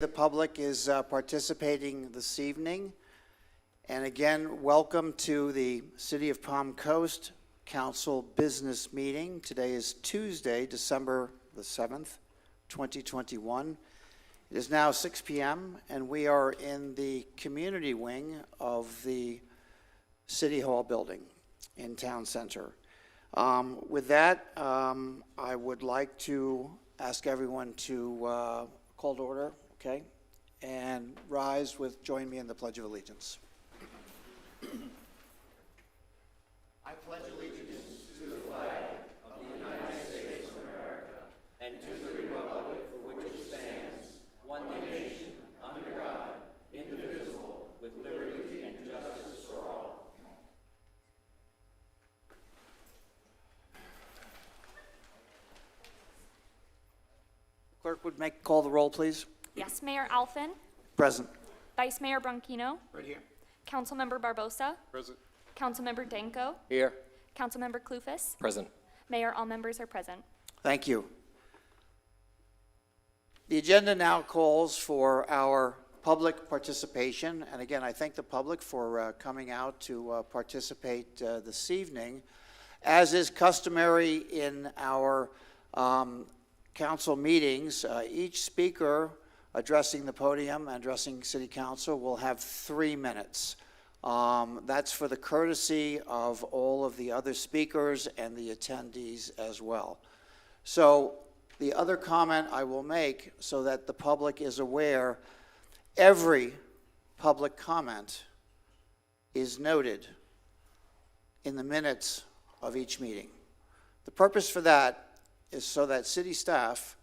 The public is participating this evening. And again, welcome to the City of Palm Coast Council Business Meeting. Today is Tuesday, December the 7th, 2021. It is now 6 p.m. and we are in the community wing of the City Hall building in Town Center. With that, I would like to ask everyone to call to order. Okay, and rise with, join me in the Pledge of Allegiance. I pledge allegiance to the flag of the United States of America and to the republic for which it stands, one nation, under God, indivisible, with liberty and justice for all. Clerk would call the roll, please. Yes, Mayor Alphen. Present. Vice Mayor Bronchino. Right here. Councilmember Barbosa. Present. Councilmember Danko. Here. Councilmember Kloufis. Present. Mayor, all members are present. Thank you. The agenda now calls for our public participation. And again, I thank the public for coming out to participate this evening. As is customary in our council meetings, each speaker addressing the podium and addressing City Council will have 3 minutes. That's for the courtesy of all of the other speakers and the attendees as well. So the other comment I will make, so that the public is aware, every public comment is noted in the minutes of each meeting. The purpose for that is so that city staff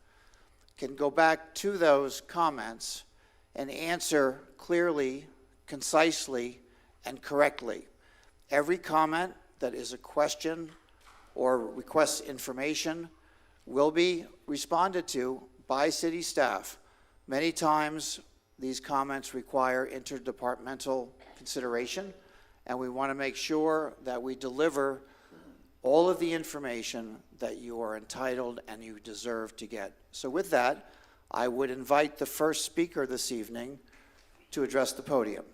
can go back to those comments and answer clearly, concisely, and correctly. Every comment that is a question or requests information will be responded to by city staff. Many times these comments require interdepartmental consideration, and we want to make sure that we deliver all of the information that you are entitled and you deserve to get. So with that, I would invite the first speaker this evening to address the podium.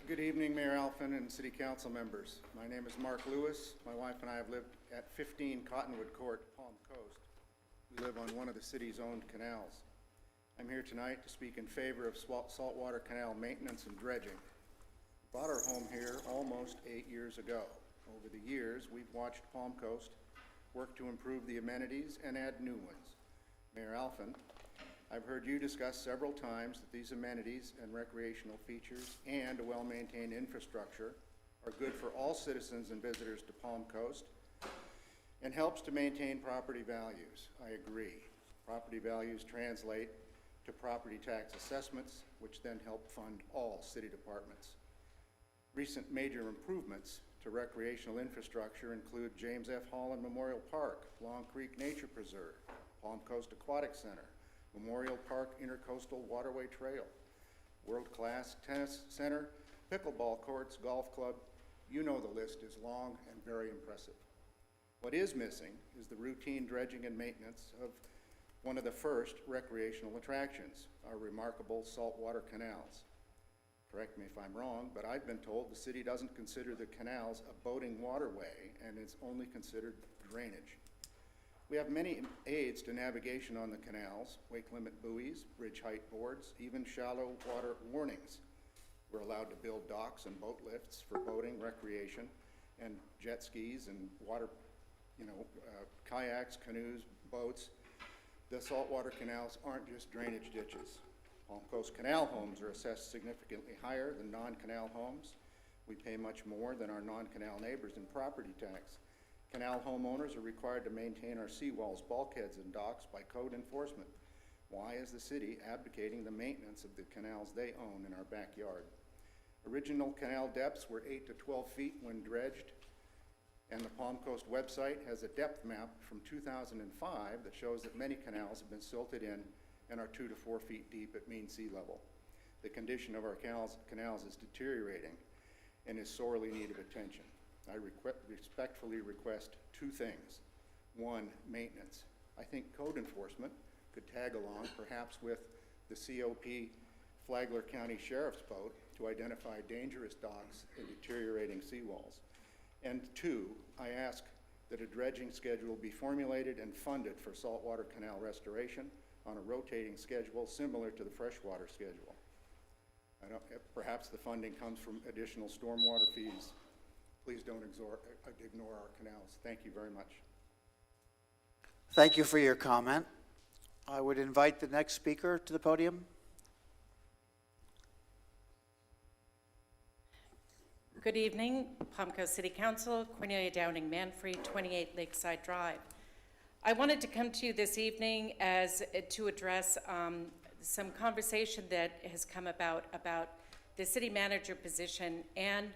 Good evening, Mayor Alphen and City Council members. My name is Mark Lewis. My wife and I have lived at 15 Cottonwood Court, Palm Coast. We live on one of the city's owned canals. I'm here tonight to speak in favor of Saltwater Canal maintenance and dredging. We bought our home here almost 8 years ago. Over the years, we've watched Palm Coast work to improve the amenities and add new ones. Mayor Alphen, I've heard you discuss several times that these amenities and recreational features and a well-maintained infrastructure are good for all citizens and visitors to Palm Coast and helps to maintain property values. I agree. Property values translate to property tax assessments, which then help fund all city departments. Recent major improvements to recreational infrastructure include James F. Holland Memorial Park, Long Creek Nature Preserve, Palm Coast Aquatic Center, Memorial Park Intercoastal Waterway Trail, world-class tennis center, pickleball courts, golf club. You know the list is long and very impressive. What is missing is the routine dredging and maintenance of one of the first recreational attractions, our remarkable saltwater canals. Correct me if I'm wrong, but I've been told the city doesn't consider the canals a boating waterway and it's only considered drainage. We have many aids to navigation on the canals, wake limit buoys, bridge height boards, even shallow water warnings. We're allowed to build docks and boat lifts for boating, recreation, and jet skis and water, kayaks, canoes, boats. The saltwater canals aren't just drainage ditches. Palm Coast Canal homes are assessed significantly higher than non-canal homes. We pay much more than our non-canal neighbors in property tax. Canal homeowners are required to maintain our seawalls, bulkheads, and docks by code enforcement. Why is the city abdicating the maintenance of the canals they own in our backyard? Original canal depths were 8 to 12 feet when dredged, and the Palm Coast website has a depth map from 2005 that shows that many canals have been silted in and are 2 to 4 feet deep at mean sea level. The condition of our canals is deteriorating and is sorely in need of attention. I respectfully request two things. One, maintenance. I think code enforcement could tag along, perhaps with the COP Flagler County Sheriff's boat, to identify dangerous docks and deteriorating seawalls. And two, I ask that a dredging schedule be formulated and funded for saltwater canal restoration on a rotating schedule similar to the freshwater schedule. Perhaps the funding comes from additional stormwater fees. Please don't ignore our canals. Thank you very much. Thank you for your comment. I would invite the next speaker to the podium. Good evening, Palm Coast City Council, Cornelia Downing Manfrey, 28 Lakeside Drive. I wanted to come to you this evening to address some conversation that has come about the city manager position and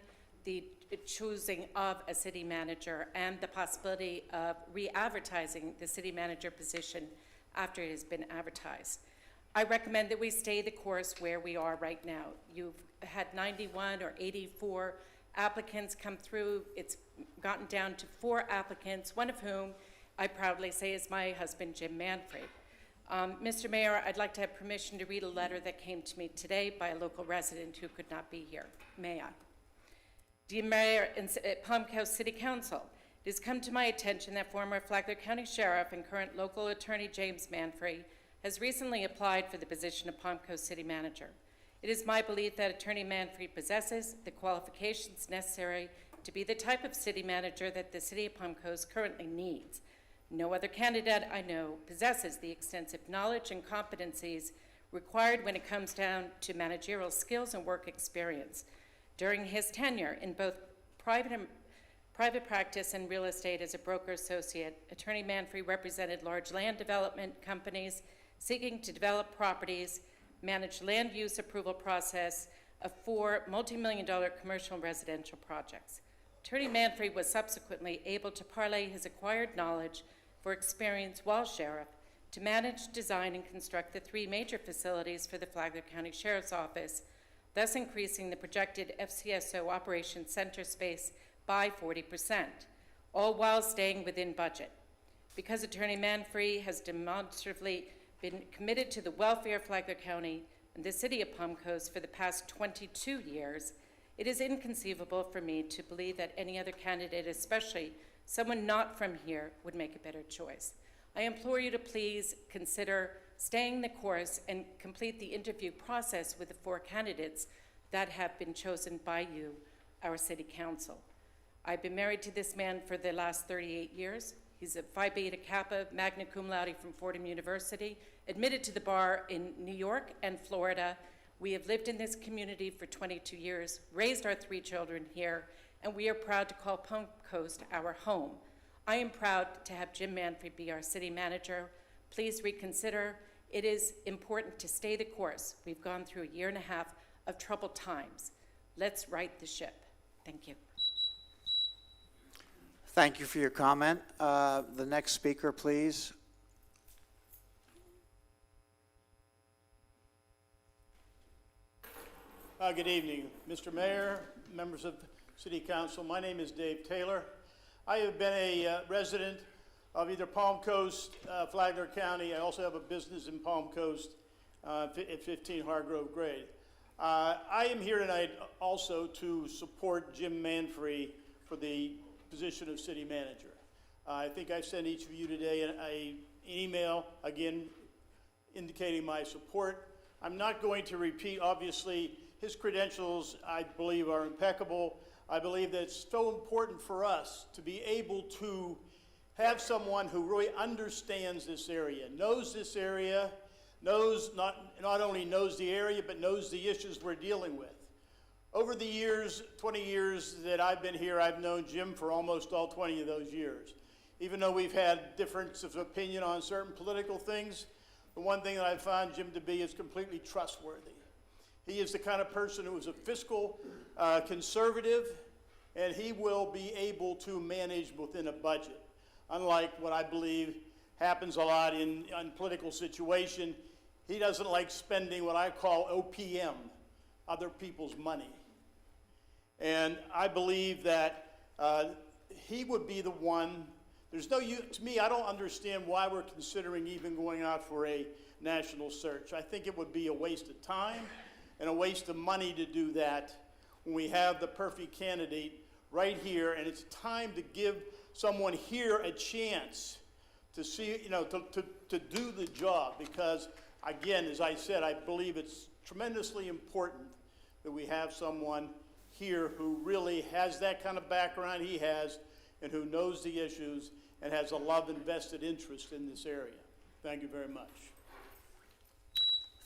the choosing of a city manager and the possibility of re-advertising the city manager position after it has been advertised. I recommend that we stay the course where we are right now. You've had 91 or 84 applicants come through. It's gotten down to 4 applicants, one of whom I proudly say is my husband, Jim Manfrey. Mr. Mayor, I'd like to have permission to read a letter that came to me today by a local resident who could not be here. May I? Dear Mayor and Palm Coast City Council, it has come to my attention that former Flagler County Sheriff and current local attorney James Manfrey has recently applied for the position of Palm Coast City Manager. It is my belief that Attorney Manfrey possesses the qualifications necessary to be the type of city manager that the City of Palm Coast currently needs. No other candidate I know possesses the extensive knowledge and competencies required when it comes down to managerial skills and work experience. During his tenure in both private practice and real estate as a broker associate, Attorney Manfrey represented large land development companies seeking to develop properties, manage land use approval process of 4 multi-million-dollar commercial and residential projects. Attorney Manfrey was subsequently able to parlay his acquired knowledge for experience while sheriff to manage, design, and construct the 3 major facilities for the Flagler County Sheriff's Office, thus increasing the projected FCSO Operations Center space by 40%, all while staying within budget. Because Attorney Manfrey has demonstratively been committed to the welfare of Flagler County and the City of Palm Coast for the past 22 years, it is inconceivable for me to believe that any other candidate, especially someone not from here, would make a better choice. I implore you to please consider staying the course and complete the interview process with the 4 candidates that have been chosen by you, our City Council. I've been married to this man for the last 38 years. He's a Phi Beta Kappa, magna cum laude from Fordham University, admitted to the bar in New York and Florida. We have lived in this community for 22 years, raised our 3 children here, and we are proud to call Palm Coast our home. I am proud to have Jim Manfrey be our city manager. Please reconsider. It is important to stay the course. We've gone through a year and a half of troubled times. Let's right the ship. Thank you. Thank you for your comment. The next speaker, please. Good evening, Mr. Mayor, members of City Council. My name is Dave Taylor. I have been a resident of either Palm Coast, Flagler County. I also have a business in Palm Coast at 15 Hargrove Grade. I am here tonight also to support Jim Manfrey for the position of city manager. I think I sent each of you today an email, again, indicating my support. I'm not going to repeat, obviously, his credentials, I believe, are impeccable. I believe that it's so important for us to be able to have someone who really understands this area, knows this area, knows not only knows the area, but knows the issues we're dealing with. Over the years, 20 years that I've been here, I've known Jim for almost all 20 of those years. Even though we've had difference of opinion on certain political things, the one thing that I've found Jim to be is completely trustworthy. He is the kind of person who is a fiscal conservative, and he will be able to manage within a budget. Unlike what I believe happens a lot in political situation, he doesn't like spending what I call OPM, other people's money. And I believe that He would be the one, there's no use, to me, I don't understand why we're considering even going out for a national search. I think it would be a waste of time and a waste of money to do that when we have the perfect candidate right here, and it's time to give someone here a chance to see, to do the job, because again, as I said, I believe it's tremendously important that we have someone here who really has that kind of background he has and who knows the issues and has a love and vested interest in this area. Thank you very much.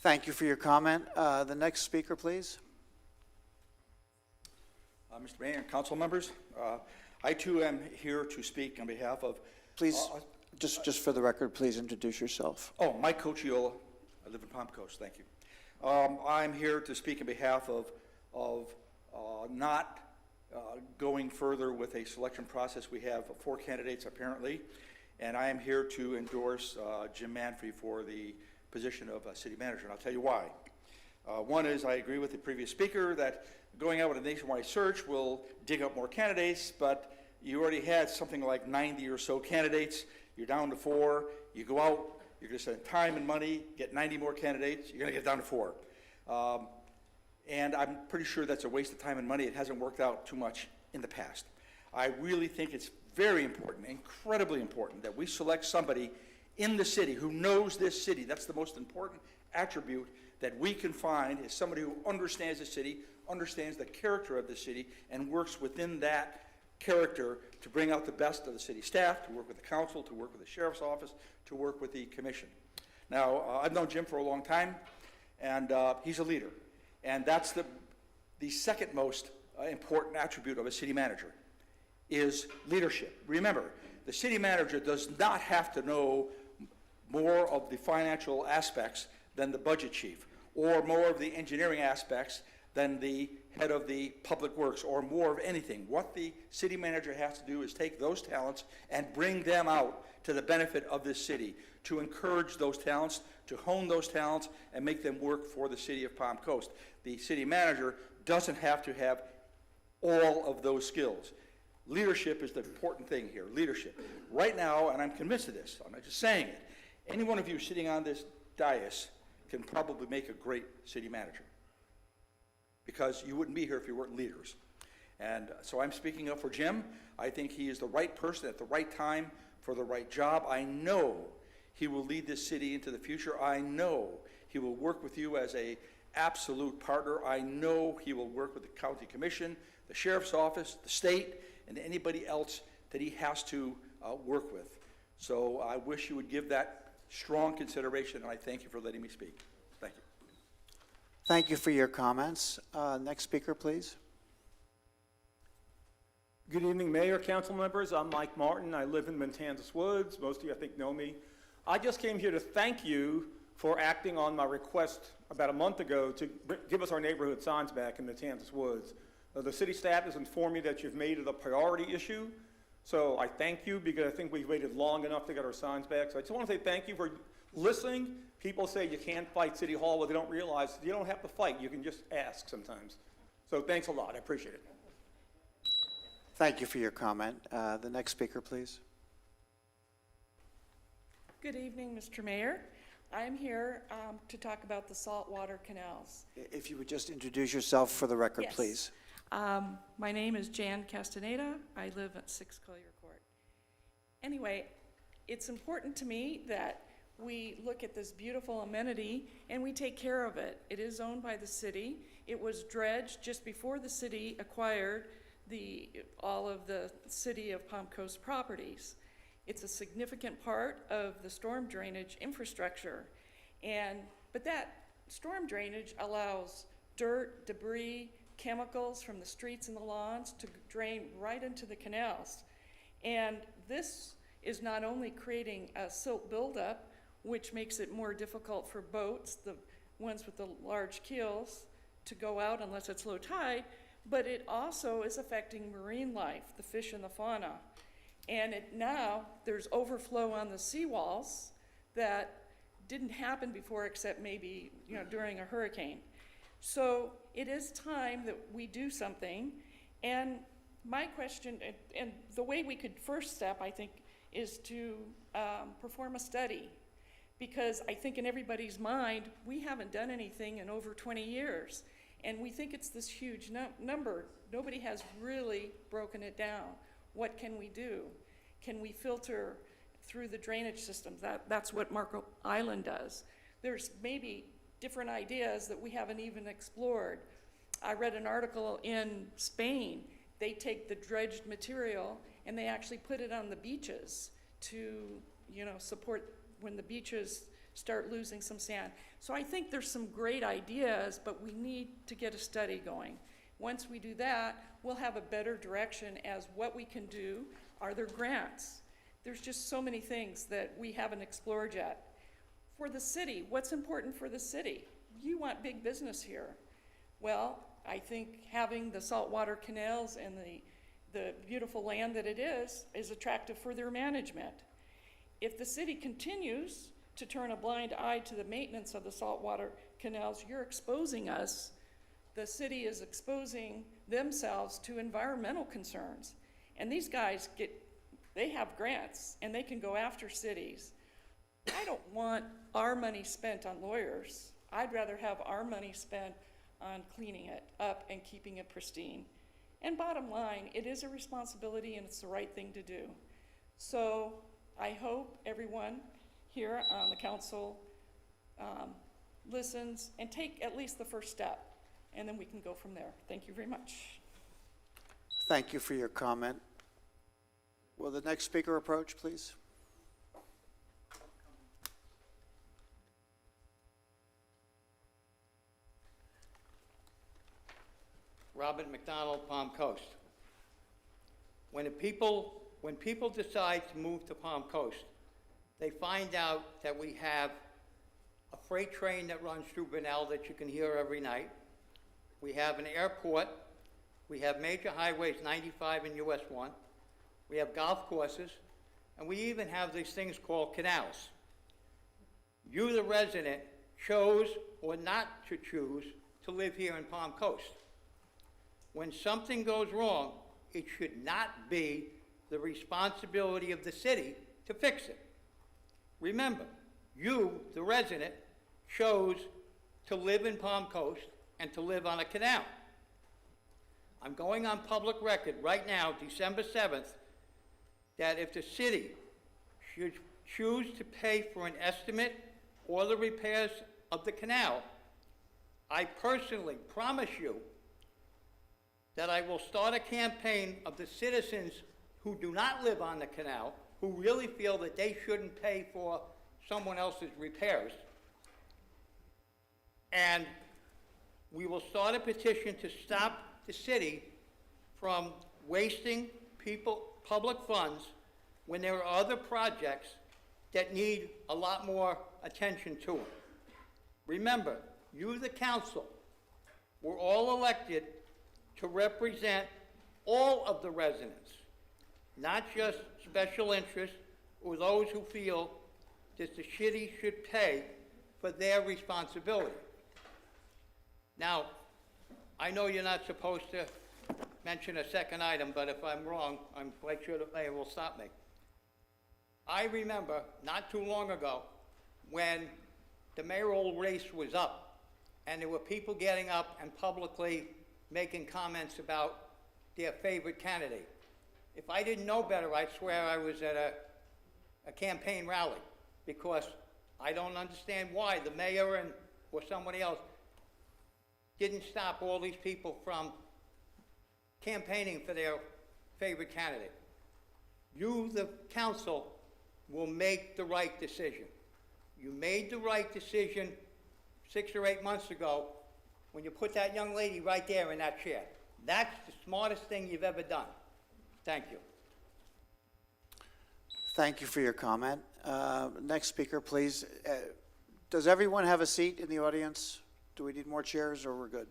Thank you for your comment. The next speaker, please. Mr. Mayor and council members, I too am here to speak on behalf of... Please, just for the record, please introduce yourself. Oh, Mike Cochiola. I live in Palm Coast. Thank you. I'm here to speak on behalf of not going further with a selection process. We have 4 candidates apparently, and I am here to endorse Jim Manfrey for the position of city manager, and I'll tell you why. One is I agree with the previous speaker that going out with a nationwide search will dig up more candidates, but you already had something like 90 or so candidates. You're down to 4. You go out, you're going to spend time and money, get 90 more candidates, you're going to get down to 4. And I'm pretty sure that's a waste of time and money. It hasn't worked out too much in the past. I really think it's very important, incredibly important, that we select somebody in the city who knows this city. That's the most important attribute that we can find, is somebody who understands the city, understands the character of the city, and works within that character to bring out the best of the city staff, to work with the council, to work with the sheriff's office, to work with the commission. Now, I've known Jim for a long time, and he's a leader. And that's the second most important attribute of a city manager, is leadership. Remember, the city manager does not have to know more of the financial aspects than the budget chief, or more of the engineering aspects than the head of the public works, or more of anything. What the city manager has to do is take those talents and bring them out to the benefit of this city, to encourage those talents, to hone those talents, and make them work for the city of Palm Coast. The city manager doesn't have to have all of those skills. Leadership is the important thing here, leadership. Right now, and I'm convinced of this, I'm not just saying it, any one of you sitting on this dais can probably make a great city manager, because you wouldn't be here if you weren't leaders. And so I'm speaking up for Jim. I think he is the right person at the right time for the right job. I know he will lead this city into the future. I know he will work with you as an absolute partner. I know he will work with the county commission, the sheriff's office, the state, and anybody else that he has to work with. So I wish you would give that strong consideration, and I thank you for letting me speak. Thank you. Thank you for your comments. Next speaker, please. Good evening, Mayor, council members. I'm Mike Martin. I live in Matanzas Woods. Most of you, I think, know me. I just came here to thank you for acting on my request about a month ago to give us our neighborhood signs back in Matanzas Woods. The city staff has informed me that you've made it a priority issue. So I thank you, because I think we've waited long enough to get our signs back. So I just want to say thank you for listening. People say you can't fight City Hall, but they don't realize you don't have to fight. You can just ask sometimes. So thanks a lot. I appreciate it. Thank you for your comment. The next speaker, please. Good evening, Mr. Mayor. I'm here to talk about the Saltwater Canals. If you would just introduce yourself for the record, Yes. please. My name is Jan Castaneda. I live at 6 Collier Court. Anyway, it's important to me that we look at this beautiful amenity and we take care of it. It is owned by the city. It was dredged just before the city acquired all of the city of Palm Coast properties. It's a significant part of the storm drainage infrastructure. But that storm drainage allows dirt, debris, chemicals from the streets and the lawns to drain right into the canals. And this is not only creating a silt buildup, which makes it more difficult for boats, the ones with the large keels, to go out unless it's low tide, but it also is affecting marine life, the fish and the fauna. And now there's overflow on the seawalls that didn't happen before, except maybe during a hurricane. So it is time that we do something. And My question, and the way we could first step, I think, is to perform a study. Because I think in everybody's mind, we haven't done anything in over 20 years. And we think it's this huge number. Nobody has really broken it down. What can we do? Can we filter through the drainage systems? That's what Marco Island does. There's maybe different ideas that we haven't even explored. I read an article in Spain. They take the dredged material and they actually put it on the beaches to, support when the beaches start losing some sand. So I think there's some great ideas, but we need to get a study going. Once we do that, we'll have a better direction as what we can do. Are there grants? There's just so many things that we haven't explored yet. For the city, what's important for the city? You want big business here. Well, I think having the saltwater canals and the beautiful land that it is attractive for their management. If the city continues to turn a blind eye to the maintenance of the saltwater canals, you're exposing us. The city is exposing themselves to environmental concerns. And these guys they have grants and they can go after cities. I don't want our money spent on lawyers. I'd rather have our money spent on cleaning it up and keeping it pristine. And bottom line, it is a responsibility and it's the right thing to do. So I hope everyone here on the council listens and take at least the first step, and then we can go from there. Thank you very much. Thank you for your comment. Will the next speaker approach, please? Robert McDonald, Palm Coast. When people decide to move to Palm Coast, they find out that we have a freight train that runs through Bunnell that you can hear every night. We have an airport. We have major highways, 95 and US 1. We have golf courses. And we even have these things called canals. You, the resident, chose or not to choose to live here in Palm Coast. When something goes wrong, it should not be the responsibility of the city to fix it. Remember, you, the resident, chose to live in Palm Coast and to live on a canal. I'm going on public record right now, December 7th, that if the city should choose to pay for an estimate or the repairs of the canal, I personally promise you that I will start a campaign of the citizens who do not live on the canal, who really feel that they shouldn't pay for someone else's repairs. And we will start a petition to stop the city from wasting public funds when there are other projects that need a lot more attention to them. Remember, you, the council, were all elected to represent all of the residents, not just special interests or those who feel that the city should pay for their responsibility. Now, I know you're not supposed to mention a second item, but if I'm wrong, I'm quite sure the mayor will stop me. I remember not too long ago when the mayoral race was up and there were people getting up and publicly making comments about their favorite candidate. If I didn't know better, I'd swear I was at a campaign rally, because I don't understand why the mayor or somebody else didn't stop all these people from campaigning for their favorite candidate. You, the council, will make the right decision. You made the right decision 6 or 8 months ago when you put that young lady right there in that chair. That's the smartest thing you've ever done. Thank you. Thank you for your comment. Next speaker, please. Does everyone have a seat in the audience? Do we need more chairs, or we're good?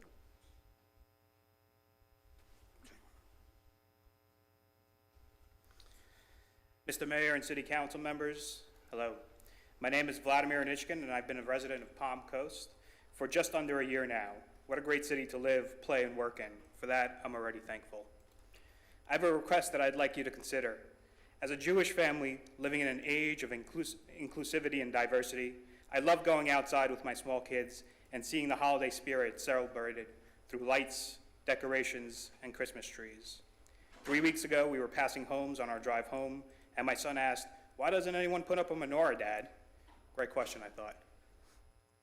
Mr. Mayor and City Council members, hello. My name is Vladimir Anichkin, and I've been a resident of Palm Coast for just under a year now. What a great city to live, play, and work in. For that, I'm already thankful. I have a request that I'd like you to consider. As a Jewish family living in an age of inclusivity and diversity, I love going outside with my small kids and seeing the holiday spirit celebrated through lights, decorations, and Christmas trees. 3 weeks ago, we were passing homes on our drive home, and my son asked, "Why doesn't anyone put up a menorah, Dad?" Great question, I thought.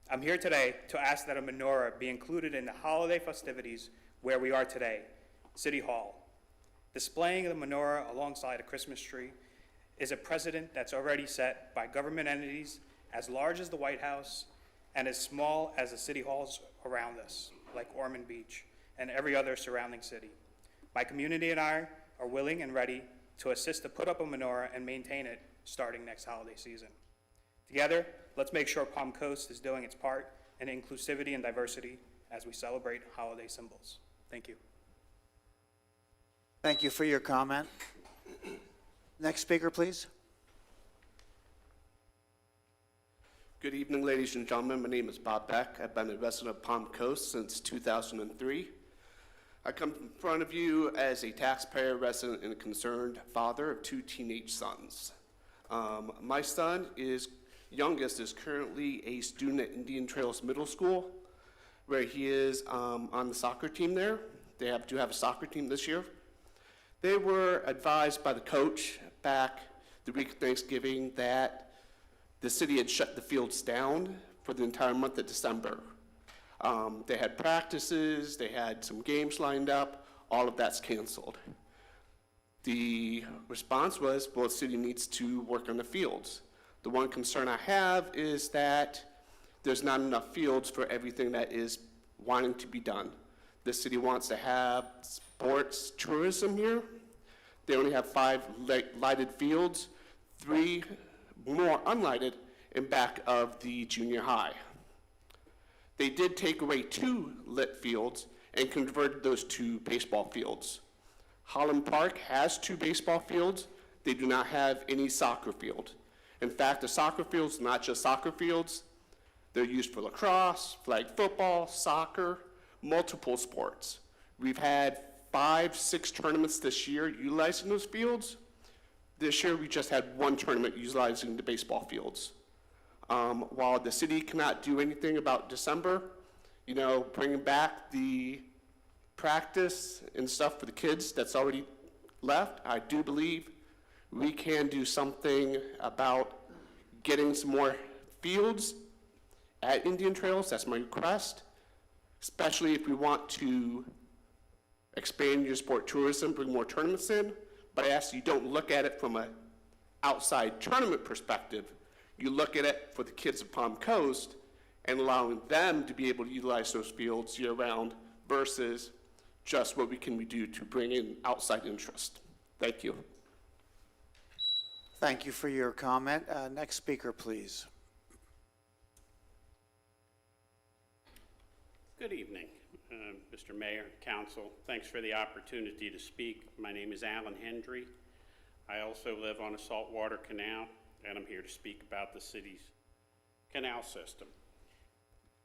I'm here today to ask that a menorah be included in the holiday festivities where we are today, City Hall. Displaying the menorah alongside a Christmas tree is a precedent that's already set by government entities as large as the White House and as small as the city halls around us, like Ormond Beach and every other surrounding city. My community and I are willing and ready to assist to put up a menorah and maintain it starting next holiday season. Together, let's make sure Palm Coast is doing its part in inclusivity and diversity as we celebrate holiday symbols. Thank you. Thank you for your comment. Next speaker, please. Good evening, ladies and gentlemen. My name is Bob Beck. I've been a resident of Palm Coast since 2003. I come in front of you as a taxpayer, resident, and a concerned father of 2 teenage sons. My son youngest is currently a student at Indian Trails Middle School, where he is on the soccer team there. They do have a soccer team this year. They were advised by the coach back the week of Thanksgiving that the city had shut the fields down for the entire month of December. They had practices, they had some games lined up, all of that's canceled. The response was, well, the city needs to work on the fields. The one concern I have is that there's not enough fields for everything that is wanting to be done. The city wants to have sports tourism here. They only have 5 lighted fields, 3 more unlighted in back of the junior high. They did take away 2 lit fields and converted those to baseball fields. Holland Park has 2 baseball fields. They do not have any soccer field. In fact, the soccer fields are not just soccer fields. They're used for lacrosse, flag football, soccer, multiple sports. We've had 5, 6 tournaments this year utilizing those fields. This year, we just had 1 tournament utilizing the baseball fields. While the city cannot do anything about December, bringing back the practice and stuff for the kids that's already left, I do believe we can do something about getting some more fields at Indian Trails. That's my request, especially if we want to expand your sport tourism, bring more tournaments in. But I ask you don't look at it from an outside tournament perspective. You look at it for the kids of Palm Coast and allowing them to be able to utilize those fields year-round versus just what we can do to bring in outside interest. Thank you. Thank you for your comment. Next speaker, please. Good evening, Mr. Mayor, Council. Thanks for the opportunity to speak. My name is Alan Hendry. I also live on a saltwater canal, and I'm here to speak about the city's canal system.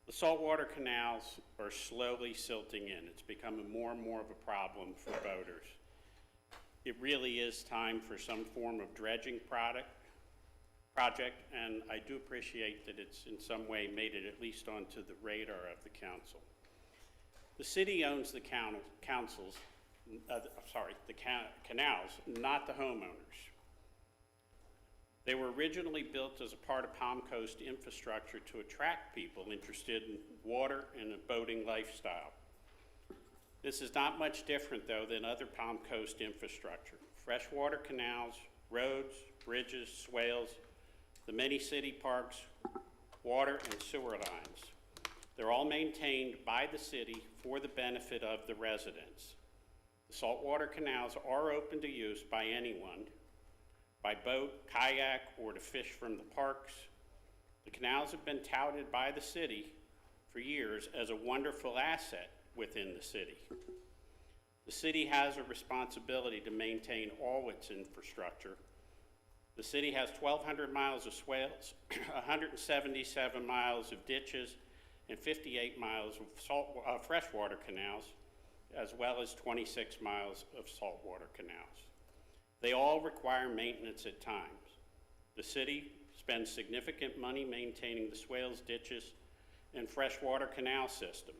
The saltwater canals are slowly silting in. It's becoming more and more of a problem for boaters. It really is time for some form of dredging project, and I do appreciate that it's in some way made it at least onto the radar of the council. The city owns the canals, not the homeowners. They were originally built as a part of Palm Coast infrastructure to attract people interested in water and a boating lifestyle. This is not much different, though, than other Palm Coast infrastructure. Freshwater canals, roads, bridges, swales, the many city parks, water and sewer lines. They're all maintained by the city for the benefit of the residents. The saltwater canals are open to use by anyone, by boat, kayak, or to fish from the parks. The canals have been touted by the city for years as a wonderful asset within the city. The city has a responsibility to maintain all its infrastructure. The city has 1,200 miles of swales, 177 miles of ditches, and 58 miles of freshwater canals, as well as 26 miles of saltwater canals. They all require maintenance at times. The city spends significant money maintaining the swales, ditches, and freshwater canal system,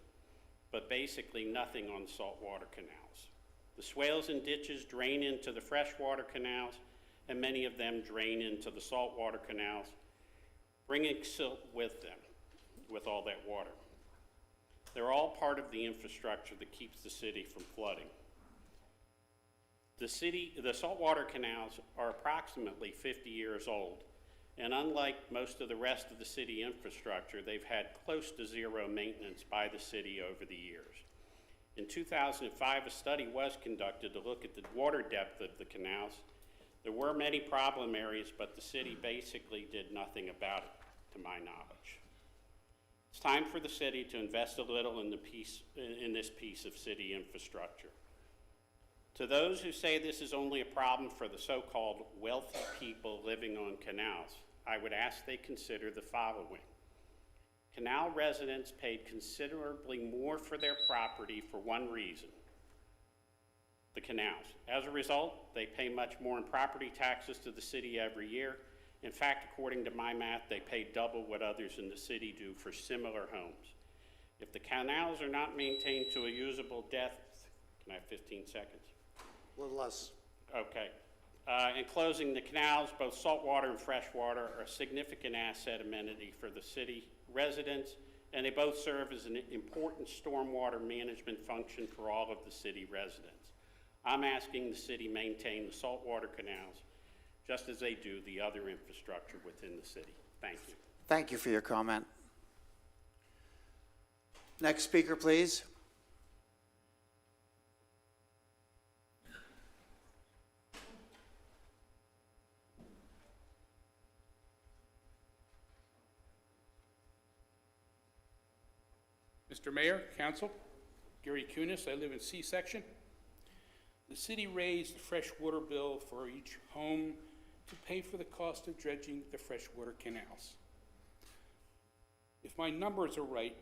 but basically nothing on saltwater canals. The swales and ditches drain into the freshwater canals, and many of them drain into the saltwater canals, bringing silt with them, with all that water. They're all part of the infrastructure that keeps the city from flooding. The saltwater canals are approximately 50 years old, and unlike most of the rest of the city infrastructure, they've had close to zero maintenance by the city over the years. In 2005, a study was conducted to look at the water depth of the canals. There were many problem areas, but the city basically did nothing about it, to my knowledge. It's time for the city to invest a little in this piece of city infrastructure. To those who say this is only a problem for the so-called wealthy people living on canals, I would ask they consider the following. Canal residents paid considerably more for their property for one reason: the canals. As a result, they pay much more in property taxes to the city every year. In fact, according to my math, they pay double what others in the city do for similar homes. If the canals are not maintained to a usable depth, can I have 15 seconds? A little less. Okay. In closing, the canals, both saltwater and freshwater, are a significant asset amenity for the city residents, and they both serve as an important stormwater management function for all of the city residents. I'm asking the city maintain the saltwater canals just as they do the other infrastructure within the city. Thank you. Thank you for your comment. Next speaker, please. Mr. Mayor, Council, Gary Kunis, I live in C section. The city raised the freshwater bill for each home to pay for the cost of dredging the freshwater canals. If my numbers are right,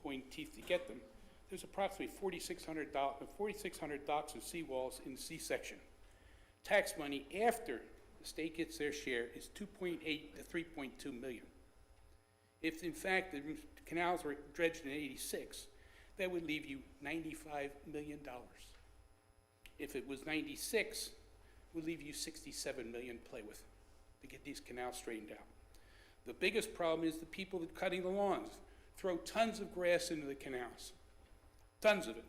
pulling teeth to get them, there's approximately 4,600 docks and seawalls in the C section. Tax money after the state gets their share is 2.8 to 3.2 million. If in fact the canals were dredged in '86, that would leave you $95 million. If it was 96, it would leave you $67 million to play with to get these canals straightened out. The biggest problem is the people that cutting the lawns throw tons of grass into the canals, tons of it.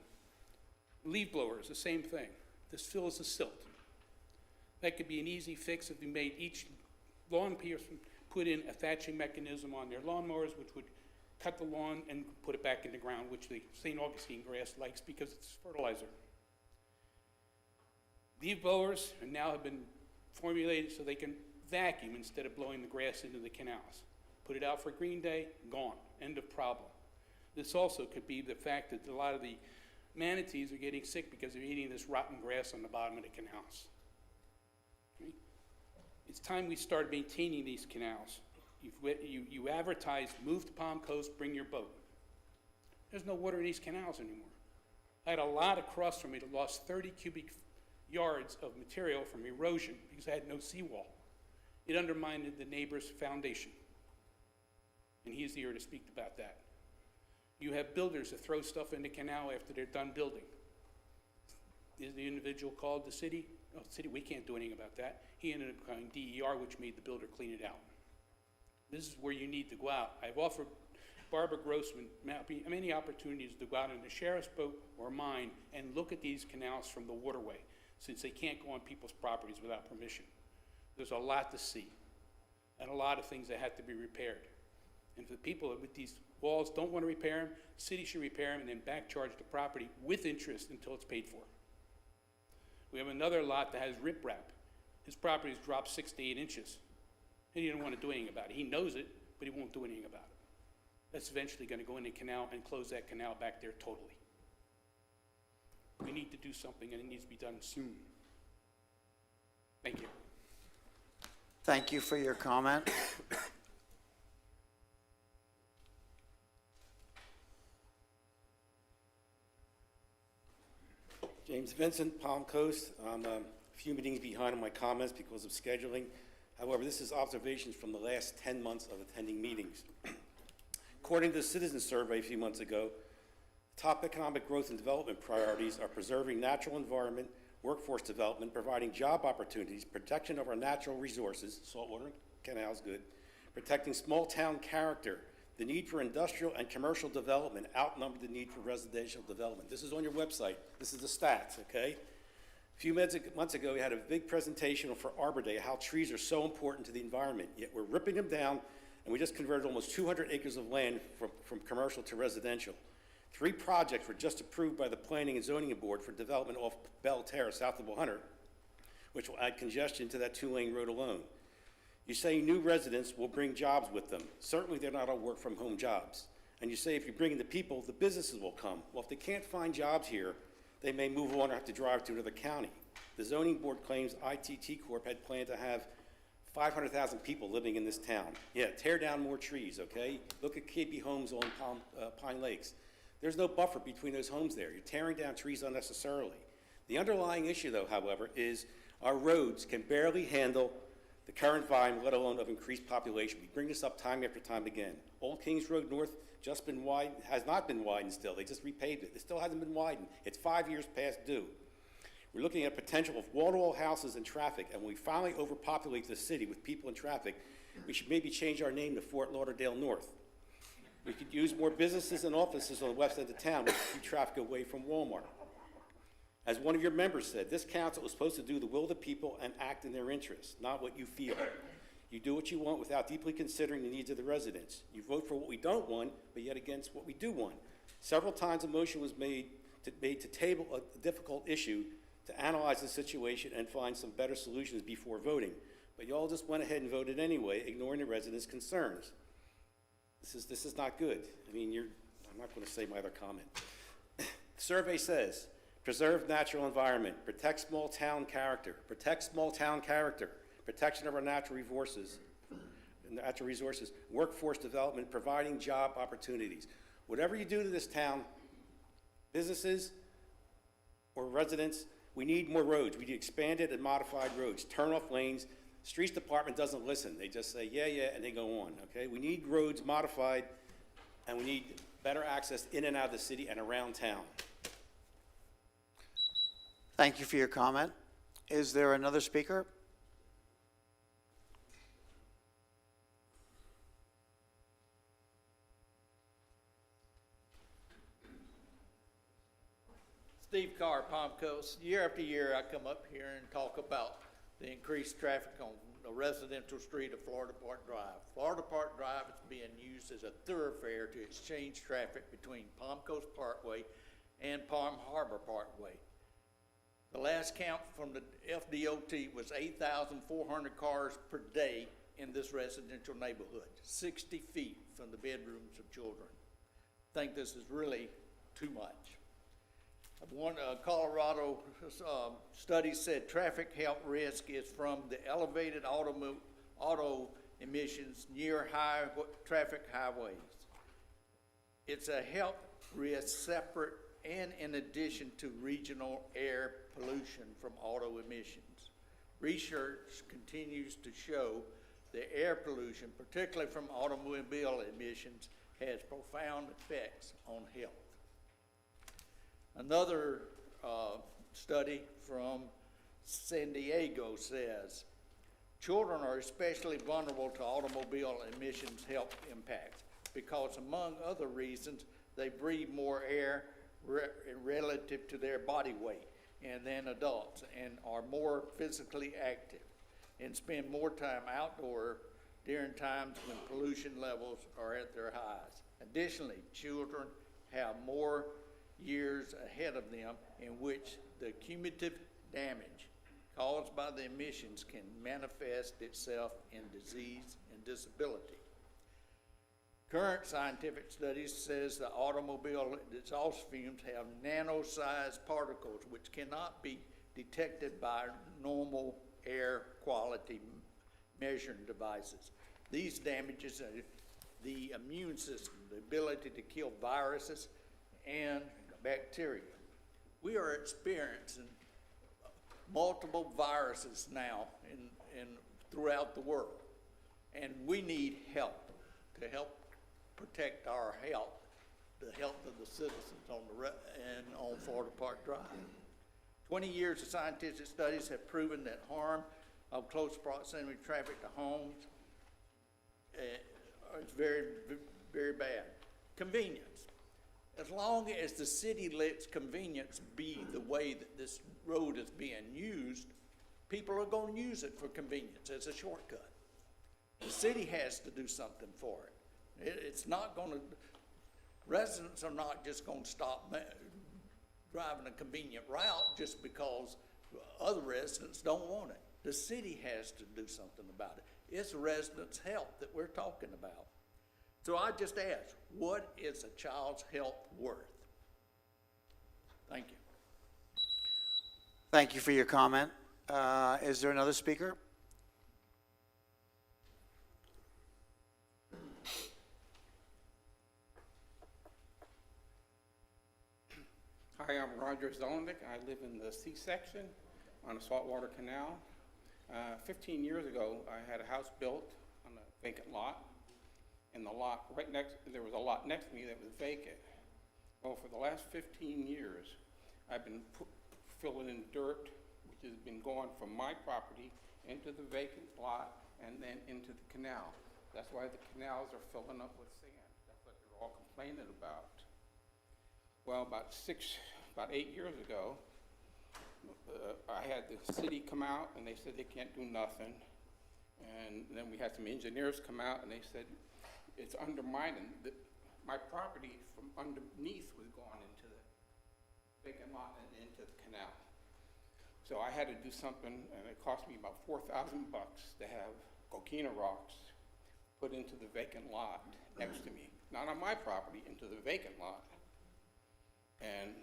Leaf blowers, the same thing. This fills the silt. That could be an easy fix if we made each lawn person put in a thatching mechanism on their lawnmowers, which would cut the lawn and put it back in the ground, which the St. Augustine grass likes because it's fertilizer. Leaf blowers now have been formulated so they can vacuum instead of blowing the grass into the canals. Put it out for green day, gone, end of problem. This also could be the fact that a lot of the manatees are getting sick because they're eating this rotten grass on the bottom of the canals. Okay? It's time we start maintaining these canals. You advertise, move to Palm Coast, bring your boat. There's no water in these canals anymore. I had a lot across from me that lost 30 cubic yards of material from erosion because I had no seawall. It undermined the neighbor's foundation. And he's here to speak about that. You have builders that throw stuff in the canal after they're done building. Is the individual called the city? Oh, the city, we can't do anything about that. He ended up calling DER, which made the builder clean it out. This is where you need to go out. I've offered Barbara Grossman many opportunities to go out in the sheriff's boat or mine and look at these canals from the waterway, since they can't go on people's properties without permission. There's a lot to see and a lot of things that have to be repaired. And if the people with these walls don't want to repair them, the city should repair them and then back charge the property with interest until it's paid for. We have another lot that has riprap. His property's dropped 6 to 8 inches. And he didn't want to do anything about it. He knows it, but he won't do anything about it. That's eventually going to go in the canal and close that canal back there totally. We need to do something, and it needs to be done soon. Thank you. Thank you for your comment. name's Vincent, Palm Coast. I'm a few meetings behind on my comments because of scheduling. However, this is observations from the last 10 months of attending meetings. According to the Citizen Survey a few months ago, top economic growth and development priorities are preserving natural environment, workforce development, providing job opportunities, protection of our natural resources, saltwater canals, good, protecting small town character. The need for industrial and commercial development outnumbered the need for residential development. This is on your website. This is the stats, okay? A few months ago, we had a big presentation for Arbor Day, how trees are so important to the environment, yet we're ripping them down, and we just converted almost 200 acres of land from commercial to residential. 3 projects were just approved by the Planning and Zoning Board for development off Bell Terrace, south of 100, which will add congestion to that 2-lane road alone. You say new residents will bring jobs with them. Certainly they're not all work-from-home jobs. And you say if you bring in the people, the businesses will come. Well, if they can't find jobs here, they may move on or have to drive to another county. The zoning board claims ITT Corp had planned to have 500,000 people living in this town. Yeah, tear down more trees, okay? Look at KB Homes on Pine Lakes. There's no buffer between those homes there. You're tearing down trees unnecessarily. The underlying issue, though, however, is our roads can barely handle the current volume, let alone of increased population. We bring this up time after time again. Old Kings Road North just been widened, has not been widened still. They just repaved it. It still hasn't been widened. It's 5 years past due. We're looking at potential of wall-to-wall houses and traffic, and when we finally overpopulate the city with people and traffic, we should maybe change our name to Fort Lauderdale North. We could use more businesses and offices on the west end of town to keep traffic away from Walmart. As one of your members said, this council is supposed to do the will of the people and act in their interests, not what you feel. You do what you want without deeply considering the needs of the residents. You vote for what we don't want, but yet against what we do want. Several times a motion was made to table a difficult issue, to analyze the situation and find some better solutions before voting. But you all just went ahead and voted anyway, ignoring the residents' concerns. This is not good. I mean, I'm not going to say my other comment. The survey says, preserve natural environment, protect small town character, protection of our natural resources, workforce development, providing job opportunities. Whatever you do to this town, businesses or residents, we need more roads. We need expanded and modified roads, turn-off lanes. Streets Department doesn't listen. They just say, yeah, yeah, and they go on, okay? We need roads modified, and we need better access in and out of the city and around town. Thank you for your comment. Is there another speaker? Steve Carr, Palm Coast. Year after year, I come up here and talk about the increased traffic on the residential street of Florida Park Drive. Florida Park Drive is being used as a thoroughfare to exchange traffic between Palm Coast Parkway and Palm Harbor Parkway. The last count from the FDOT was 8,400 cars per day in this residential neighborhood, 60 feet from the bedrooms of children. I think this is really too much. One Colorado study said traffic health risk is from the elevated auto emissions near high traffic highways. It's a health risk separate and in addition to regional air pollution from auto emissions. Research continues to show the air pollution, particularly from automobile emissions, has profound effects on health. Another study from San Diego says, children are especially vulnerable to automobile emissions health impacts because, among other reasons, they breathe more air relative to their body weight than adults and are more physically active and spend more time outdoor during times when pollution levels are at their highs. Additionally, children have more years ahead of them in which the cumulative damage caused by the emissions can manifest itself in disease and disability. Current scientific studies says the automobile exhaust fumes have nano-sized particles which cannot be detected by normal air quality measuring devices. These damages the immune system, the ability to kill viruses and bacteria. we are experiencing multiple viruses now in throughout the world. And we need help to help protect our health, the health of the citizens on Florida Park Drive. 20 years of scientific studies have proven that harm of close proximity traffic to homes is very, very bad. Convenience. As long as the city lets convenience be the way that this road is being used, people are going to use it for convenience as a shortcut. The city has to do something for it. It's not going to, residents are not just going to stop driving a convenient route just because other residents don't want it. The city has to do something about it. It's residents' health that we're talking about. So I just ask, what is a child's health worth? Thank you. Thank you for your comment. Is there another speaker? Hi, I'm Roger Zolnick. I live in the C-section on the Saltwater Canal. 15 years ago, I had a house built on a vacant lot. And the lot right next, there was a lot next to me that was vacant. Well, for the last 15 years, I've been filling in dirt, which has been going from my property into the vacant lot and then into the canal. That's why the canals are filling up with sand. That's what they're all complaining about. Well, about 8 years ago, I had the city come out and they said they can't do nothing. And then we had some engineers come out and they said, it's undermining, my property from underneath was going into the vacant lot and into the canal. So I had to do something, and it cost me about $4,000 to have coquina rocks put into the vacant lot next to me. Not on my property, into the vacant lot. And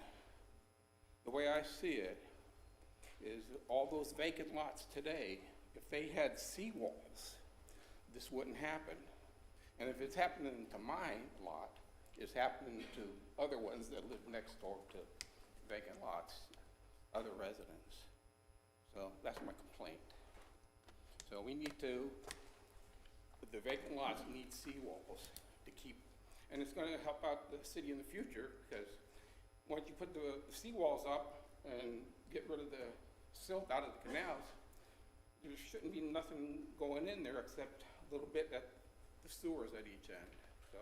the way I see it is all those vacant lots today, if they had seawalls, this wouldn't happen. And if it's happening to my lot, it's happening to other ones that live next door to vacant lots, other residents. So that's my complaint. So we need to, the vacant lots need seawalls to keep, and it's going to help out the city in the future because once you put the seawalls up and get rid of the silt out of the canals, there shouldn't be nothing going in there except a little bit at the sewers at each end. So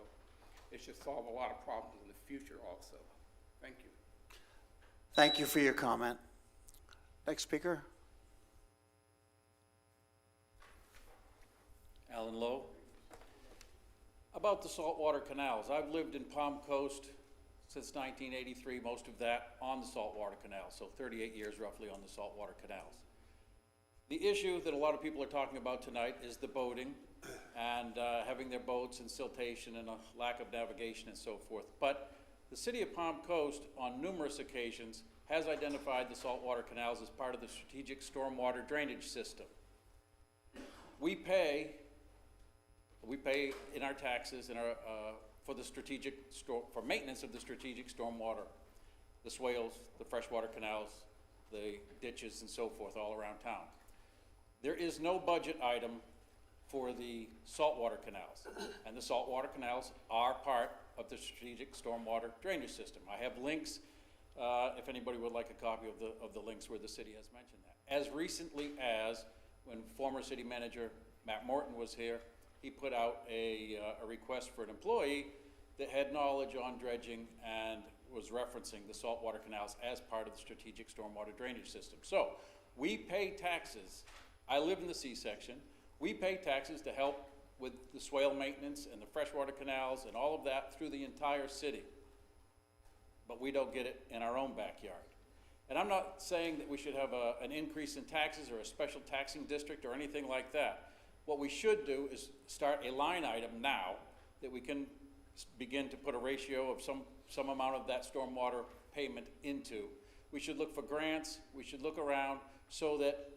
it should solve a lot of problems in the future also. Thank you. Thank you for your comment. Next speaker. Alan Lowe. About the saltwater canals, I've lived in Palm Coast since 1983, most of that on the saltwater canal, so 38 years roughly on the saltwater canals. The issue that a lot of people are talking about tonight is the boating and having their boats and siltation and a lack of navigation and so forth. But the city of Palm Coast on numerous occasions has identified the saltwater canals as part of the strategic stormwater drainage system. We pay in our taxes in our, for maintenance of the strategic stormwater, the swales, the freshwater canals, the ditches and so forth all around town. There is no budget item for the saltwater canals, and the saltwater canals are part of the strategic stormwater drainage system. I have links, if anybody would like a copy of the links where the city has mentioned that. As recently as when former city manager Matt Morton was here, he put out a request for an employee that had knowledge on dredging and was referencing the saltwater canals as part of the strategic stormwater drainage system. So we pay taxes. I live in the C-section. We pay taxes to help with the swale maintenance and the freshwater canals and all of that through the entire city. But we don't get it in our own backyard. And I'm not saying that we should have an increase in taxes or a special taxing district or anything like that. What we should do is start a line item now that we can begin to put a ratio of some amount of that stormwater payment into. We should look for grants. We should look around so that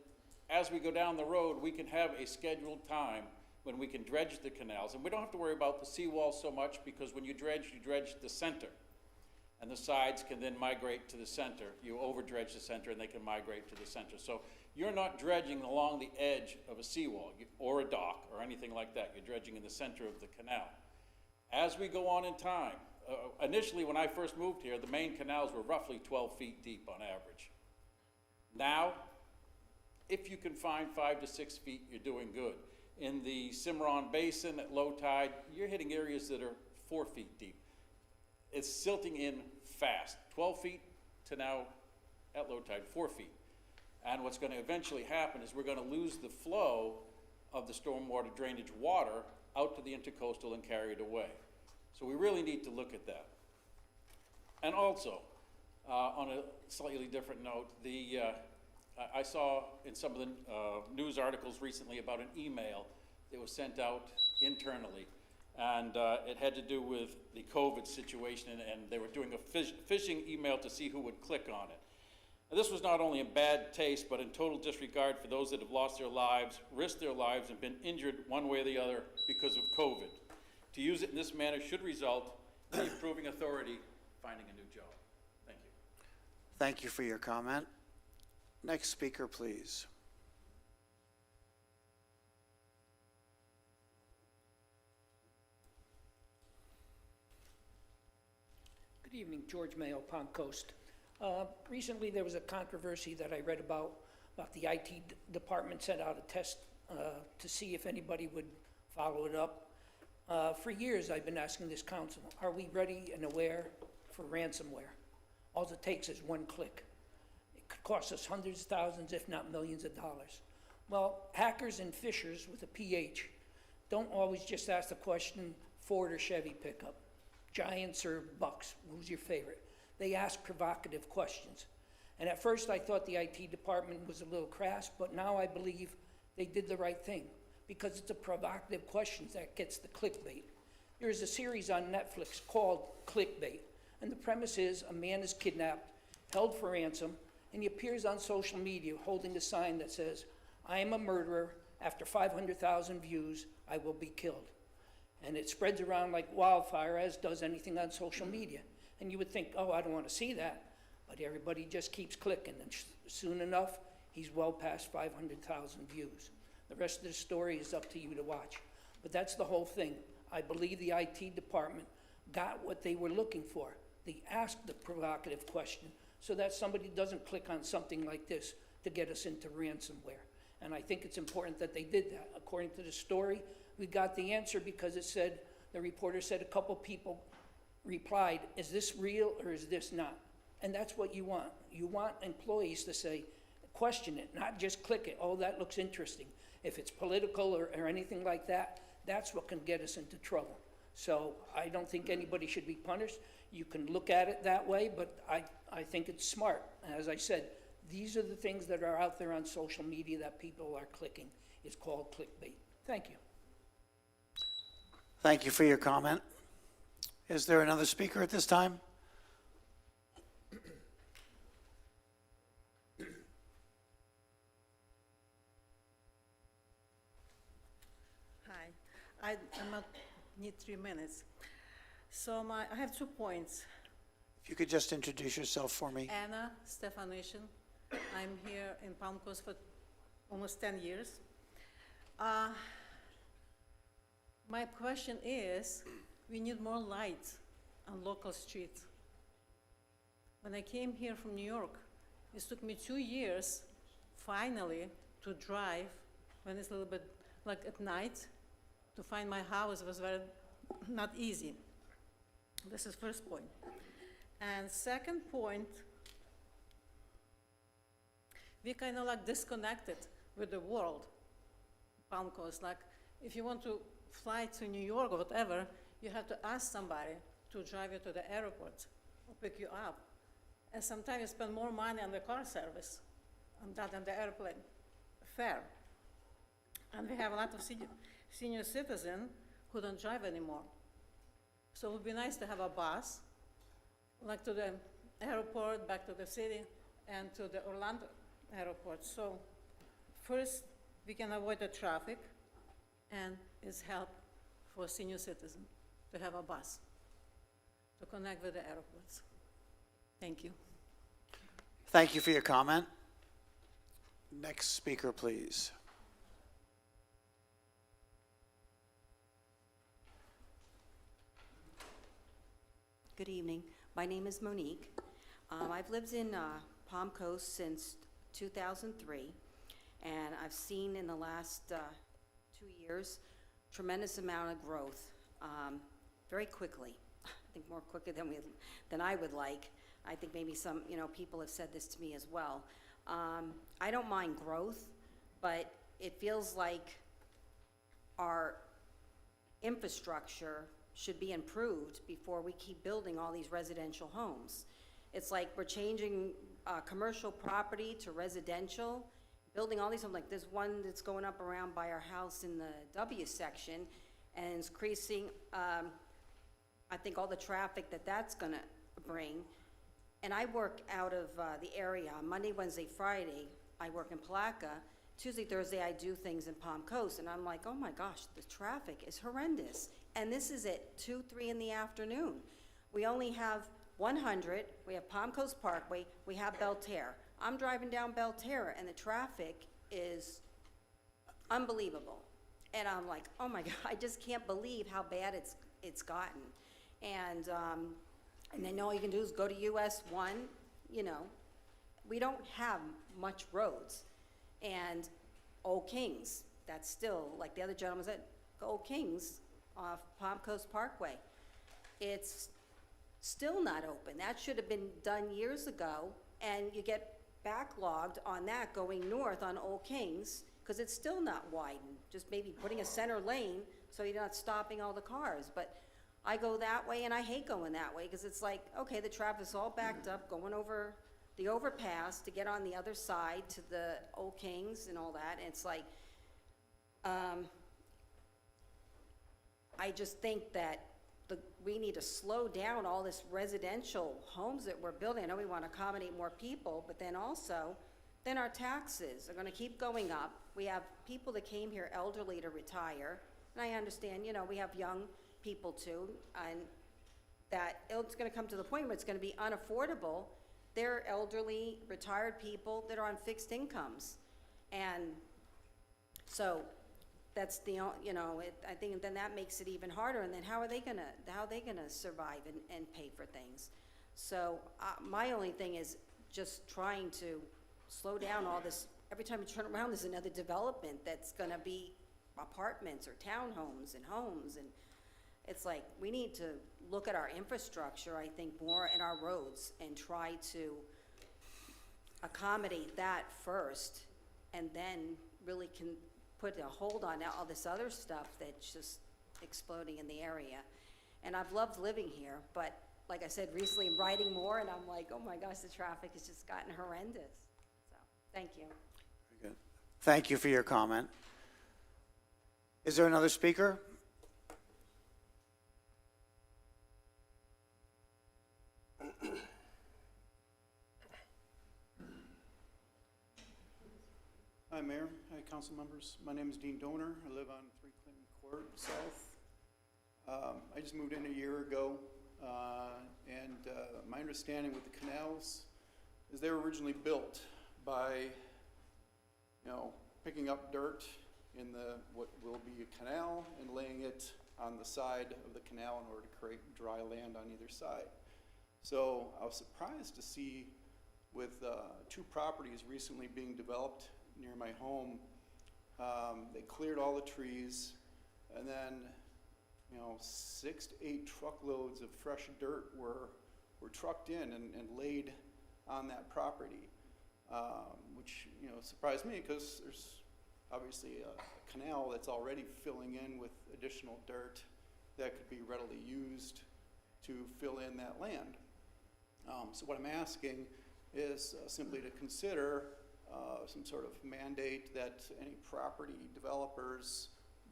as we go down the road, we can have a scheduled time when we can dredge the canals. And we don't have to worry about the seawall so much because when you dredge the center. and the sides can then migrate to the center. You over dredge the center and they can migrate to the center. So you're not dredging along the edge of a seawall or a dock or anything like that. You're dredging in the center of the canal. As we go on in time, initially when I first moved here, the main canals were roughly 12 feet deep on average. Now, if you can find 5 to 6 feet, you're doing good. In the Cimarron Basin at low tide, you're hitting areas that are 4 feet deep. It's silting in fast, 12 feet to now at low tide, 4 feet. And what's going to eventually happen is we're going to lose the flow of the stormwater drainage water out to the intercoastal and carry it away. So we really need to look at that. And also, on a slightly different note, I saw in some of the news articles recently about an email that was sent out internally, and it had to do with the COVID situation, and they were doing a phishing email to see who would click on it. Now, this was not only in bad taste, but in total disregard for those that have lost their lives, risked their lives, and been injured one way or the other because of COVID. To use it in this manner should result in the approving authority finding a new job. Thank you. Thank you for your comment. Next speaker, please. Good evening, George Mayo, Palm Coast. Recently, there was a controversy that I read about the IT department sent out a test to see if anybody would follow it up. For years, I've been asking this council, are we ready and aware for ransomware? All it takes is one click. It could cost us hundreds of thousands, if not millions of dollars. Well, hackers and fishers with a PH don't always just ask the question, Ford or Chevy pickup, Giants or Bucks, who's your favorite? They ask provocative questions. And at first I thought the IT department was a little crass, but now I believe they did the right thing because it's the provocative questions that gets the clickbait. There is a series on Netflix called Clickbait, and the premise is a man is kidnapped, held for ransom, and he appears on social media holding a sign that says, I am a murderer, after 500,000 views, I will be killed. And it spreads around like wildfire, as does anything on social media. And you would think, oh, I don't want to see that, but everybody just keeps clicking, and soon enough, he's well past 500,000 views. The rest of the story is up to you to watch. But that's the whole thing. I believe the IT department got what they were looking for. They asked the provocative question so that somebody doesn't click on something like this to get us into ransomware. And I think it's important that they did that. According to the story, we got the answer because it said, the reporter said a couple people replied, is this real or is this not? And that's what you want. You want employees to say, question it, not just click it. Oh, that looks interesting. If it's political or anything like that, that's what can get us into trouble. So I don't think anybody should be punished. You can look at it that way, but I think it's smart. As I said, these are the things that are out there on social media that people are clicking. It's called clickbait. Thank you. Thank you for your comment. Is there another speaker at this time? Hi, I need 3 minutes. So I have 2 points. If you could just introduce yourself for me. Anna Stefanishin. I'm here in Palm Coast for almost 10 years. My question is, we need more lights on local streets. When I came here from New York, it took me 2 years, finally, to drive, when it's a little bit like at night, to find my house was very not easy. This is first point. And second point, we kind of like disconnected with the world, Palm Coast. Like if you want to fly to New York or whatever, you have to ask somebody to drive you to the airport or pick you up. And sometimes you spend more money on the car service than the airplane fare. And we have a lot of senior citizens who don't drive anymore. So it would be nice to have a bus, like to the airport, back to the city, and to the Orlando airport. So first, we can avoid the traffic, and it's help for senior citizens to have a bus to connect with the airports. Thank you. Thank you for your comment. Next speaker, please. Good evening. My name is Monique. I've lived in Palm Coast since 2003, and I've seen in the last 2 years tremendous amount of growth very quickly. I think more quicker than I would like. I think maybe some people have said this to me as well. I don't mind growth, but it feels like our infrastructure should be improved before we keep building all these residential homes. It's like we're changing commercial property to residential, building all these homes. Like there's one that's going up around by our house in the W section, and it's increasing, I think, all the traffic that's gonna bring. And I work out of the area. On Monday, Wednesday, Friday, I work in Palaca. Tuesday, Thursday, I do things in Palm Coast, and I'm like, oh my gosh, the traffic is horrendous. And this is at 2, 3 in the afternoon. We only have 100, we have Palm Coast Parkway, we have Belterre. I'm driving down Belterre, and the traffic is unbelievable. And I'm like, oh my God, I just can't believe how bad it's gotten. And then all you can do is go to US 1, we don't have much roads. And Old Kings, that's still, like the other gentleman said, Old Kings off Palm Coast Parkway. It's still not open. That should have been done years ago, and you get backlogged on that going north on Old Kings because it's still not widened. Just maybe putting a center lane so you're not stopping all the cars. But I go that way, and I hate going that way because it's like, okay, the traffic's all backed up, going over the overpass to get on the other side to the Old Kings and all that. And it's like, I just think that we need to slow down all this residential homes that we're building. I know we want to accommodate more people, but then also, then our taxes are going to keep going up. We have people that came here elderly to retire, and I understand, we have young people too, and that it's going to come to the point where it's going to be unaffordable. They're elderly, retired people that are on fixed incomes, and so that's the, I think then that makes it even harder. And then how are they gonna survive and pay for things? So my only thing is just trying to slow down all this. Every time you turn around, there's another development that's gonna be apartments or townhomes and homes, and it's like we need to look at our infrastructure, I think, more in our roads and try to accommodate that first, and then really can put a hold on all this other stuff that's just exploding in the area. And I've loved living here, but like I said, recently I'm riding more, and I'm like, oh my gosh, the traffic has just gotten horrendous. So, thank you. Very good. Thank you for your comment. Is there another speaker? Hi, Mayor. Hi, council members. My name is Dean Donor. I live on 3 Clinton Court South. I just moved in a year ago, and my understanding with the canals is they were originally built by, picking up dirt in what will be a canal and laying it on the side of the canal in order to create dry land on either side. So I was surprised to see with 2 properties recently being developed near my home, they cleared all the trees, and then 6 to 8 truckloads of fresh dirt were trucked in and laid on that property, which surprised me because there's obviously a canal that's already filling in with additional dirt that could be readily used to fill in that land. So what I'm asking is simply to consider some sort of mandate that any property developers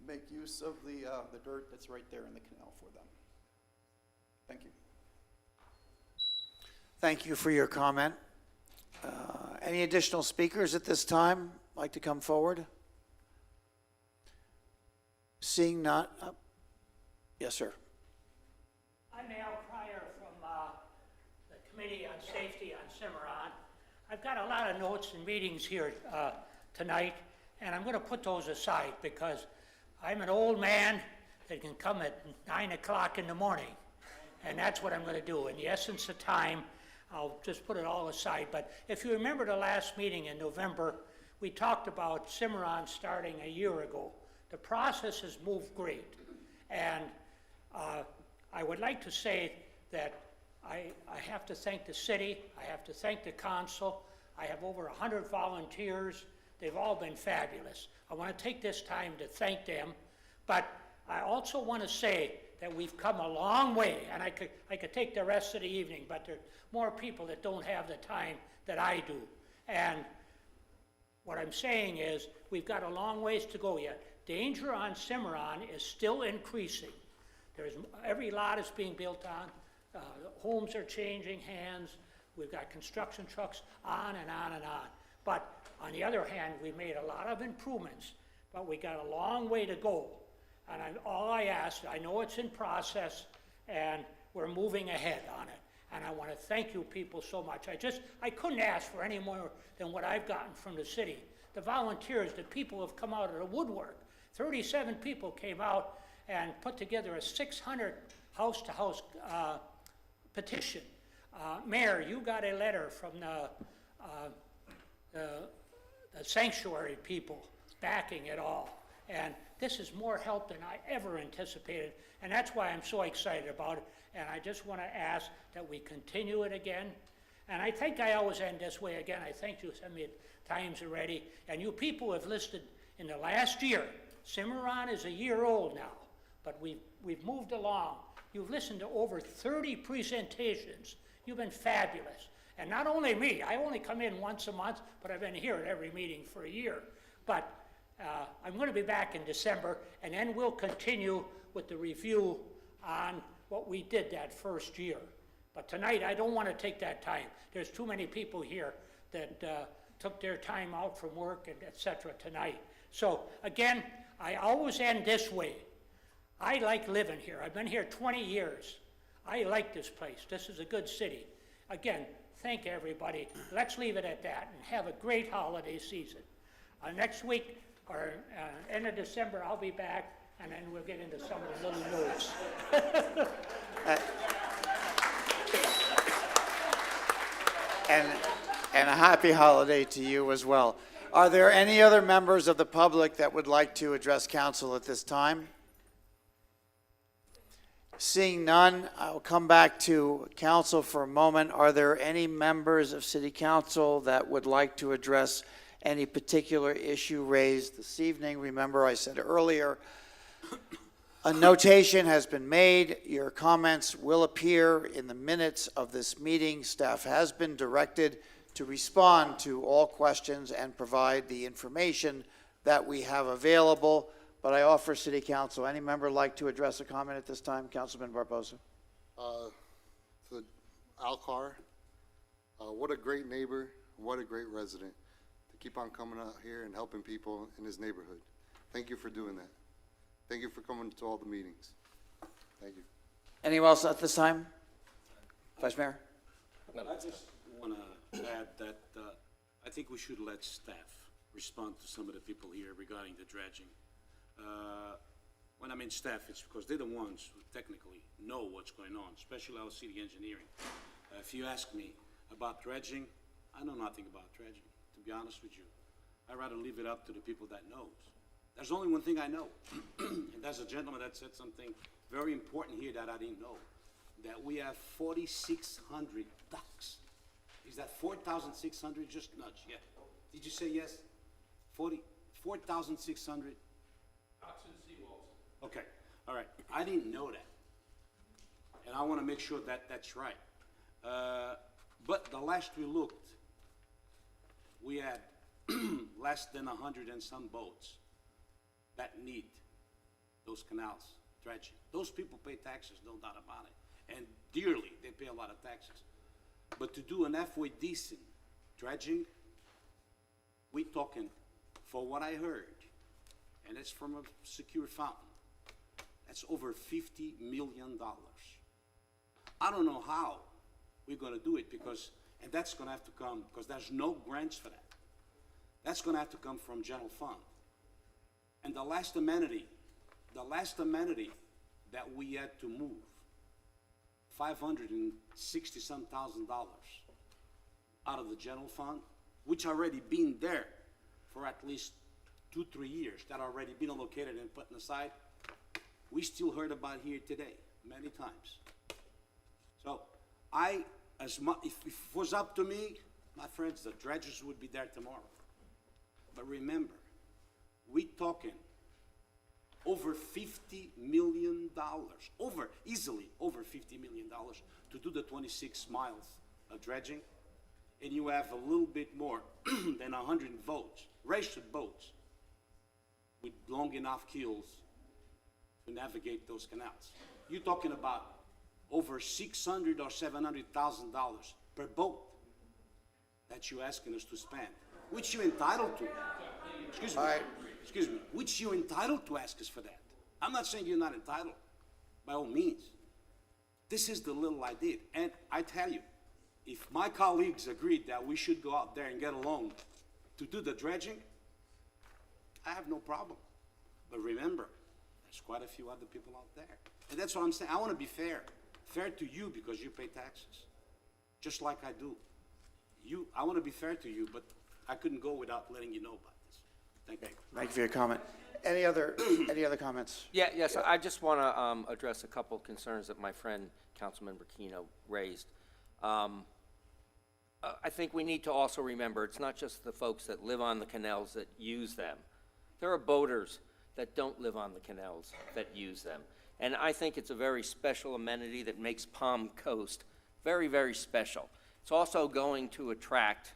make use of the dirt that's right there in the canal for them. Thank you. Thank you for your comment. Any additional speakers at this time like to come forward? Seeing none. Yes, sir. I'm Al Pryor from the Committee on Safety on Cimarron. I've got a lot of notes and meetings here tonight, and I'm going to put those aside because I'm an old man that can come at 9 o'clock in the morning, and that's what I'm going to do. In the essence of time, I'll just put it all aside. But if you remember the last meeting in November, we talked about Cimarron starting a year ago. The process has moved great, and I would like to say that I have to thank the city, I have to thank the council. I have over 100 volunteers. They've all been fabulous. I want to take this time to thank them, but I also want to say that we've come a long way, and I could take the rest of the evening, but there are more people that don't have the time that I do. And what I'm saying is we've got a long ways to go yet. Danger on Cimarron is still increasing. Every lot is being built on. Homes are changing hands. We've got construction trucks on and on and on. But on the other hand, we made a lot of improvements, but we got a long way to go. And all I ask, I know it's in process, and we're moving ahead on it. And I want to thank you people so much. I couldn't ask for any more than what I've gotten from the city. The volunteers, the people have come out of the woodwork. 37 people came out and put together a 600 house-to-house petition. Mayor, you got a letter from the sanctuary people backing it all. And this is more help than I ever anticipated, and that's why I'm so excited about it. And I just want to ask that we continue it again. And I think I always end this way again. I thank you so many times already. And you people have listed in the last year, Cimarron is a year old now, but we've moved along. You've listened to over 30 presentations. You've been fabulous. And not only me, I only come in once a month, but I've been here at every meeting for a year. But I'm going to be back in December, and then we'll continue with the review on what we did that first year. But tonight, I don't want to take that time. There's too many people here that took their time out from work and et cetera tonight. So again, I always end this way. I like living here. I've been here 20 years. I like this place. This is a good city. Again, thank everybody. Let's leave it at that and have a great holiday season. Next week, or end of December, I'll be back, and then we'll get into some of the little notes. And a happy holiday to you as well. Are there any other members of the public that would like to address council at this time? Seeing none, I'll come back to council for a moment. Are there any members of city council that would like to address any particular issue raised this evening? Remember, I said earlier, a notation has been made. Your comments will appear in the minutes of this meeting. Staff has been directed to respond to all questions and provide the information that we have available. But I offer City Council, any member like to address a comment at this time? Councilman Barbosa. To Alcar, what a great neighbor, what a great resident to keep on coming out here and helping people in his neighborhood. Thank you for doing that. Thank you for coming to all the meetings. Thank you. Anyone else at this time? Vice Mayor? I just want to add that I think we should let staff respond to some of the people here regarding the dredging. When I mean staff, it's because they're the ones who technically know what's going on, especially our city engineering. If you ask me about dredging, I know nothing about dredging, to be honest with you. I'd rather leave it up to the people that knows. There's only one thing I know, and that's a gentleman that said something very important here that I didn't know, that we have 4,600 ducks. Is that 4,600? Just nudge, yeah. Did you say yes? 4,600? Ducks and seawalls. Okay, all right. I didn't know that, and I want to make sure that that's right. But the last we looked, we had less than 100 and some boats that need those canals dredging. Those people pay taxes, no doubt about it, and dearly. They pay a lot of taxes. But to do an halfway decent dredging, we talking, for what I heard, and it's from a secure fountain, that's over $50 million. I don't know how we're gonna do it because, and that's gonna have to come, because there's no grants for that. That's gonna have to come from general fund. And the last amenity that we had to move, $560-some thousand out of the general fund, which already been there for at least 2-3 years, that already been allocated and put aside, we still heard about here today, many times. So if it was up to me, my friends, the dredgers would be there tomorrow. But remember, we talking over $50 million, easily over $50 million to do the 26 miles of dredging, and you have a little bit more than 100 boats, raced boats, with long enough keels to navigate those canals. You're talking about over $600,000 or $700,000 per boat that you're asking us to spend, which you're entitled to. Excuse me, which you're entitled to ask us for that. I'm not saying you're not entitled, by all means. This is the little I did. And I tell you, if my colleagues agreed that we should go out there and get a loan to do the dredging, I have no problem. But remember, there's quite a few other people out there. And that's what I'm saying. I want to be fair. Fair to you because you pay taxes, just like I do. I want to be fair to you, but I couldn't go without letting you know about this. Thank you. Thank you for your comment. Any other comments? Yes, I just want to address a couple of concerns that my friend, Councilman Burkino, raised. I think we need to also remember, it's not just the folks that live on the canals that use them. There are boaters that don't live on the canals that use them. And I think it's a very special amenity that makes Palm Coast very, very special. It's also going to attract,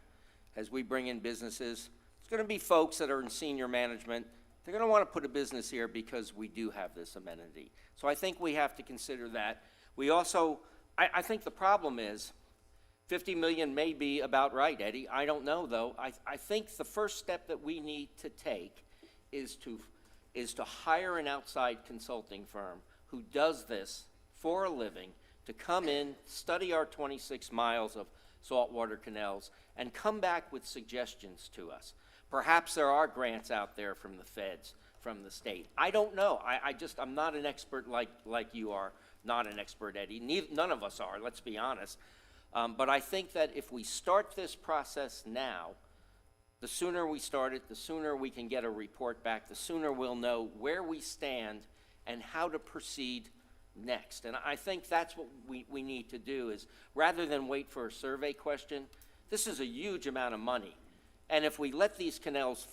as we bring in businesses, it's going to be folks that are in senior management. They're going to want to put a business here because we do have this amenity. So I think we have to consider that. We also, I think the problem is, 50 million may be about right, Eddie. I don't know, though. I think the first step that we need to take is to hire an outside consulting firm who does this for a living, to come in, study our 26 miles of saltwater canals, and come back with suggestions to us. Perhaps there are grants out there from the feds, from the state. I don't know. I'm not an expert like you are, not an expert, Eddie. None of us are, let's be honest. But I think that if we start this process now, the sooner we start it, the sooner we can get a report back, the sooner we'll know where we stand and how to proceed next. And I think that's what we need to do is, rather than wait for a survey question, this is a huge amount of money. And if we let these canals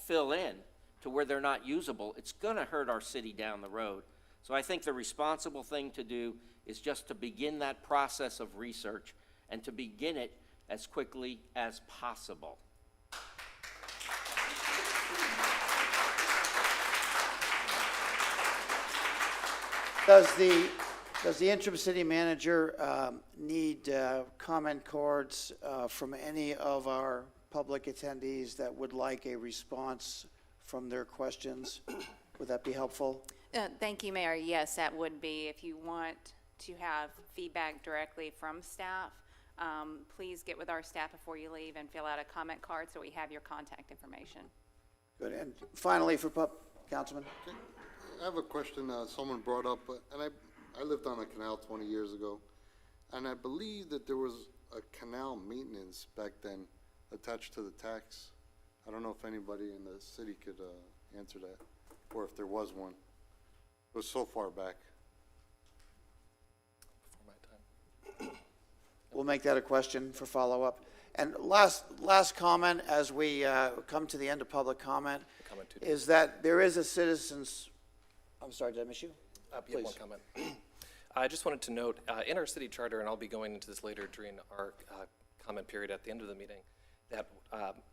fill in to where they're not usable, it's gonna hurt our city down the road. So I think the responsible thing to do is just to begin that process of research and to begin it as quickly as possible. Does the interim city manager need comment cards from any of our public attendees that would like a response from their questions? Would that be helpful? Thank you, Mayor. Yes, that would be. If you want to have feedback directly from staff, please get with our staff before you leave and fill out a comment card so we have your contact information. Good. And finally, for Councilman. I have a question someone brought up, and I lived on a canal 20 years ago, and I believe that there was a canal maintenance back then attached to the tax. I don't know if anybody in the city could answer that, or if there was one. It was so far back. Before my time. We'll make that a question for follow-up. And last comment as we come to the end of public comment is that there is a citizens. I'm sorry, did I miss you? Yeah, one comment. I just wanted to note, in our city charter, and I'll be going into this later during our comment period at the end of the meeting, that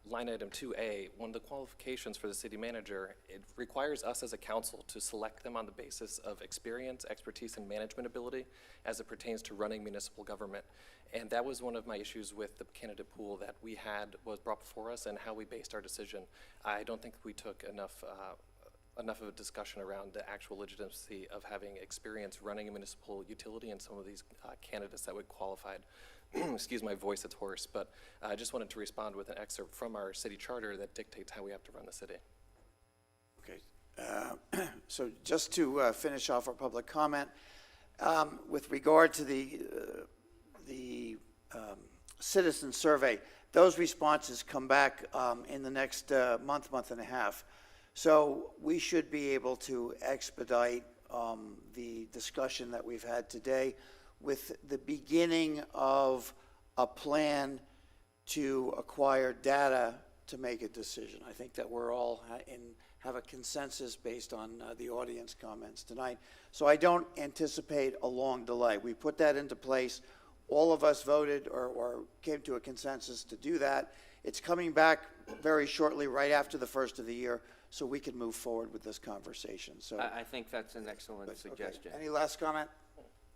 line item 2A, one of the qualifications for the city manager, it requires us as a council to select them on the basis of experience, expertise, and management ability as it pertains to running municipal government. And that was one of my issues with the candidate pool that we had was brought before us and how we based our decision. I don't think we took enough enough of a discussion around the actual legitimacy of having experience running a municipal utility and some of these candidates that would qualify. Excuse my voice, it's hoarse, but I just wanted to respond with an excerpt from our city charter that dictates how we have to run the city. Okay. So just to finish off our public comment, with regard to the citizen survey, those responses come back in the next month and a half. So we should be able to expedite the discussion that we've had today with the beginning of a plan to acquire data to make a decision. I think that we're all have a consensus based on the audience comments tonight. So I don't anticipate a long delay. We put that into place. All of us voted or came to a consensus to do that. It's coming back very shortly, right after the first of the year, so we can move forward with this conversation. So I think that's an excellent suggestion. Okay. Any last comment?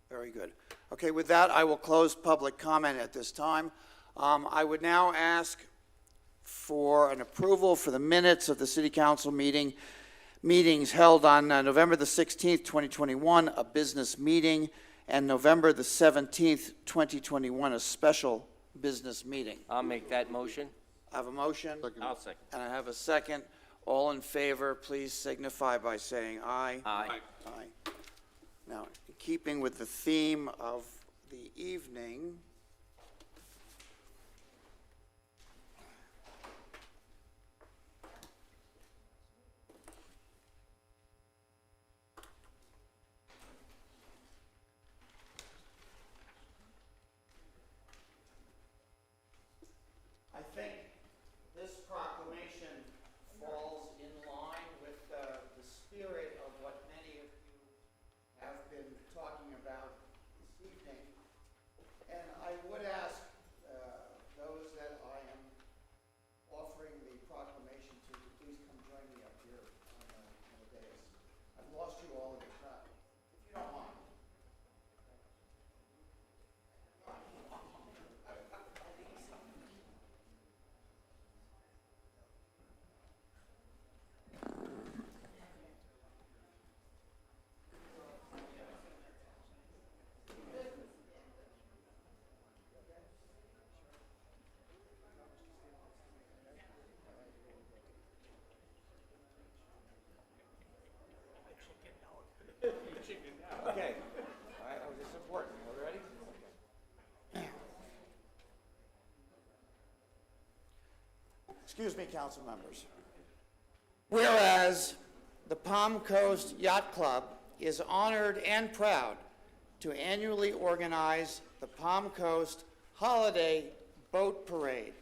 Very good. Okay, with that, I will close public comment at this time. I would now ask for an approval for the minutes of the City Council meetings held on November the 16th, 2021, a business meeting, and November the 17th, 2021, a special business meeting. I'll make that motion. I have a motion. I'll second. And I have a second. All in favor, please signify by saying aye. Aye. Aye. Now, in keeping with the theme of the evening, I think this proclamation falls in line with the spirit of what many of you have been talking about this evening. And I would ask those that I am offering the proclamation to please come join me up here on the dais. I've lost you all in the crowd, if you don't mind. Okay. All right, this is important. Are we ready? Excuse me, council members. Whereas the Palm Coast Yacht Club is honored and proud to annually organize the Palm Coast Holiday Boat Parade,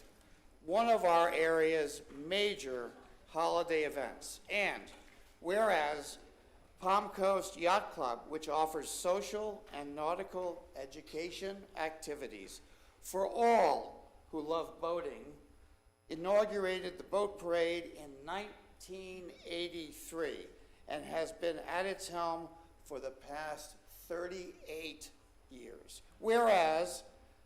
one of our area's major holiday events. And whereas Palm Coast Yacht Club, which offers social and nautical education activities for all who love boating, inaugurated the boat parade in 1983 and has been at its helm for the past 38 years. Whereas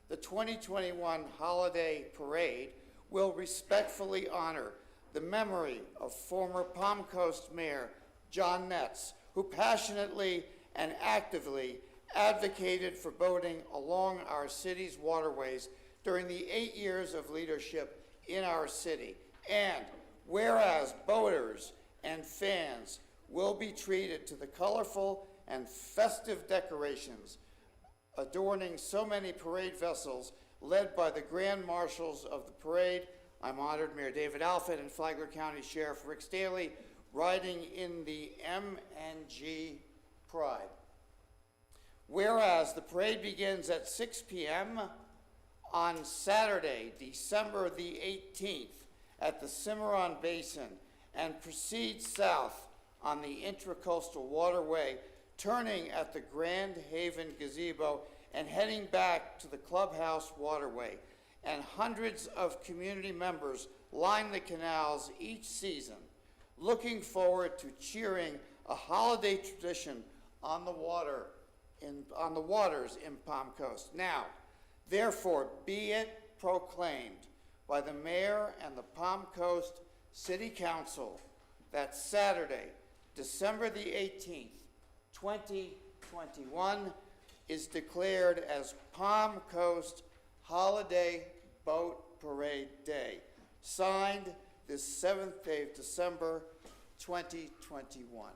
the 2021 Holiday Parade will respectfully honor the memory of former Palm Coast Mayor John Netz, who passionately and actively advocated for boating along our city's waterways during the 8 years of leadership in our city. And whereas boaters and fans will be treated to the colorful and festive decorations adorning so many parade vessels led by the Grand Marshals of the parade, I'm honored Mayor David Alford and Flagler County Sheriff Rick Staley, riding in the M&G Pride. Whereas the parade begins at 6 p.m. on Saturday, December the 18th at the Cimarron Basin and proceeds south on the Intracoastal Waterway, turning at the Grand Haven Gazebo and heading back to the Clubhouse Waterway. And hundreds of community members line the canals each season, looking forward to cheering a holiday tradition on the waters in Palm Coast. Now, therefore, be it proclaimed by the mayor and the Palm Coast City Council that Saturday, December the 18th, 2021 is declared as Palm Coast Holiday Boat Parade Day. Signed this 7th day of December, 2021.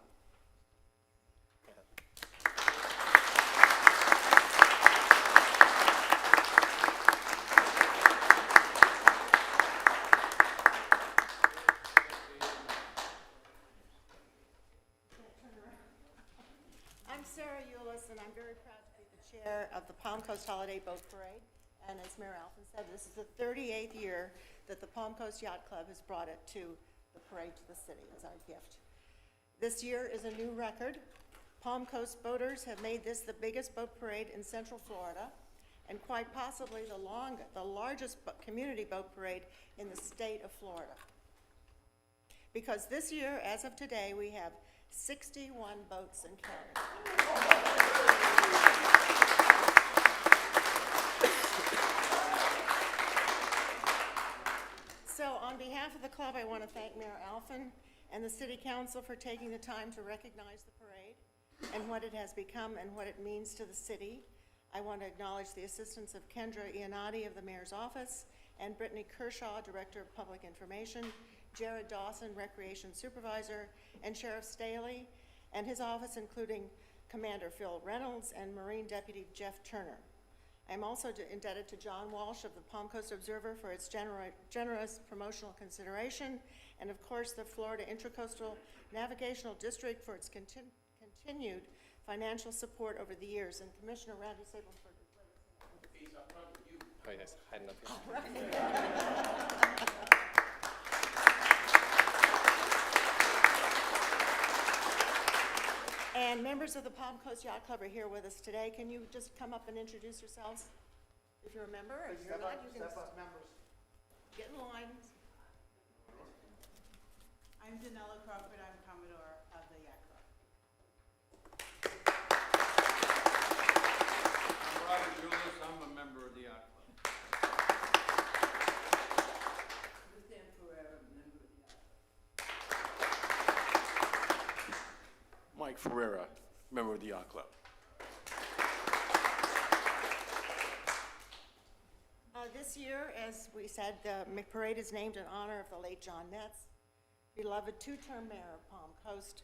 I'm Sarah Eulis, and I'm very proud to be the chair of the Palm Coast Holiday Boat Parade. And as Mayor Alphen said, this is the 38th year that the Palm Coast Yacht Club has brought it to the parade to the city as our gift. This year is a new record. Palm Coast boaters have made this the biggest boat parade in Central Florida, and quite possibly the largest community boat parade in the state of Florida. Because this year, as of today, we have 61 boats and counting. So on behalf of the club, I want to thank Mayor Alphen and the City Council for taking the time to recognize the parade and what it has become and what it means to the city. I want to acknowledge the assistance of Kendra Iannotti of the Mayor's Office and Brittany Kershaw, Director of Public Information, Jared Dawson, Recreation Supervisor, and Sheriff Staley and his office, including Commander Phil Reynolds and Marine Deputy Jeff Turner. I'm also indebted to John Walsh of the Palm Coast Observer for its generous promotional consideration, and of course the Florida Intracoastal Navigational District for its continued financial support over the years, and Commissioner Randy Sableford. Oh, yes, hiding up here. All right. And members of the Palm Coast Yacht Club are here with us today. Can you just come up and introduce yourselves? If you're a member, or you're not, you can Step up, members. get in line. I'm Danella Crawford. I'm Commodore of the Yacht Club. I'm Robert Julius. I'm a member of the Yacht Club. Lucian Ferreira, member of the Yacht Club. Mike Ferreira, member of the Yacht Club. This year, as we said, the parade is named in honor of the late John Metz, beloved two-term mayor of Palm Coast,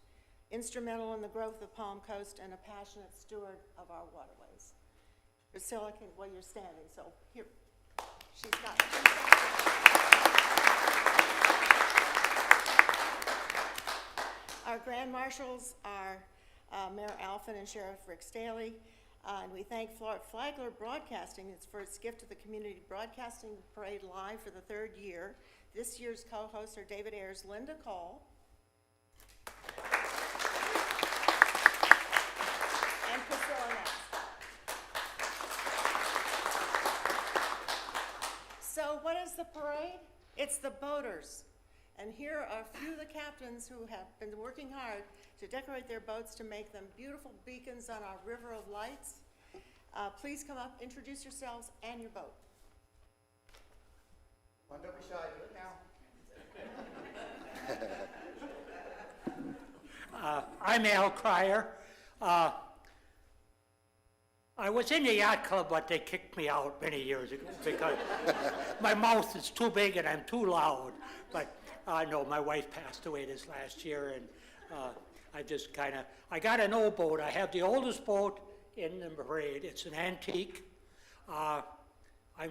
instrumental in the growth of Palm Coast, and a passionate steward of our waterways. Priscilla, well, you're standing, so here, she's got. Our grand marshals are Mayor Alphen and Sheriff Rick Staley. And we thank Flagler Broadcasting for its gift to the community, broadcasting the parade live for the 3rd year. This year's co-hosts are David Ayers, Linda Cole, and Priscilla Ness. So what is the parade? It's the boaters. And here are a few of the captains who have been working hard to decorate their boats to make them beautiful beacons on our river of lights. Please come up, introduce yourselves and your boat. Don't be shy, do it now. I'm Al Cryer. I was in the yacht club, but they kicked me out many years ago because my mouth is too big and I'm too loud. But no, my wife passed away this last year, and I got an old boat. I have the oldest boat in the parade. It's an antique. I'm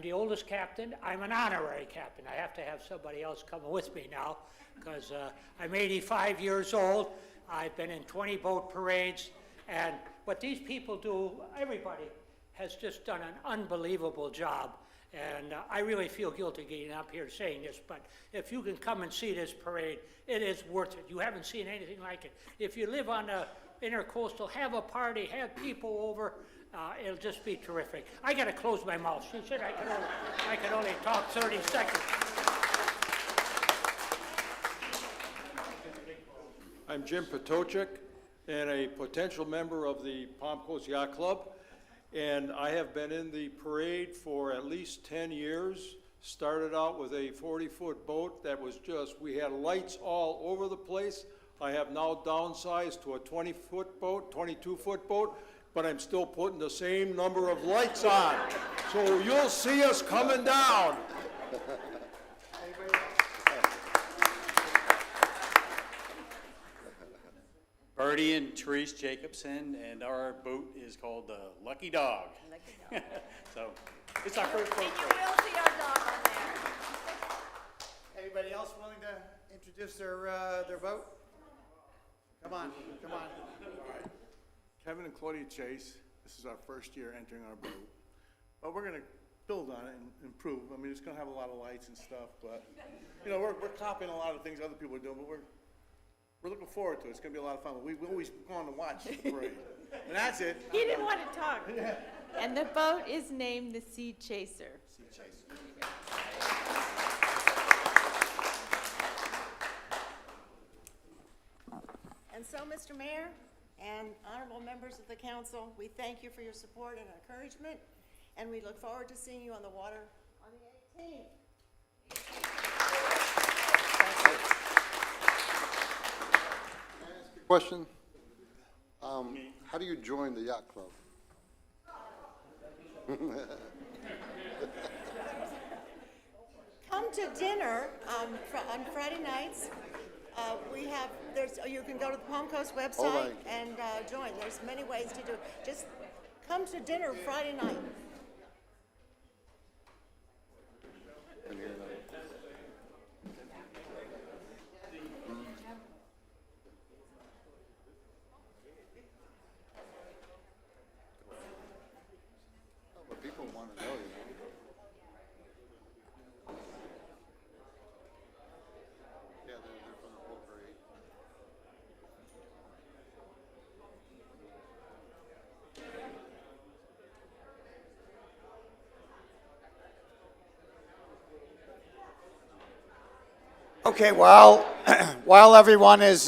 the oldest captain. I'm an honorary captain. I have to have somebody else coming with me now because I'm 85 years old. I've been in 20 boat parades, and what these people do, everybody has just done an unbelievable job. And I really feel guilty getting up here saying this, but if you can come and see this parade, it is worth it. You haven't seen anything like it. If you live on the Intercoastal, have a party, have people over. It'll just be terrific. I got to close my mouth. She said I could only talk 30 seconds. I'm Jim Patochek, and a potential member of the Palm Coast Yacht Club. And I have been in the parade for at least 10 years. Started out with a 40-foot boat that was we had lights all over the place, I have now downsized to a 20-foot boat, 22-foot boat, but I'm still putting the same number of lights on. So you'll see us coming down. Bertie and Therese Jacobson, and our boat is called the Lucky Dog. So it's our first boat. And you will see our dog on there. Anybody else willing to introduce their boat? Come on, come on. Kevin and Claudia Chase, this is our first year entering our boat. But we're gonna build on it and improve. I mean, it's gonna have a lot of lights and stuff, but, you know, we're copying a lot of things other people are doing, but we're looking forward to it. It's gonna be a lot of fun. We always go on to watch the parade. And that's it. He didn't want to talk. And the boat is named the Sea Chaser. And so, Mr. Mayor and honorable members of the council, we thank you for your support and encouragement, and we look forward to seeing you on the water on the 18th. Question? How do you join the yacht club? Come to dinner on Friday nights. You can go to the Palm Coast website and join. There's many ways to do it. Just come to dinner Friday night. But people want to know, you know. Yeah, they're from the whole parade. Okay, while everyone is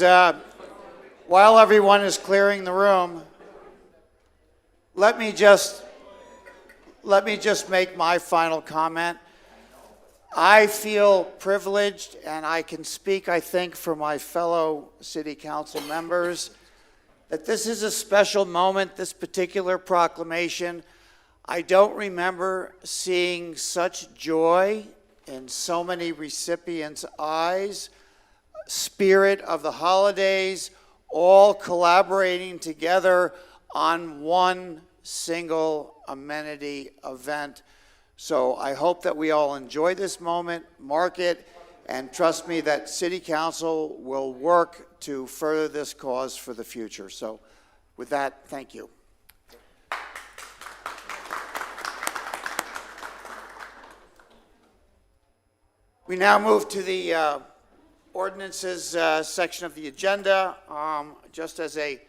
clearing the room, let me just make my final comment. I feel privileged, and I can speak, I think, for my fellow city council members, that this is a special moment, this particular proclamation. I don't remember seeing such joy in so many recipients' eyes, spirit of the holidays, all collaborating together on one single amenity event. So I hope that we all enjoy this moment, mark it, and trust me that City Council will work to further this cause for the future. So with that, thank you. We now move to the ordinances section of the agenda. Just as a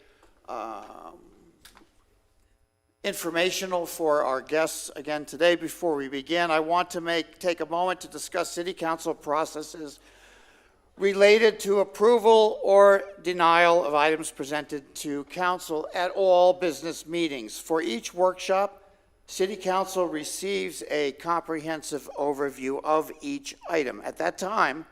informational for our guests again today, before we begin, I want to take a moment to discuss City Council processes related to approval or denial of items presented to Council at all business meetings. For each workshop, City Council receives a comprehensive overview of each item. At that time,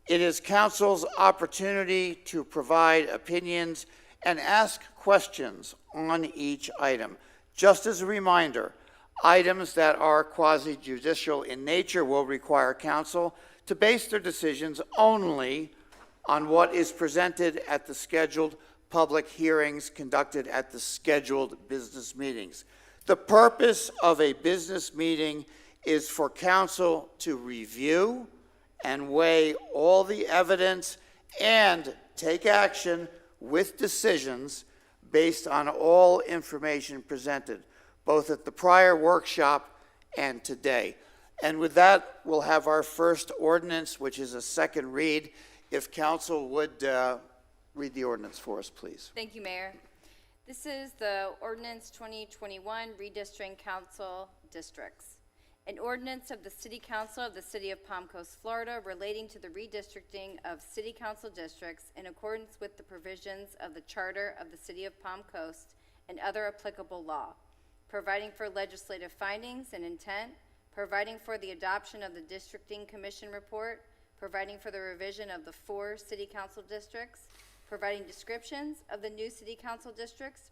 it is Council's opportunity to provide opinions and ask questions on each item. Just as a reminder, items that are quasi-judicial in nature will require Council to base their decisions only on what is presented at the scheduled public hearings conducted at the scheduled business meetings. The purpose of a business meeting is for Council to review and weigh all the evidence and take action with decisions based on all information presented, both at the prior workshop and today. And with that, we'll have our first ordinance, which is a second read. If Council would read the ordinance for us, please. Thank you, Mayor. This is the Ordinance 2021 Redistricting Council Districts. An ordinance of the City Council of the City of Palm Coast, Florida, relating to the redistricting of City Council districts in accordance with the provisions of the Charter of the City of Palm Coast and other applicable law, providing for legislative findings and intent, providing for the adoption of the Districting Commission report, providing for the revision of the 4 City Council districts, providing descriptions of the new city council districts,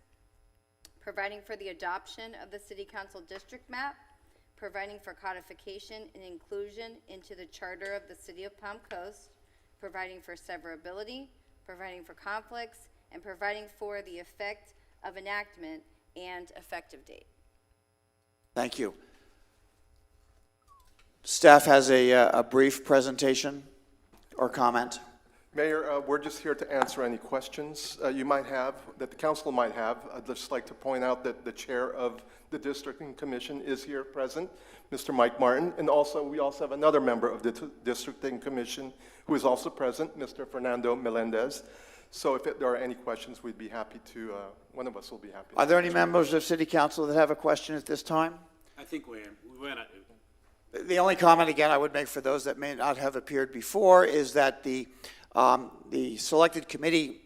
providing for the adoption of the city council district map, providing for codification and inclusion into the charter of the city of Palm Coast, providing for severability, providing for conflicts, and providing for the effect of enactment and effective date. Thank you. Staff has a brief presentation or comment. Mayor, we're just here to answer any questions you might have, that the council might have. I'd just like to point out that the chair of the Districting Commission is here present, Mr. Mike Martin, and also we also have another member of the Districting Commission who is also present, Mr. Fernando Melendez. So if there are any questions, we'd be happy to, one of us will be happy. Are there any members of City Council that have a question at this time? I think we went, The only comment, again, I would make for those that may not have appeared before is that the selected committee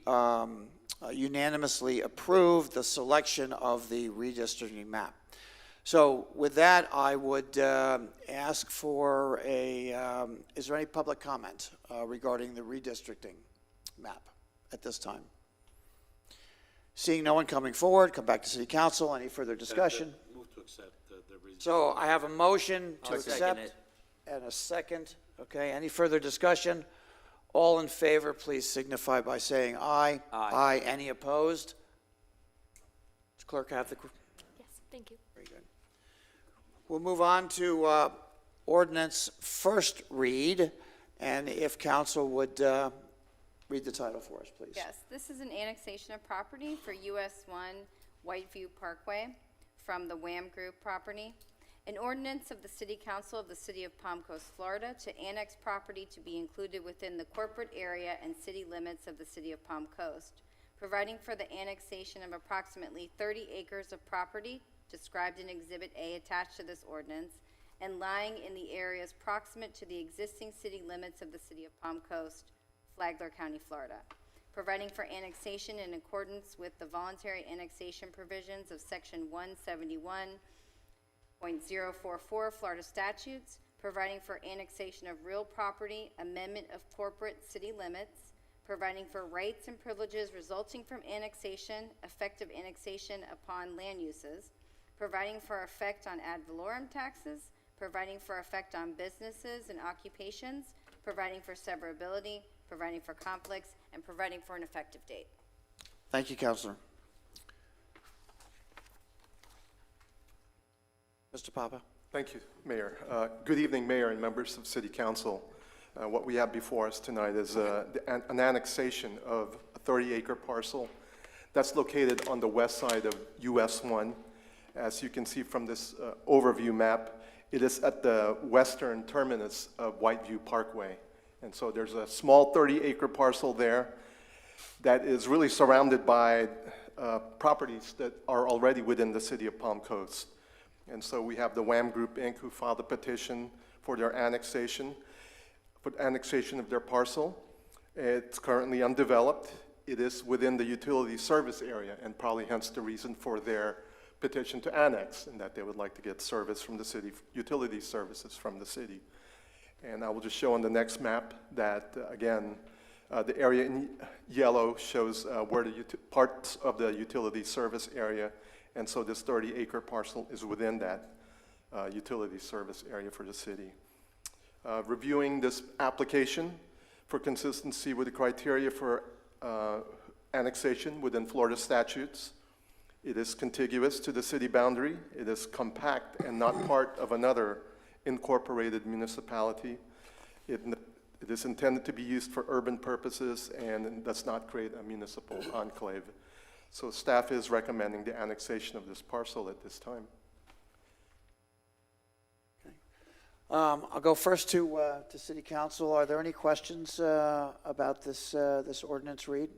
unanimously approved the selection of the redistricting map. So with that, I would ask for is there any public comment regarding the redistricting map at this time? Seeing no one coming forward, come back to City Council. Any further discussion? move to accept the So I have a motion to I'll second accept it. and a second. Okay, any further discussion? All in favor, please signify by saying aye. Aye. Any opposed? Does clerk have the? Yes, thank you. Very good. We'll move on to ordinance first read, and if council would read the title for us, please. Yes, this is an annexation of property for US 1 Whiteview Parkway from the Wham Group property. An ordinance of the City Council of the City of Palm Coast, Florida, to annex property to be included within the corporate area and city limits of the City of Palm Coast, providing for the annexation of approximately 30 acres of property described in Exhibit A attached to this ordinance, and lying in the areas proximate to the existing city limits of the City of Palm Coast, Flagler County, Florida, providing for annexation in accordance with the voluntary annexation provisions of Section 171.044 Florida statutes, providing for annexation of real property, amendment of corporate city limits, providing for rights and privileges resulting from annexation, effective annexation upon land uses, providing for effect on ad valorem taxes, providing for effect on businesses and occupations, providing for severability, providing for conflicts, and providing for an effective date. Thank you, Councilor. Mr. Papa. Thank you, Mayor. Good evening, Mayor and members of City Council. What we have before us tonight is an annexation of a 30-acre parcel that's located on the west side of US 1. As you can see from this overview map, it is at the western terminus of Whiteview Parkway. And so there's a small 30-acre parcel there that is really surrounded by properties that are already within the City of Palm Coast. And so we have the Wham Group, Inc., who filed a petition for their annexation of their parcel. It's currently undeveloped. It is within the utility service area, and probably hence the reason for their petition to annex, and that they would like to get service from the city, utility services from the city. And I will just show on the next map that, again, the area in yellow shows where the parts of the utility service area, and so this 30-acre parcel is within that utility service area for the city. Reviewing this application for consistency with the criteria for annexation within Florida statutes. It is contiguous to the city boundary. It is compact and not part of another incorporated municipality. It is intended to be used for urban purposes and does not create a municipal enclave. So staff is recommending the annexation of this parcel at this time. I'll go first to City Council. Are there any questions about this ordinance read?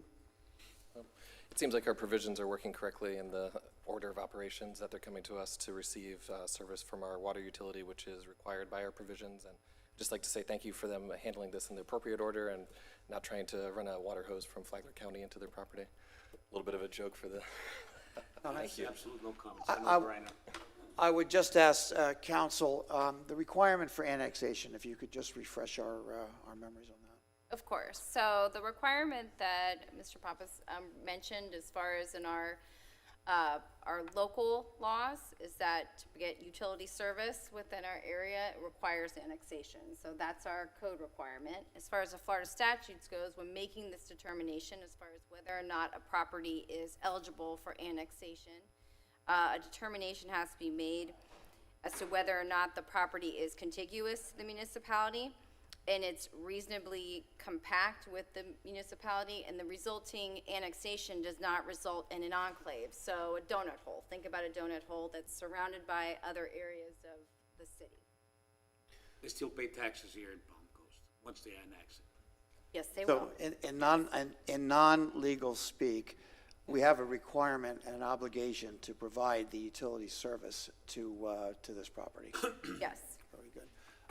It seems like our provisions are working correctly in the order of operations that they're coming to us to receive service from our water utility, which is required by our provisions. And I'd just like to say thank you for them handling this in the appropriate order and not trying to run a water hose from Flagler County into their property. A little bit of a joke for the. Thank you. Absolute no comments. I would just ask Council the requirement for annexation, if you could just refresh our memories on that. Of course. So the requirement that Mr. Pappas mentioned as far as in our local laws is that to get utility service within our area, it requires annexation. So that's our code requirement. As far as the Florida statutes goes, when making this determination as far as whether or not a property is eligible for annexation, a determination has to be made as to whether or not the property is contiguous to the municipality and it's reasonably compact with the municipality, and the resulting annexation does not result in an enclave. So a donut hole. Think about a donut hole that's surrounded by other areas of the city. They still pay taxes here in Palm Coast, once they annex it. Yes, they will. So in non-legal speak, we have a requirement and an obligation to provide the utility service to this property. Yes. Very good.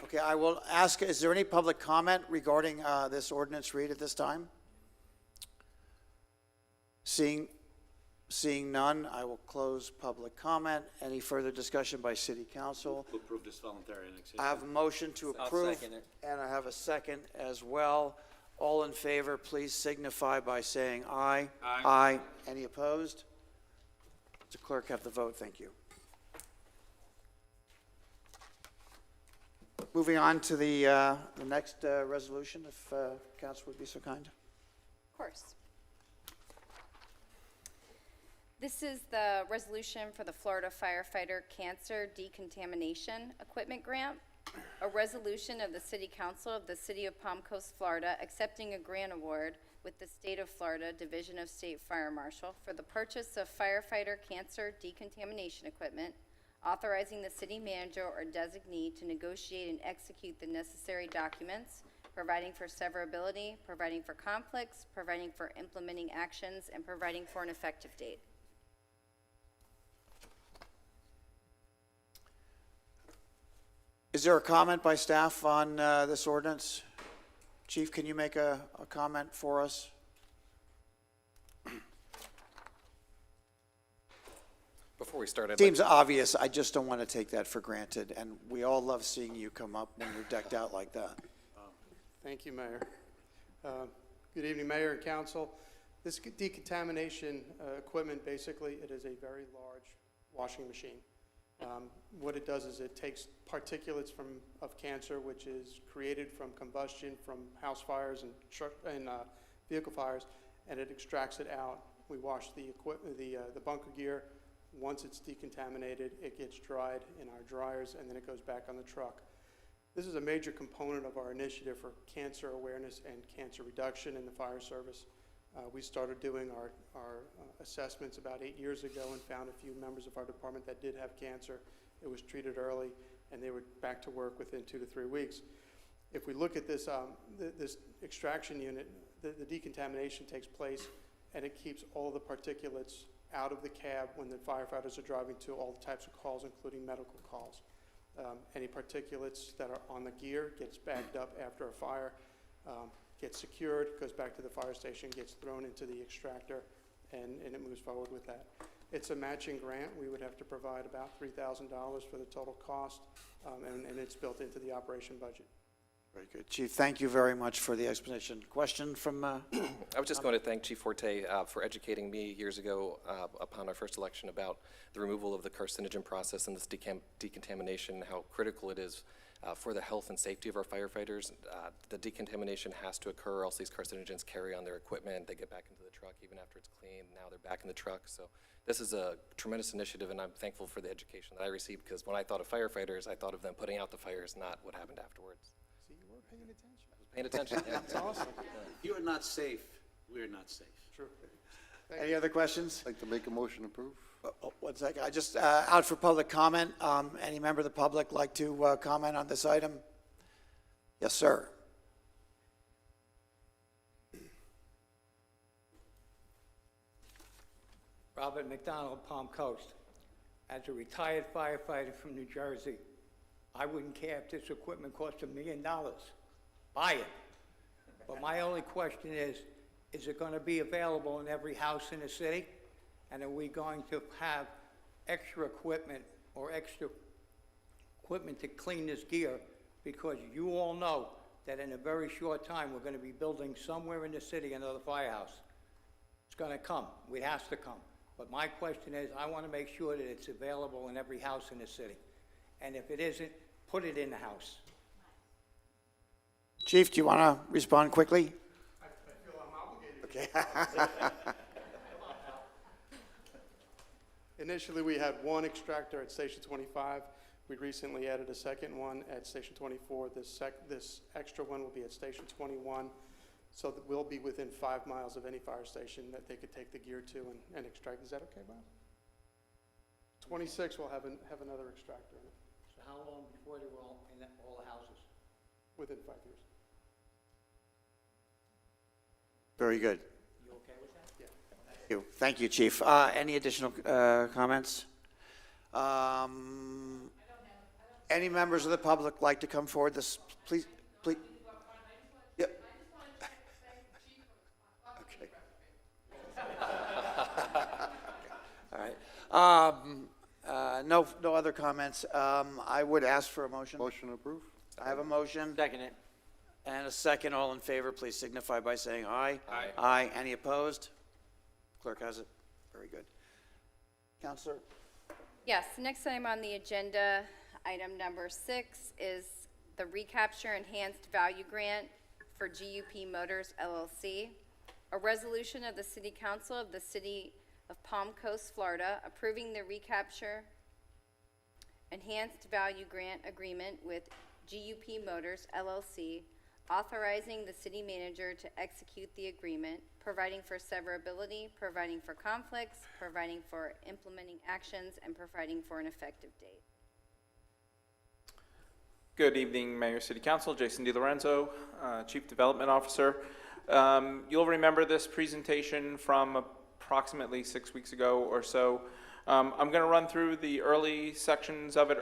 Okay, I will ask, is there any public comment regarding this ordinance read at this time? Seeing none, I will close public comment. Any further discussion by city council? To approve this voluntary annexation. I have a motion to I'll approve. second it. And I have a second as well. All in favor, please signify by saying aye. Aye. Aye. Any opposed? Mr. Clerk, have the vote. Thank you. Moving on to the next resolution, if council would be so kind. Of course. This is the resolution for the Florida Firefighter Cancer Decontamination Equipment Grant. A resolution of the City Council of the City of Palm Coast, Florida, accepting a grant award with the State of Florida Division of State Fire Marshal for the purchase of firefighter cancer decontamination equipment, authorizing the city manager or designee to negotiate and execute the necessary documents, providing for severability, providing for conflicts, providing for implementing actions, and providing for an effective date. Is there a comment by staff on this ordinance? Chief, can you make a comment for us? Before we start, Seems obvious. I just don't want to take that for granted, and we all love seeing you come up when you're decked out like that. Thank you, Mayor. Good evening, Mayor and Council. This decontamination equipment, basically, it is a very large washing machine. What it does is it takes particulates of cancer, which is created from combustion, from house fires and vehicle fires, and it extracts it out. We wash the equipment, the bunker gear. Once it's decontaminated, it gets dried in our dryers, and then it goes back on the truck. This is a major component of our initiative for cancer awareness and cancer reduction in the fire service. We started doing our assessments about 8 years ago and found a few members of our department that did have cancer. It was treated early, and they were back to work within 2 to 3 weeks. If we look at this, this extraction unit, the decontamination takes place, and it keeps all the particulates out of the cab when the firefighters are driving to all types of calls, including medical calls. Any particulates that are on the gear gets bagged up after a fire, gets secured, goes back to the fire station, gets thrown into the extractor, and it moves forward with that. It's a matching grant. We would have to provide about $3,000 for the total cost, and it's built into the operation budget. Very good. Chief, thank you very much for the explanation. Question from... I was just going to thank Chief Forte for educating me years ago upon our first election about the removal of the carcinogen process and this decontamination, how critical it is for the health and safety of our firefighters. The decontamination has to occur, or else these carcinogens carry on their equipment. They get back into the truck even after it's clean. Now they're back in the truck. So this is a tremendous initiative, and I'm thankful for the education that I received, because when I thought of firefighters, I thought of them putting out the fires, not what happened afterwards. See, you were paying attention. I was paying attention. Yeah. That's awesome. You are not safe, we're not safe. True. Any other questions? I'd like to make a motion to approve. One second. I just, out for public comment. Any member of the public like to comment on this item? Yes, sir. Robert McDonald, Palm Coast. As a retired firefighter from New Jersey, I wouldn't care if this equipment cost $1 million. Buy it. But my only question is it going to be available in every house in the city? And are we going to have extra equipment or extra equipment to clean this gear? Because you all know that in a very short time, we're gonna be building somewhere in the city another firehouse. It's gonna come, it has to come. But my question is, I wanna make sure that it's available in every house in the city. And if it isn't, put it in the house. Chief, do you want to respond quickly? I feel I'm obligated. Okay. Initially, we had one extractor at Station 25. We recently added a second one at Station 24. This extra one will be at Station 21, so that we'll be within 5 miles of any fire station that they could take the gear to and extract. Is that okay, Bob? 26 will have another extractor in it. So how long before they're all in all the houses? Within 5 years. Very good. You okay with that? Yeah. Thank you, Chief. Any additional comments? Any members of the public like to come forward? This, please. Yep. Okay. All right. No other comments. I would ask for a motion. Motion approved. I have a motion. Second it. And a second. All in favor, please signify by saying aye. Aye. Aye. Any opposed? Clerk has it. Very good. Counselor? Yes, next item on the agenda, item number 6, is the Recapture Enhanced Value Grant for GUP Motors LLC. A resolution of the City Council of the City of Palm Coast, Florida, approving the Recapture Enhanced Value Grant Agreement with GUP Motors LLC, authorizing the city manager to execute the agreement, providing for severability, providing for conflicts, providing for implementing actions, and providing for an effective date. Good evening, Mayor, City Council. Jason DiLorenzo, Chief Development Officer. You'll remember this presentation from approximately 6 weeks ago or so. I'm going to run through the early sections of it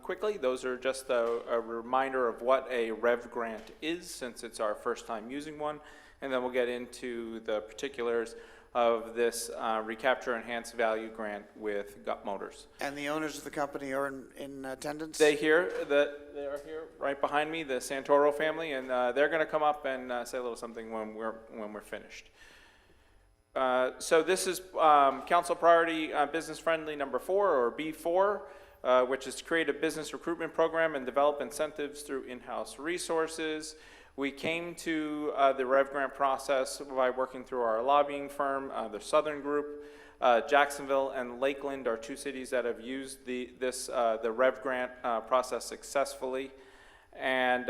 quickly. Those are just a reminder of what a REV grant is, since it's our first time using one, and then we'll get into the particulars of this Recapture Enhanced Value Grant with GUP Motors. And the owners of the company are in attendance? They are here right behind me, the Santoro family, and they're going to come up and say a little something when we're finished. So this is Council Priority Business Friendly number 4, or B4, which is to create a business recruitment program and develop incentives through in-house resources. We came to the REV grant process by working through our lobbying firm, the Southern Group. Jacksonville and Lakeland are 2 cities that have used the REV grant process successfully. And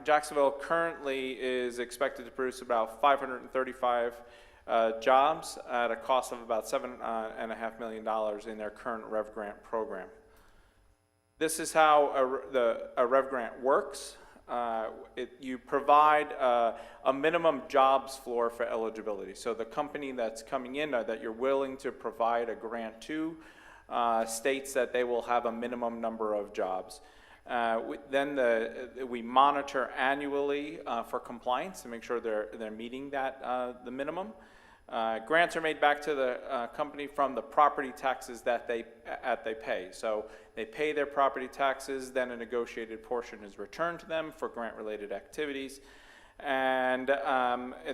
Jacksonville currently is expected to produce about 535 jobs at a cost of about $7.5 million in their current REV grant program. This is how a REV grant works. You provide a minimum jobs floor for eligibility. So the company that's coming in that you're willing to provide a grant to states that they will have a minimum number of jobs. Then we monitor annually for compliance to make sure they're meeting that the minimum. Grants are made back to the company from the property taxes that they pay. So they pay their property taxes, then a negotiated portion is returned to them for grant-related activities. And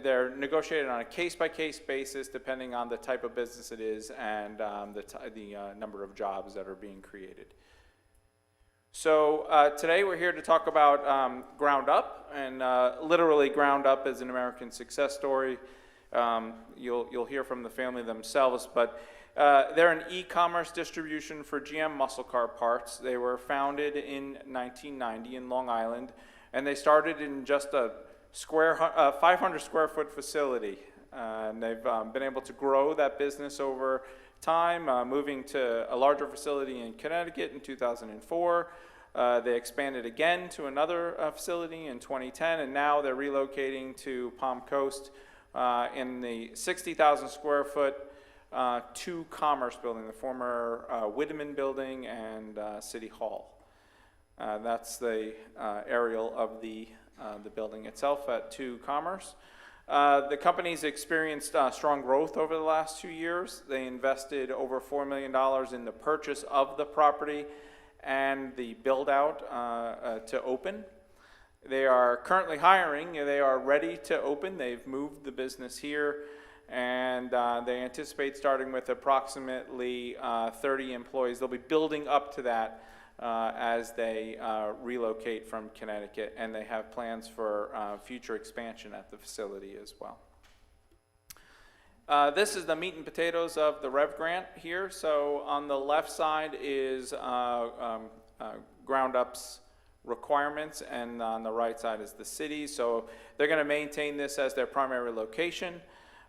they're negotiated on a case-by-case basis depending on the type of business it is and the number of jobs that are being created. So today we're here to talk about Ground Up, and literally Ground Up is an American success story. You'll hear from the family themselves, but they're an e-commerce distribution for GM muscle car parts. They were founded in 1990 in Long Island, and they started in just a 500 square foot facility. And they've been able to grow that business over time, moving to a larger facility in Connecticut in 2004. They expanded again to another facility in 2010, and now they're relocating to Palm Coast in the 60,000 square foot 2 Commerce building, the former Whitman building and City Hall. That's the aerial of the building itself at 2 Commerce. The company's experienced strong growth over the last 2 years. They invested over $4 million in the purchase of the property and the build out to open. They are currently hiring. They are ready to open. They've moved the business here, and they anticipate starting with approximately 30 employees. They'll be building up to that as they relocate from Connecticut, and they have plans for future expansion at the facility as well. This is the meat and potatoes of the Rev Grant here. So on the left side is ground ups requirements, and on the right side is the city. So they're going to maintain this as their primary location.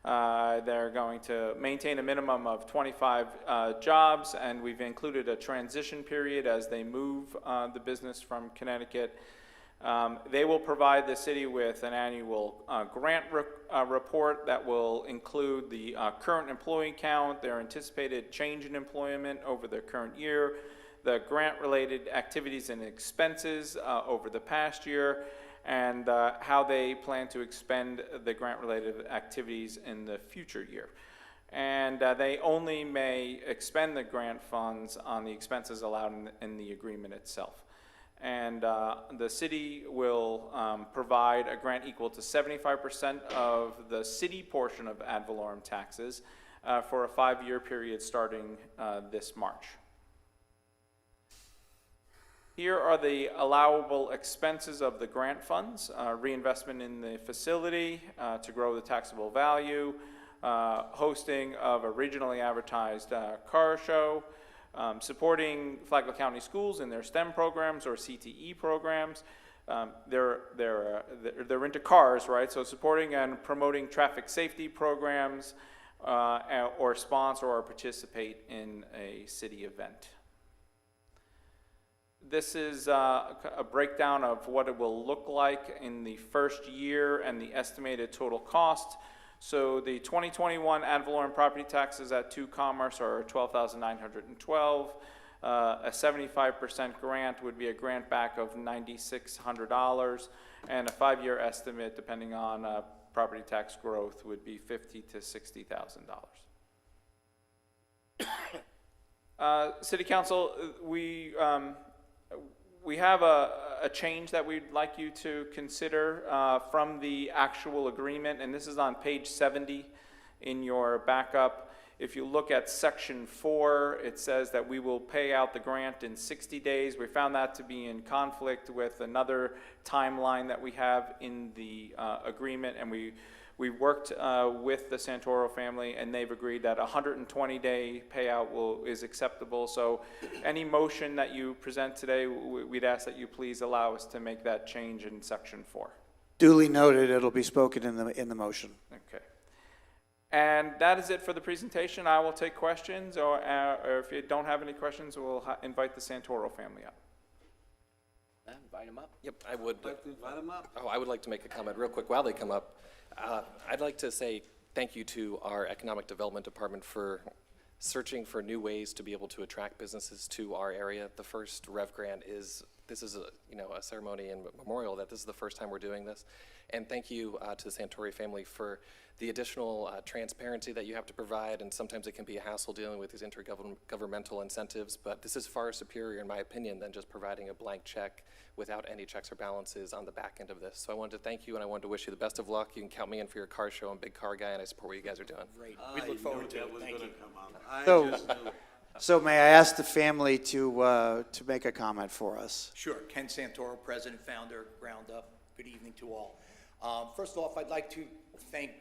They're going to maintain a minimum of 25 jobs, and we've included a transition period as they move the business from Connecticut. They will provide the city with an annual grant report that will include the current employee count, their anticipated change in employment over the current year, the grant-related activities and expenses over the past year, and how they plan to expend the grant-related activities in the future year. And they only may expend the grant funds on the expenses allowed in the agreement itself. And the city will provide a grant equal to 75% of the city portion of ad valorem taxes for a 5-year period starting this March. Here are the allowable expenses of the grant funds: reinvestment in the facility to grow the taxable value, hosting of a regionally advertised car show, supporting Flagler County schools in their STEM programs or CTE programs. They're into cars, right? So supporting and promoting traffic safety programs, or sponsor or participate in a city event. This is a breakdown of what it will look like in the first year and the estimated total cost. So the 2021 ad valorem property taxes at 2 Commerce are $12,912. A 75% grant would be a grant back of $9,600, and a 5-year estimate, depending on property tax growth, would be $50,000 to $60,000. City Council, we have a change that we'd like you to consider from the actual agreement, and this is on page 70 in your backup. If you look at section 4, it says that we will pay out the grant in 60 days. We found that to be in conflict with another timeline that we have in the agreement, and we worked with the Santoro family, and they've agreed that a 120-day payout is acceptable. So any motion that you present today, we'd ask that you please allow us to make that change in section 4. Duly noted. It'll be spoken in the motion. Okay. And that is it for the presentation. I will take questions, or if you don't have any questions, we'll invite the Santoro family up. Invite them up. Yep, I would. Like to invite them up? Oh, I would like to make a comment real quick while they come up. I'd like to say thank you to our Economic Development Department for searching for new ways to be able to attract businesses to our area. The first Rev Grant this is a ceremony and memorial that this is the first time we're doing this. And thank you to the Santori family for the additional transparency that you have to provide, and sometimes it can be a hassle dealing with these intergovernmental incentives, but this is far superior, in my opinion, than just providing a blank check without any checks or balances on the back end of this. So I wanted to thank you, and I wanted to wish you the best of luck. You can count me in for your car show. I'm a big car guy, and I support what you guys are doing. Great. We look forward to it. Thank you. So may I ask the family to make a comment for us? Sure. Ken Santoro, President, Founder, Ground Up. Good evening to all. First off, I'd like to thank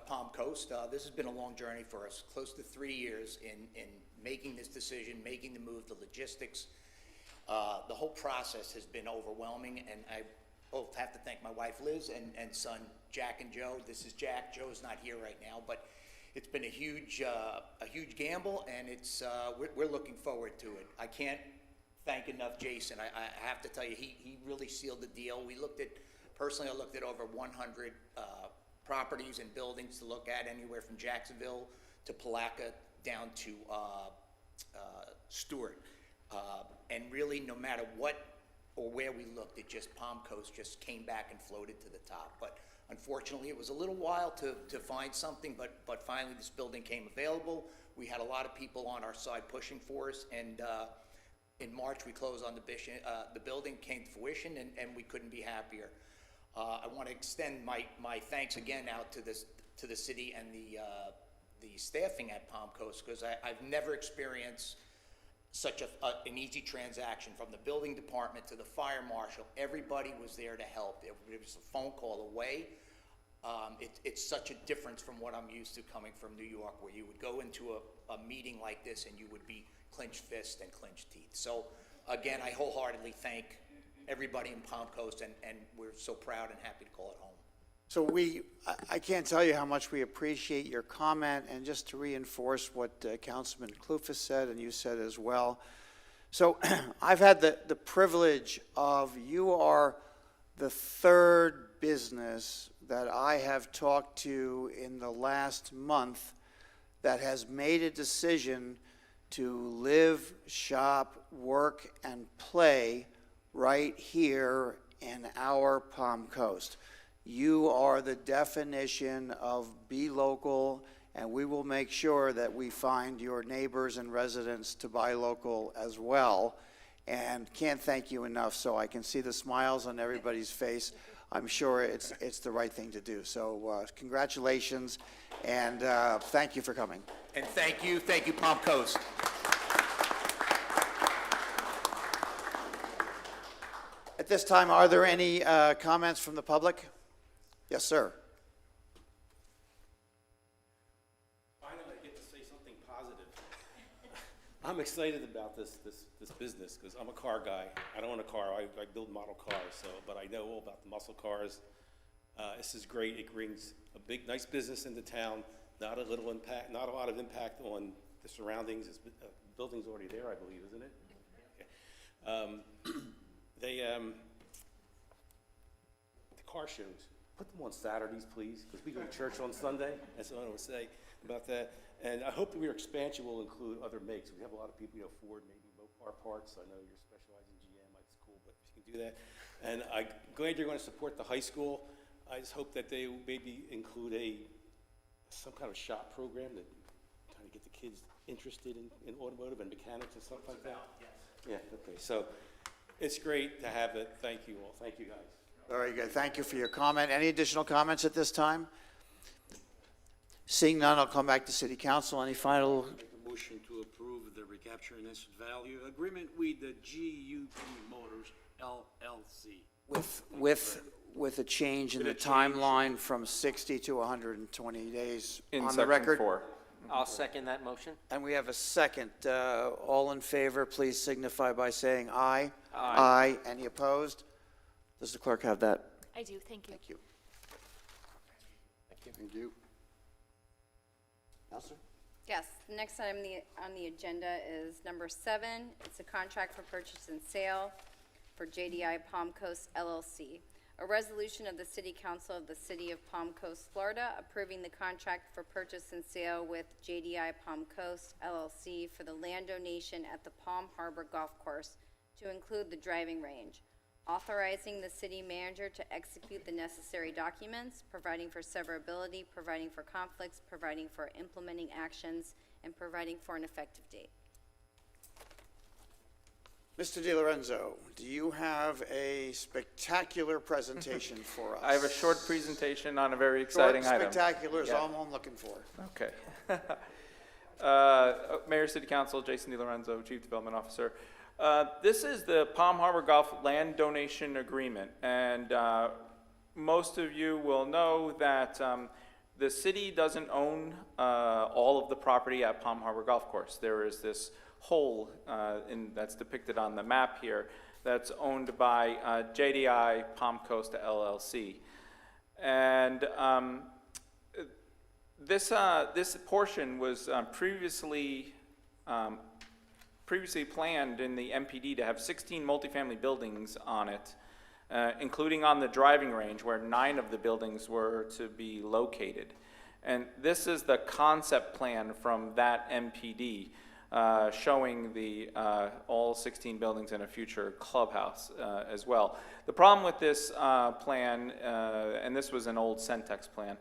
Palm Coast. This has been a long journey for us, close to 3 years in making this decision, making the move, the logistics. The whole process has been overwhelming, and I both have to thank my wife Liz and son Jack and Joe. This is Jack. Joe's not here right now, but it's been a huge gamble, and we're looking forward to it. I can't thank enough Jason. I have to tell you, he really sealed the deal. Personally, I looked at over 100 properties and buildings to look at, anywhere from Jacksonville to Palatka down to Stewart. And really, no matter what or where we looked, Palm Coast just came back and floated to the top. But unfortunately, it was a little while to find something, but finally this building came available. We had a lot of people on our side pushing for us, and in March we closed on the building, came to fruition, and we couldn't be happier. I want to extend my thanks again out to the city and the staffing at Palm Coast, because I've never experienced such an easy transaction. From the building department to the fire marshal, everybody was there to help. It was a phone call away. It's such a difference from what I'm used to coming from New York, where you would go into a meeting like this and you would be clenched fist and clenched teeth. So again, I wholeheartedly thank everybody in Palm Coast, and we're so proud and happy to call it home. So I can't tell you how much we appreciate your comment, and just to reinforce what Councilman Clufus said, and you said as well. So I've had the privilege of, you are the third business that I have talked to in the last month that has made a decision to live, shop, work, and play right here in our Palm Coast. You are the definition of be local, and we will make sure that we find your neighbors and residents to buy local as well. And can't thank you enough. So I can see the smiles on everybody's face. I'm sure it's the right thing to do. So congratulations, and thank you for coming. And thank you, Palm Coast. At this time, are there any comments from the public? Yes, sir. Finally, I get to say something positive. I'm excited about this business because I'm a car guy. I don't own a car. I build model cars, but I know all about the muscle cars. This is great. It brings a big, nice business into town. Not a lot of impact on the surroundings. The building's already there, I believe, isn't it? Okay. The car shows. Put them on Saturdays, please, because we go to church on Sunday. That's what I want to say about that. And I hope that your expansion will include other makes. We have a lot of people, Ford, maybe Mopar parts. I know you're specialized in GM. That's cool, but you can do that. And I'm glad you're going to support the high school. I just hope that they maybe include some kind of shop program that kind of get the kids interested in automotive and mechanics and stuff like that. Yes. Yeah. Okay. So it's great to have it. Thank you all. Thank you, guys. Very good. Thank you for your comment. Any additional comments at this time? Seeing none, I'll come back to City Council. Any final? Make a motion to approve the recapture and asset value agreement with the GUP Motors LLC. With a change in the timeline from 60 to 120 days In on the section record. 4. I'll second that motion. And we have a second. All in favor, please signify by saying aye. Aye. Any opposed? Does the clerk have that? I do, thank you. Thank you. Thank you. Counselor? Yes, the next item on the agenda is number 7. It's a contract for purchase and sale for JDI Palm Coast LLC. A resolution of the City Council of the City of Palm Coast, Florida, approving the contract for purchase and sale with JDI Palm Coast LLC for the land donation at the Palm Harbor Golf Course to include the driving range, authorizing the city manager to execute the necessary documents, providing for severability, providing for conflicts, providing for implementing actions, and providing for an effective date. Mr. DiLorenzo, do you have a spectacular presentation for us? I have a short presentation on a very exciting item. Spectacular is all I'm looking for. Okay. Mayor, City Council, Jason DiLorenzo, Chief Development Officer. This is the Palm Harbor Golf Land Donation Agreement, and most of you will know that the city doesn't own all of the property at Palm Harbor Golf Course. There is this hole that's depicted on the map here that's owned by JDI Palm Coast LLC. And this portion was previously planned in the MPD to have 16 multifamily buildings on it, including on the driving range where 9 of the buildings were to be located. And this is the concept plan from that MPD, showing the all 16 buildings in a future clubhouse as well. The problem with this plan, and this was an old Centex plan,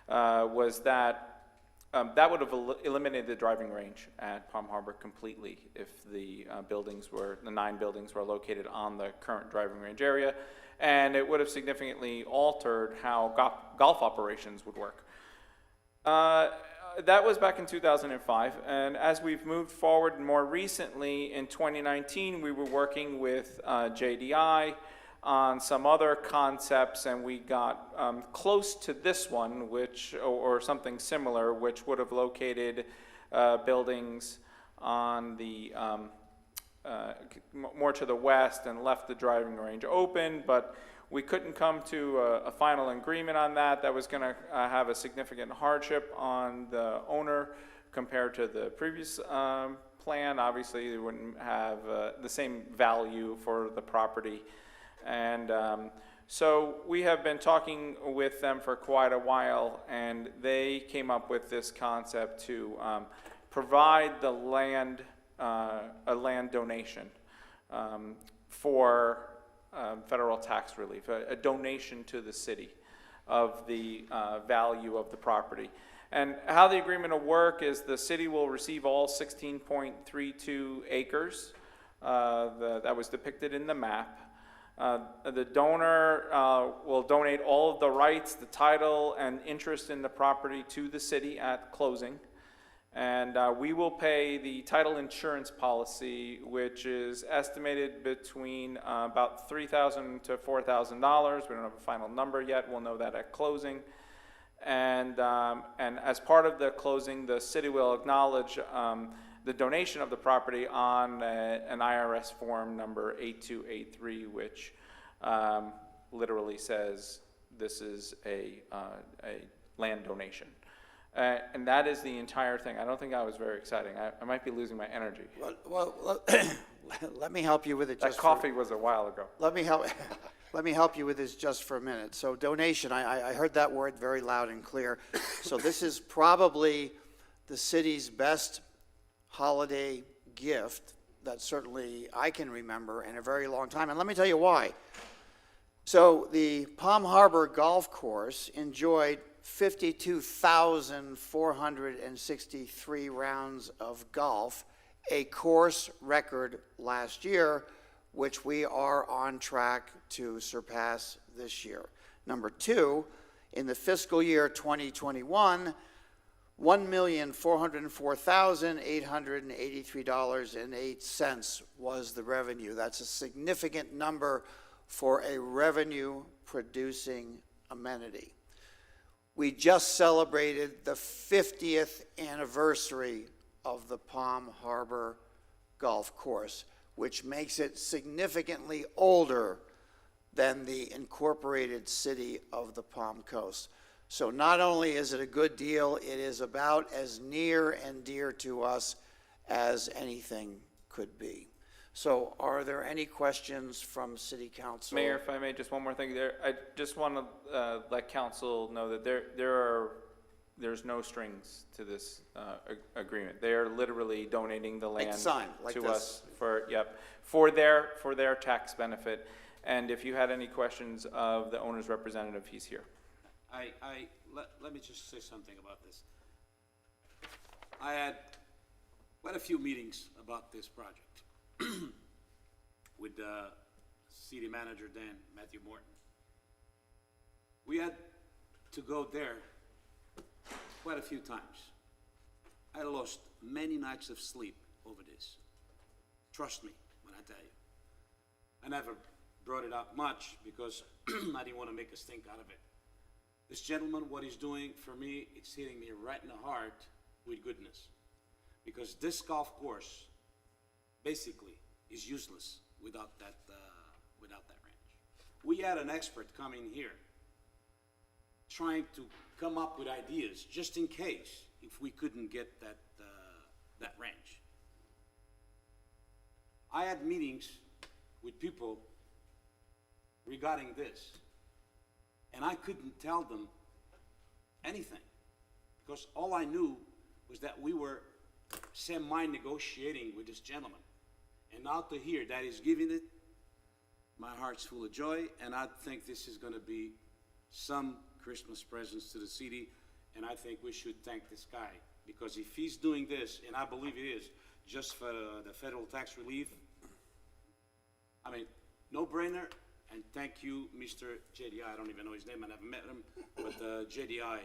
was that That would have eliminated the driving range at Palm Harbor completely if the the 9 buildings were located on the current driving range area, and it would have significantly altered how golf operations would work. That was back in 2005, and as we've moved forward more recently, in 2019, we were working with JDI on some other concepts, and we got close to this one, or something similar, which would have located buildings on the more to the west and left the driving range open, but we couldn't come to a final agreement on that. That was going to have a significant hardship on the owner compared to the previous plan. Obviously, they wouldn't have the same value for the property. And so we have been talking with them for quite a while, and they came up with this concept to provide the land, a land donation for federal tax relief, a donation to the city of the value of the property. And how the agreement will work is the city will receive all 16.32 acres that was depicted in the map. The donor will donate all of the rights, the title, and interest in the property to the city at closing. And we will pay the title insurance policy, which is estimated between about $3,000 to $4,000. We don't have a final number yet. We'll know that at closing. And as part of the closing, the city will acknowledge the donation of the property on an IRS form number 8283, which literally says this is a land donation. And that is the entire thing. I don't think that was very exciting. I might be losing my energy. Well, let me help you with it. That coffee was a while ago. Let me help you with this just for a minute. So donation, I heard that word very loud and clear. So this is probably the city's best holiday gift that certainly I can remember in a very long time. And let me tell you why. So the Palm Harbor Golf Course enjoyed 52,463 rounds of golf, a course record last year, which we are on track to surpass this year. Number 2, in the fiscal year 2021, $1,404,883.08 was the revenue. That's a significant number for a revenue-producing amenity. We just celebrated the 50th anniversary of the Palm Harbor Golf Course, which makes it significantly older than the incorporated city of the Palm Coast. So not only is it a good deal, it is about as near and dear to us as anything could be. So are there any questions from City Council? Mayor, if I may, just one more thing there. I just want to let council know that there's no strings to this agreement. They are literally donating the land to us for their tax benefit. And if you had any questions of the owner's representative, he's here. Let me just say something about this. I had quite a few meetings about this project with city manager then, Matthew Morton. We had to go there quite a few times. I lost many nights of sleep over this. Trust me when I tell you. I never brought it up much because I didn't want to make a stink out of it. This gentleman, what he's doing for me, it's hitting me right in the heart with goodness. Because this golf course basically is useless without that ranch. We had an expert coming here trying to come up with ideas just in case if we couldn't get that ranch. I had meetings with people regarding this, and I couldn't tell them anything because all I knew was that we were semi-negotiating with this gentleman. And now to hear that he's giving it, my heart's full of joy, and I think this is going to be some Christmas presents to the city and I think we should thank this guy, because if he's doing this, and I believe he is, just for the federal tax relief, I mean, no-brainer, and thank you, Mr. JDI, I don't even know his name, I never met him, but JDI,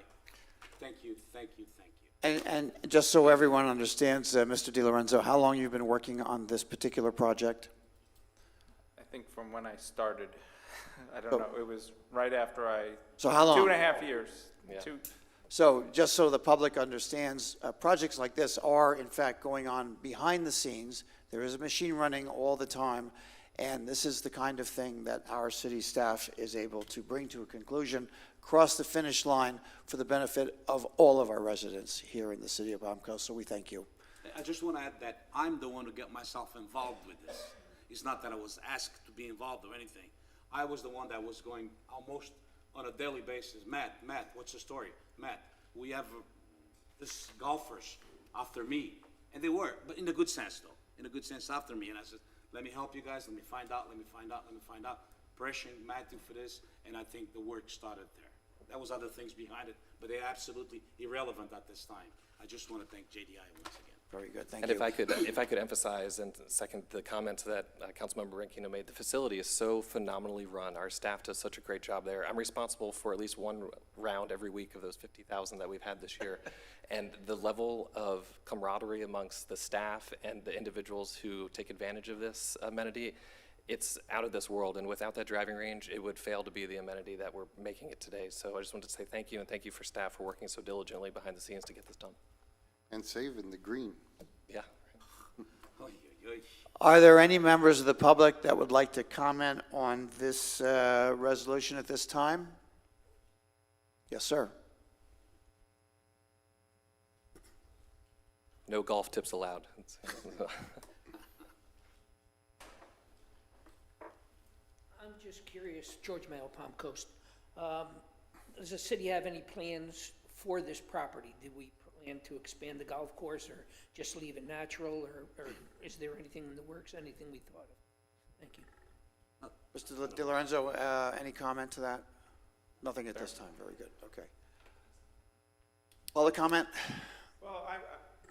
thank you, thank you, thank you. And just so everyone understands, Mr. DiLorenzo, how long you've been working on this particular project? I think from when I started, I don't know, it was right after So how long? 2.5 years. So just so the public understands, projects like this are in fact going on behind the scenes. There is a machine running all the time, and this is the kind of thing that our city staff is able to bring to a conclusion, cross the finish line for the benefit of all of our residents here in the city of Palm Coast, so we thank you. I just want to add that I'm the one who got myself involved with this. It's not that I was asked to be involved or anything. I was the one that was going almost on a daily basis. Matt, what's the story? Matt, we have this golfers after me. And they were, but in a good sense though, in a good sense after me. And I said, let me help you guys, let me find out. Pressuring Matthew for this, and I think the work started there. There was other things behind it, but they're absolutely irrelevant at this time. I just want to thank JDI once again. Very good, thank And you. if I could emphasize and second the comments that Councilmember Ranquino made, the facility is so phenomenally run. Our staff does such a great job there. I'm responsible for at least one round every week of those 50,000 that we've had this year. And the level of camaraderie amongst the staff and the individuals who take advantage of this amenity, it's out of this world. And without that driving range, it would fail to be the amenity that we're making it today. So I just wanted to say thank you, and thank you for staff for working so diligently behind the scenes to get this done. And saving the green. Yeah. Are there any members of the public that would like to comment on this resolution at this time? Yes, sir. No golf tips allowed. I'm just curious, George Mayo, Palm Coast. Does the city have any plans for this property? Did we plan to expand the golf course or just leave it natural, or is there anything in the works, anything we thought of? Thank you. Mr. DiLorenzo, any comment to that? Nothing at this time, very good, okay. Other comment? Well,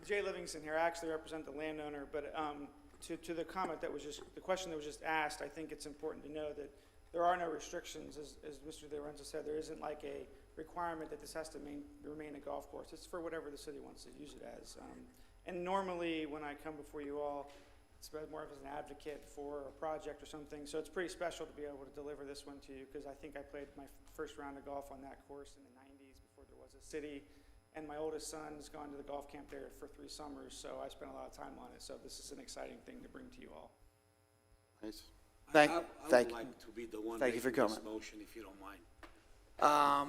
Jay Livingston here, I actually represent the landowner, but to the comment that was just, the question that was just asked, I think it's important to know that there are no restrictions, as Mr. DiLorenzo said. There isn't like a requirement that this has to remain a golf course. It's for whatever the city wants to use it as. And normally, when I come before you all, it's more of as an advocate for a project or something. So it's pretty special to be able to deliver this one to you, because I think I played my first round of golf on that course in the 90s before there was a city. And my oldest son has gone to the golf camp there for 3 summers, so I spent a lot of time on it. So this is an exciting thing to bring to you all. Nice. I would like to be the one Thank you for making this coming. motion, if you don't mind.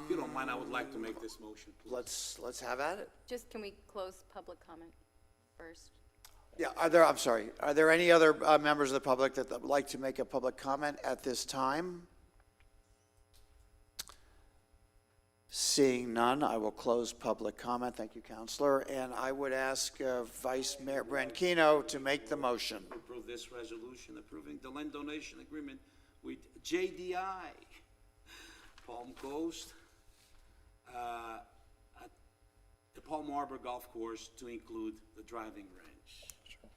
If you don't mind, I would like to make this motion, please. Let's have at it. Just, can we close public comment first? Yeah, are there any other members of the public that would like to make a public comment at this time? Seeing none, I will close public comment. Thank you, Counselor. And I would ask Vice Mayor Branquino to make the motion. Approve this resolution approving the land donation agreement with JDI, Palm Coast, at the Palm Harbor Golf Course to include the driving range.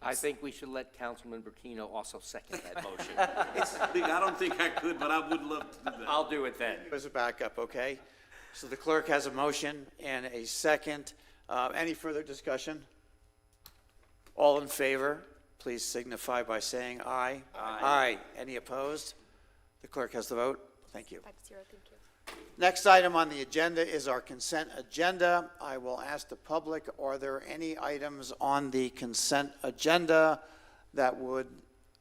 I think we should let Councilman Burkino also second that motion. It's big. I don't think I could, but I would love to do that. I'll do it then. As a backup, okay? So the clerk has a motion and a second. Any further discussion? All in favor, please signify by saying aye. Aye. Any opposed? The clerk has the vote. Thank you. 5-0, thank you. Next item on the agenda is our consent agenda. I will ask the public, are there any items on the consent agenda that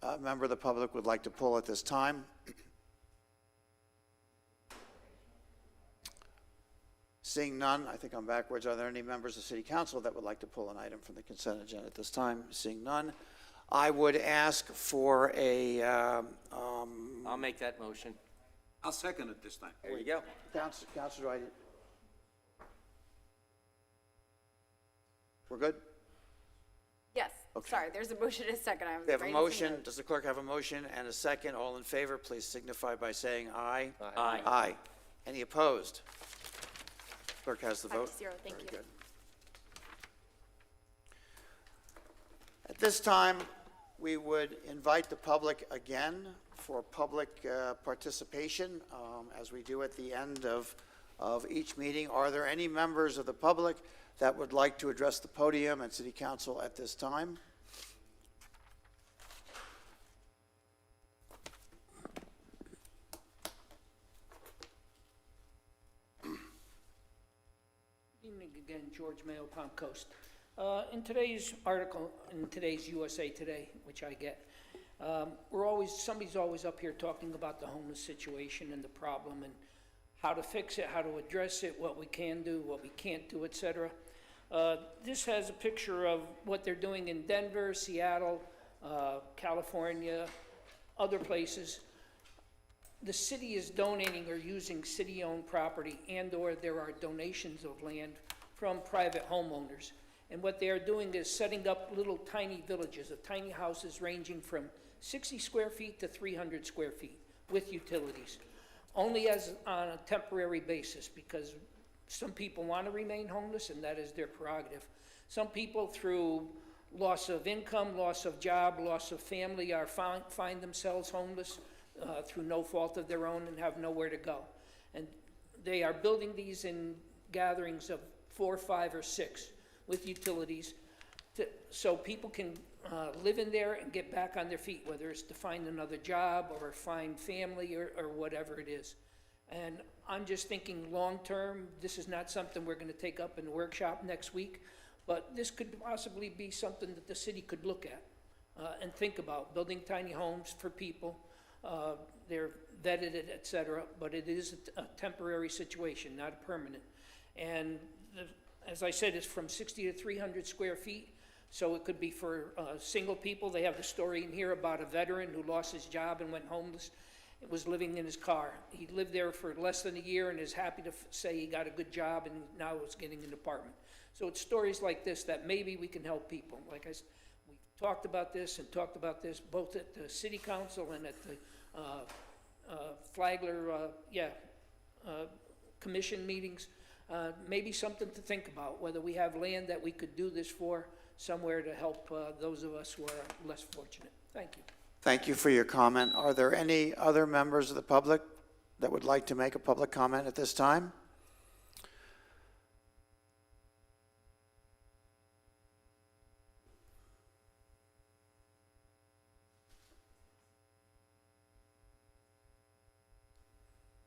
a member of the public would like to pull at this time? Seeing none, I think I'm backwards. Are there any members of City Council that would like to pull an item from the consent agenda at this time? Seeing none, I would ask for a... I'll make that motion. I'll second it this time. There you go. Councilor Dwight. We're good? Yes, Okay. sorry, there's a motion and a second. I was We have a writing some motion. notes. Does the clerk have a motion and a second? All in favor, please signify by saying aye. Aye. Aye. Any opposed? Clerk has the vote. 5-0, thank you. Very good. At this time, we would invite the public again for public participation, as we do at the end of each meeting. Are there any members of the public that would like to address the podium and City Council at this time? Evening again, George Mayo, Palm Coast. In today's article, in today's USA Today, which I get, somebody's always up here talking about the homeless situation and the problem and how to fix it, how to address it, what we can do, what we can't do, etc. This has a picture of what they're doing in Denver, Seattle, California, other places. The city is donating or using city-owned property, and/or there are donations of land from private homeowners. And what they are doing is setting up little tiny villages of tiny houses ranging from 60 square feet to 300 square feet with utilities, only on a temporary basis, because some people want to remain homeless, and that is their prerogative. Some people, through loss of income, loss of job, loss of family, find themselves homeless through no fault of their own and have nowhere to go. And they are building these in gatherings of 4, 5, or 6 with utilities, so people can live in there and get back on their feet, whether it's to find another job or find family or whatever it is. And I'm just thinking long-term, this is not something we're going to take up in the workshop next week, but this could possibly be something that the city could look at and think about, building tiny homes for people. They're vetted, et cetera, but it is a temporary situation, not a permanent. And as I said, it's from 60 to 300 square feet, so it could be for single people. They have the story in here about a veteran who lost his job and went homeless. It was living in his car. He lived there for less than a year and is happy to say he got a good job and now is getting an apartment. So it's stories like this that maybe we can help people. Like I said, we talked about this both at the city council and at the Flagler commission meetings. Maybe something to think about, whether we have land that we could do this for somewhere to help those of us who are less fortunate. Thank you. Thank you for your comment. Are there any other members of the public that would like to make a public comment at this time?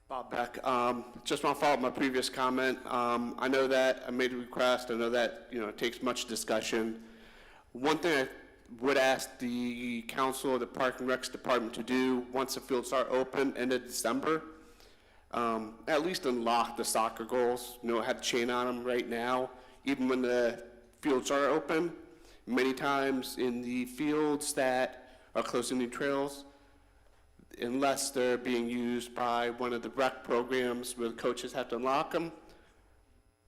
Bob Beck. Just want to follow up my previous comment. I know that I made a request. I know that it takes much discussion. One thing I would ask the council or the Park and Recs department to do once the fields are open end of December, at least unlock the soccer goals. Have a chain on them right now, even when the fields are open. Many times in the fields that are close to new trails, unless they're being used by one of the rec programs where the coaches have to unlock them,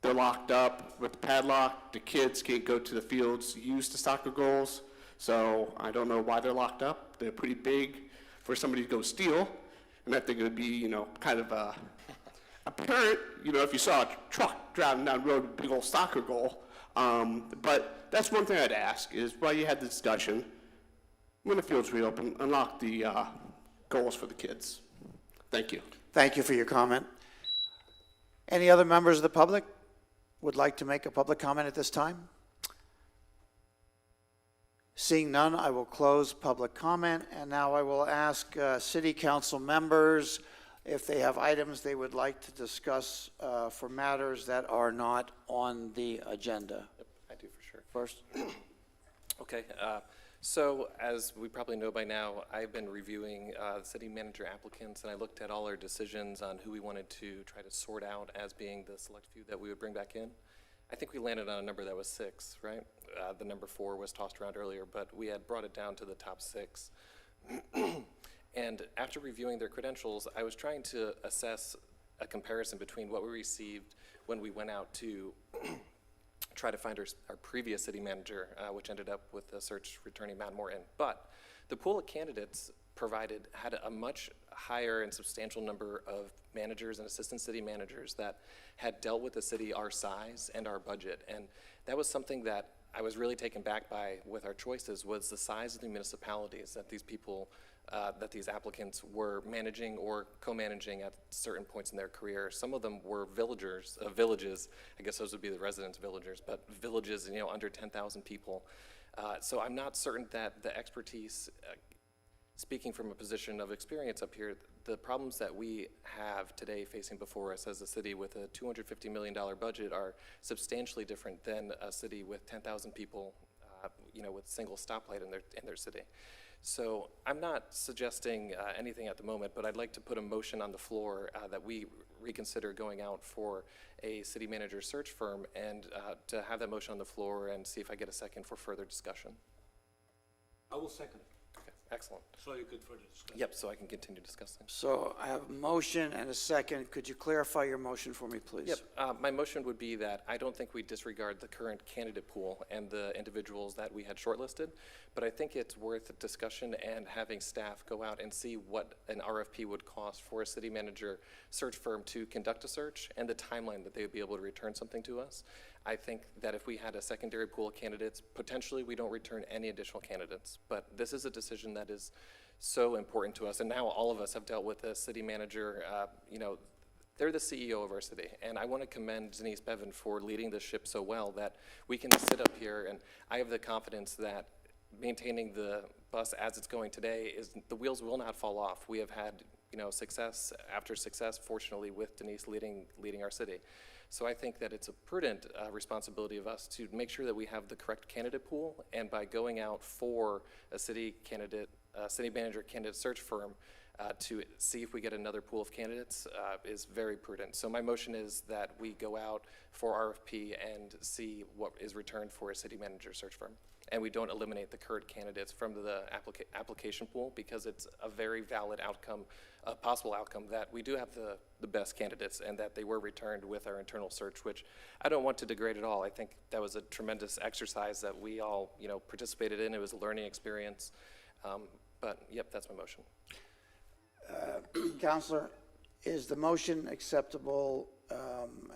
they're locked up with the padlock. The kids can't go to the fields to use the soccer goals. So I don't know why they're locked up. They're pretty big for somebody to go steal. And I think it would be, kind of apparent, if you saw a truck driving down the road with a big old soccer goal. But that's one thing I'd ask is while you had the discussion, when the fields reopen, unlock the goals for the kids. Thank you. Thank you for your comment. Any other members of the public would like to make a public comment at this time? Seeing none, I will close public comment, and now I will ask city council members if they have items they would like to discuss for matters that are not on the agenda. Yep, I do for sure. First. Okay. So as we probably know by now, I've been reviewing the city manager applicants, and I looked at all our decisions on who we wanted to try to sort out as being the select few that we would bring back in. I think we landed on a number that was 6, right? The number 4 was tossed around earlier, but we had brought it down to the top 6. And after reviewing their credentials, I was trying to assess a comparison between what we received when we went out to try to find our previous city manager, which ended up with the search returning Matt Morton. But the pool of candidates provided had a much higher and substantial number of managers and assistant city managers that had dealt with a city our size and our budget. And that was something that I was really taken back by with our choices, was the size of the municipalities that these people, that these applicants were managing or co-managing at certain points in their career. Some of them were villages, I guess those would be the residents' villagers, but villages, under 10,000 people. So I'm not certain that the expertise, speaking from a position of experience up here, the problems that we have today facing before us as a city with a $250 million budget are substantially different than a city with 10,000 people, with a single stoplight in their city. So I'm not suggesting anything at the moment, but I'd like to put a motion on the floor that we reconsider going out for a city manager search firm, and to have that motion on the floor and see if I get a second for further discussion. I will second it. Okay, excellent. So you could further discuss. Yep, so I can continue discussing. So I have a motion and a second. Could you clarify your motion for me, please? Yep, my motion would be that I don't think we disregard the current candidate pool and the individuals that we had shortlisted, but I think it's worth a discussion and having staff go out and see what an RFP would cost for a city manager search firm to conduct a search and the timeline that they would be able to return something to us. I think that if we had a secondary pool of candidates, potentially we don't return any additional candidates, but this is a decision that is so important to us, and now all of us have dealt with a city manager. They're the CEO of our city, and I want to commend Denise Bevan for leading the ship so well that we can sit up here, and I have the confidence that maintaining the bus as it's going today is the wheels will not fall off. We have had success after success, fortunately, with Denise leading our city. So I think that it's a prudent responsibility of us to make sure that we have the correct candidate pool, and by going out for a city manager candidate search firm to see if we get another pool of candidates is very prudent. So my motion is that we go out for RFP and see what is returned for a city manager search firm. And we don't eliminate the current candidates from the application pool, because it's a very valid outcome, a possible outcome, that we do have the best candidates and that they were returned with our internal search, which I don't want to degrade at all. I think that was a tremendous exercise that we all participated in. It was a learning experience. But yep, that's my motion. Counselor, is the motion acceptable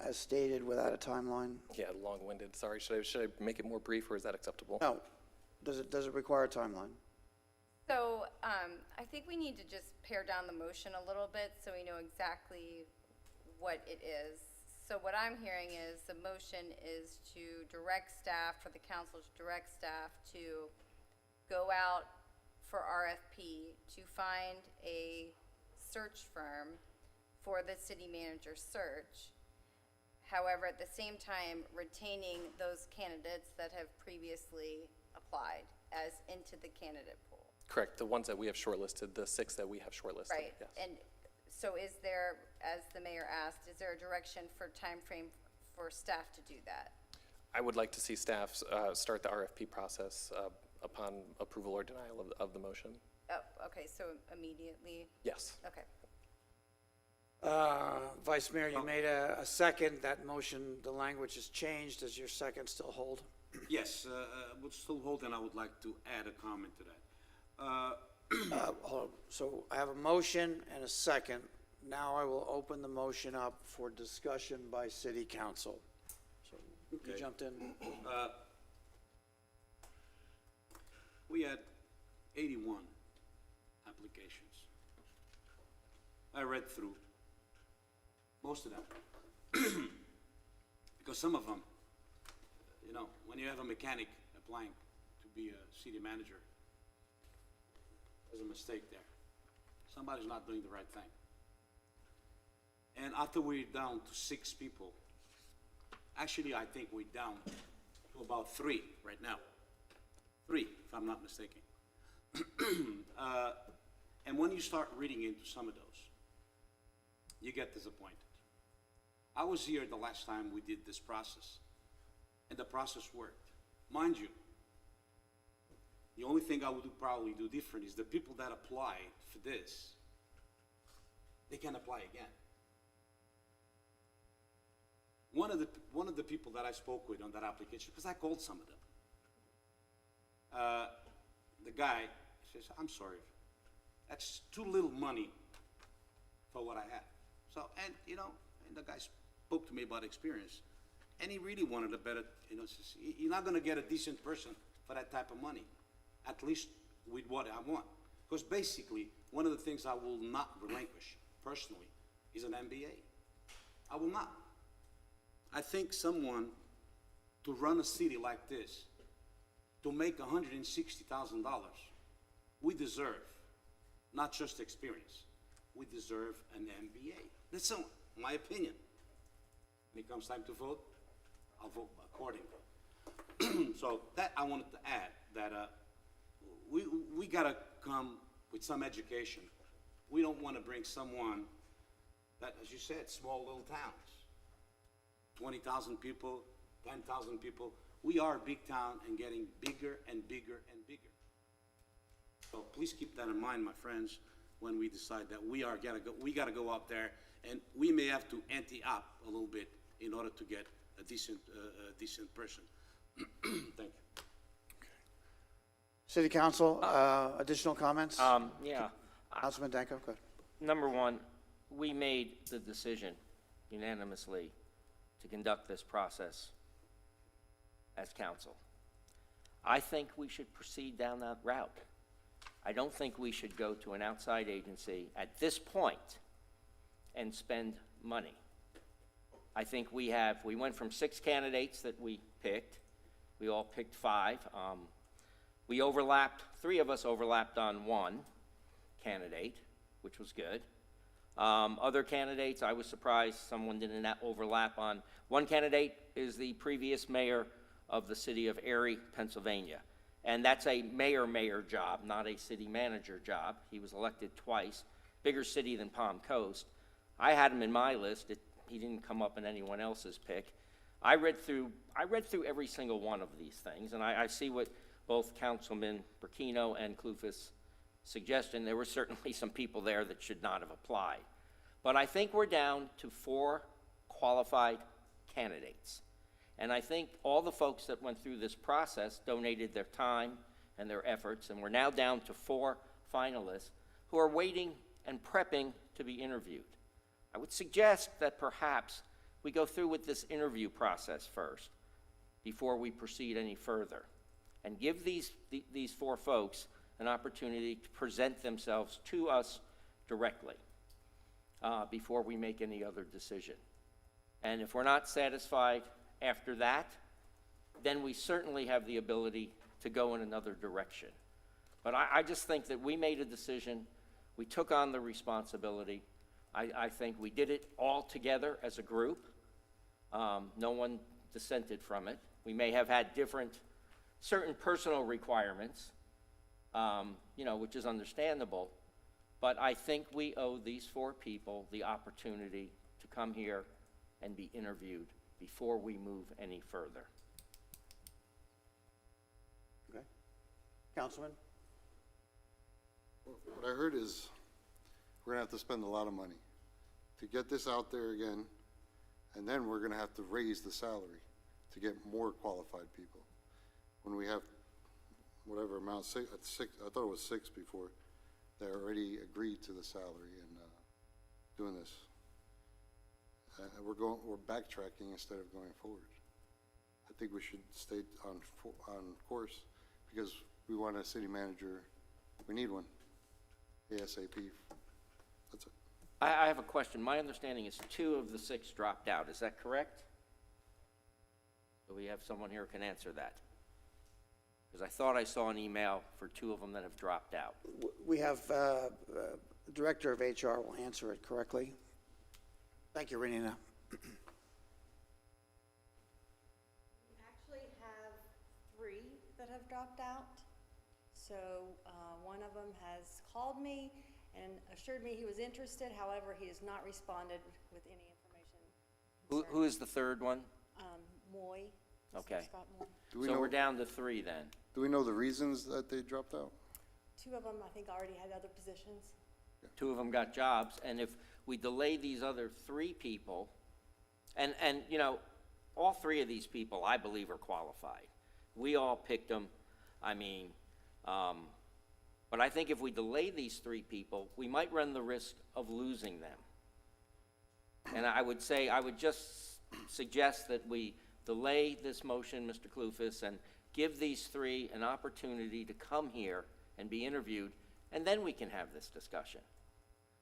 as stated without a timeline? Yeah, long-winded. Sorry, should I make it more brief, or is that acceptable? No. Does it require a timeline? So I think we need to just pare down the motion a little bit so we know exactly what it is. So what I'm hearing is the motion is to direct staff, for the council to direct staff to go out for RFP to find a search firm for the city manager search. However, at the same time, retaining those candidates that have previously applied as into the candidate pool. Correct, the ones that we have shortlisted, the 6 that we have shortlisted. Right, Yes. and so is there, as the mayor asked, is there a direction for time frame for staff to do that? I would like to see staff start the RFP process upon approval or denial of the motion. Oh, okay, so immediately? Yes. Okay. Vice Mayor, you made a second. That motion, the language has changed. Does your second still hold? Yes, would still hold, and I would like to add a comment to that. Hold on. So I have a motion and a second. Now I will open the motion up for discussion by City Council. So you Okay. jumped in. We had 81 applications. I read through most of them. Because some of them, when you have a mechanic applying to be a city manager, there's a mistake there. Somebody's not doing the right thing. And after we're down to 6 people, actually I think we're down to about 3 right now. 3, if I'm not mistaken. And when you start reading into some of those, you get disappointed. I was here the last time we did this process, and the process worked. Mind you, the only thing I would probably do different is the people that apply for this, they can apply again. One of the people that I spoke with on that application, because I called some of them, the guy says, "I'm sorry, that's too little money for what I had. So, and, you know, and the guy spoke to me about experience, and he really wanted a better, you know, you're not gonna get a decent person for that type of money, at least with what I want. Because basically, one of the things I will not relinquish, personally, is an MBA. I will not. I think someone to run a city like this, to make $160,000, we deserve not just experience, we deserve an MBA. That's my opinion. When it comes time to vote, I'll vote accordingly. So that I wanted to add, that we gotta come with some education. We don't wanna bring someone that, as you said, small little towns, 20,000 people, 10,000 people. We are a big town and getting bigger and bigger and bigger. So please keep that in mind, my friends, when we decide that we gotta go out there, and we may have to ante up a little bit in order to get a decent person. Thank you. City Council, additional comments? Yeah. Councilman Danko, go ahead. Number one, we made the decision unanimously to conduct this process as council. I think we should proceed down that route. I don't think we should go to an outside agency at this point and spend money. I think we went from 6 candidates that we picked. We all picked 5. We overlapped, 3 of us overlapped on 1 candidate, which was good. Other candidates, I was surprised someone didn't overlap on. 1 candidate is the previous mayor of the city of Erie, Pennsylvania. And that's a mayor job, not a city manager job. He was elected twice, bigger city than Palm Coast. I had him in my list. He didn't come up in anyone else's pick. I read through every single one of these things, and I see what both Councilman Burkino and Clufus suggested. There were certainly some people there that should not have applied. But I think we're down to 4 qualified candidates. And I think all the folks that went through this process donated their time and their efforts, and we're now down to 4 finalists who are waiting and prepping to be interviewed. I would suggest that perhaps we go through with this interview process first before we proceed any further, and give these 4 folks an opportunity to present themselves to us directly before we make any other decision. And if we're not satisfied after that, then we certainly have the ability to go in another direction. But I just think that we made a decision, we took on the responsibility. I think we did it all together as a group. No one dissented from it. We may have had certain personal requirements, which is understandable, but I think we owe these 4 people the opportunity to come here and be interviewed before we move any further. Okay. Councilman? Well, what I heard is we're gonna have to spend a lot of money to get this out there again, and then we're gonna have to raise the salary to get more qualified people. When we have whatever amount, 6, I thought it was 6 before, they already agreed to the salary and doing this. We're backtracking instead of going forward. I think we should stay on course because we want a city manager. We need one ASAP. That's it. I have a question. My understanding is 2 of the 6 dropped out. Is that correct? Do we have someone here who can answer that? Because I thought I saw an email for 2 of them that have dropped out. We have, the Director of HR will answer it correctly. Thank you, Renina. We actually have 3 that have dropped out. So one of them has called me and assured me he was interested. However, he has not responded with any information. Who is the 3rd one? Moy. Okay. Scott Moy. So we're down to 3 then. Do we know the reasons that they dropped out? 2 of them, I think, already had other positions. 2 of them got jobs, and if we delay these other 3 people, and all 3 of these people, I believe, are qualified. We all picked them. I mean, But I think if we delay these 3 people, we might run the risk of losing them. And I would just suggest that we delay this motion, Mr. Kloufis, and give these 3 an opportunity to come here and be interviewed, and then we can have this discussion.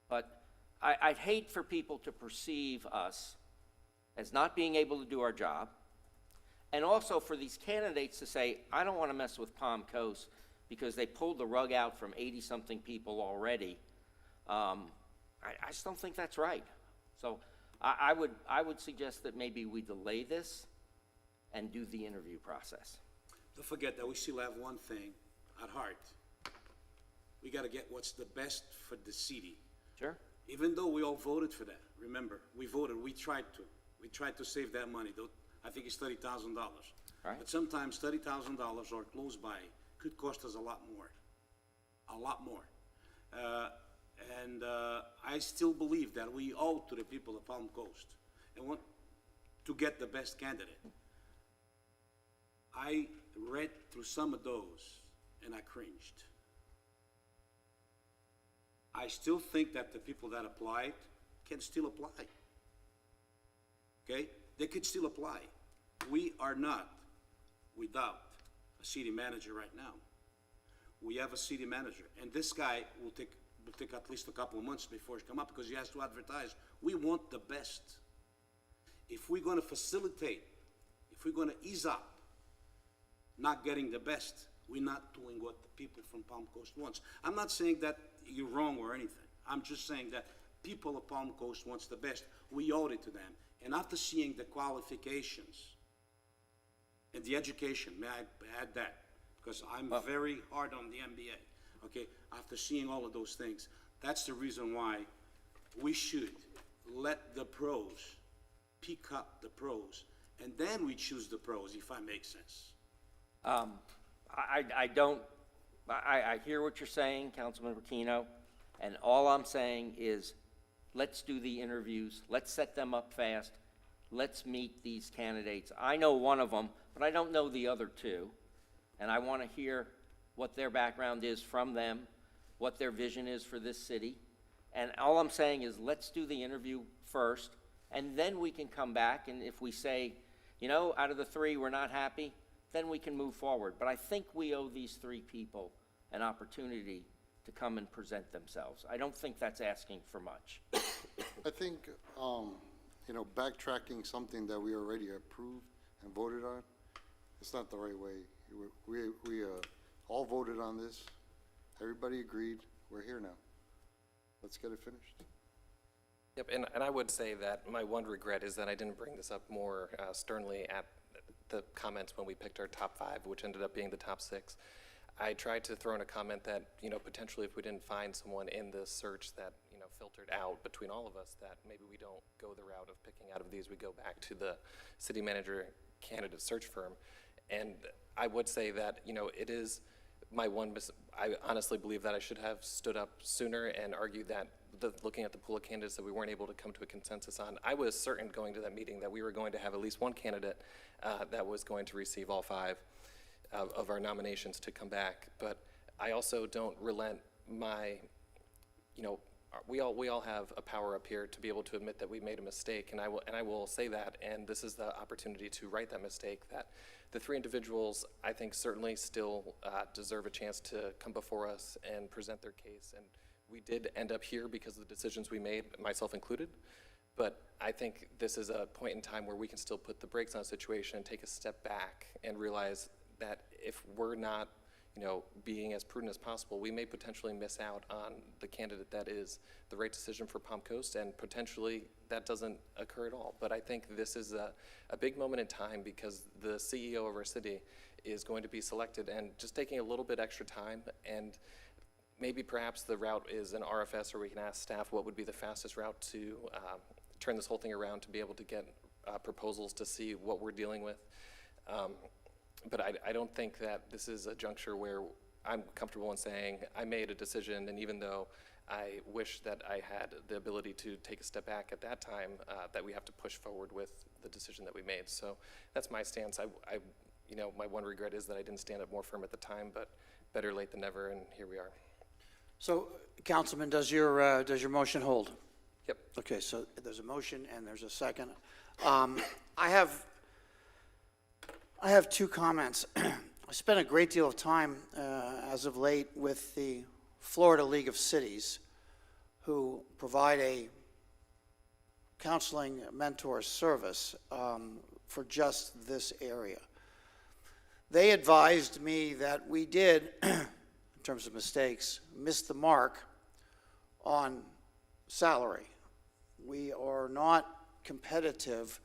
But I'd hate for people to perceive us as not being able to do our job, and also for these candidates to say, I don't want to mess with Palm Coast because they pulled the rug out from 80-something people already. I just don't think that's right. So I would suggest that maybe we delay this and do the interview process. Don't forget that we still have one thing at heart. We got to get what's the best for the city. Sure. Even though we all voted for that, remember, we voted, we tried to save that money. I think it's $30,000. Right. But sometimes $30,000 or close by could cost us a lot more. I still believe that we owe to the people of Palm Coast and want to get the best candidate. I read through some of those and I cringed. I still think that the people that applied can still apply. Okay? They could still apply. We are not without a city manager right now. We have a city manager, and this guy will take at least a couple of months before he come up because he has to advertise. We want the best. If we're going to facilitate, if we're going to ease up not getting the best, we're not doing what the people from Palm Coast wants. I'm not saying that you're wrong or anything. I'm just saying that people of Palm Coast wants the best. We owe it to them. And after seeing the qualifications and the education, may I add that? Because I'm very hard on the MBA, okay? After seeing all of those things, that's the reason why we should let the pros pick up the pros, and then we choose the pros, if I make sense. I hear what you're saying, Councilman Aquino, and all I'm saying is, let's do the interviews, let's set them up fast, let's meet these candidates. I know one of them, but I don't know the other 2, and I want to hear what their background is from them, what their vision is for this city, and all I'm saying is, let's do the interview first, and then we can come back, and if we say, you know, out of the 3, we're not happy, then we can move forward. But I think we owe these 3 people an opportunity to come and present themselves. I don't think that's asking for much. I think, you know, backtracking something that we already approved and voted on, it's not the right way. We all voted on this. Everybody agreed. We're here now. Let's get it finished. Yep, and I would say that my one regret is that I didn't bring this up more sternly at the comments when we picked our top 5, which ended up being the top 6. I tried to throw in a comment that, you know, potentially if we didn't find someone in this search that, you know, filtered out between all of us, that maybe we don't go the route of picking out of these, we go back to the city manager candidate search firm. And I would say that, you know, it is my one, I honestly believe that I should have stood up sooner and argued that looking at the pool of candidates that we weren't able to come to a consensus on. I was certain going to that meeting that we were going to have at least one candidate that was going to receive all 5 of our nominations to come back. But I also don't relent my, you know, we all have a power up here to be able to admit that we made a mistake, and I will say that, and this is the opportunity to right that mistake, that the 3 individuals, I think, certainly still deserve a chance to come before us and present their case. And we did end up here because of the decisions we made, myself included. But I think this is a point in time where we can still put the brakes on a situation and take a step back and realize that if we're not, you know, being as prudent as possible, we may potentially miss out on the candidate that is the right decision for Palm Coast, and potentially that doesn't occur at all. But I think this is a big moment in time because the CEO of our city is going to be selected, and just taking a little bit extra time, and maybe perhaps the route is an RFS, or we can ask staff what would be the fastest route to turn this whole thing around, to be able to get proposals to see what we're dealing with. But I don't think that this is a juncture where I'm comfortable in saying I made a decision, and even though I wish that I had the ability to take a step back at that time, that we have to push forward with the decision that we made. So that's my stance. You know, my one regret is that I didn't stand up more firm at the time, but better late than never, and here we are. So, Councilman, does your motion hold? Yep. Okay, so there's a motion and there's a second. I have two comments. I spent a great deal of time as of late with the Florida League of Cities, who provide a counseling mentor service for just this area. They advised me that we did, in terms of mistakes, miss the mark on salary. We are not competitive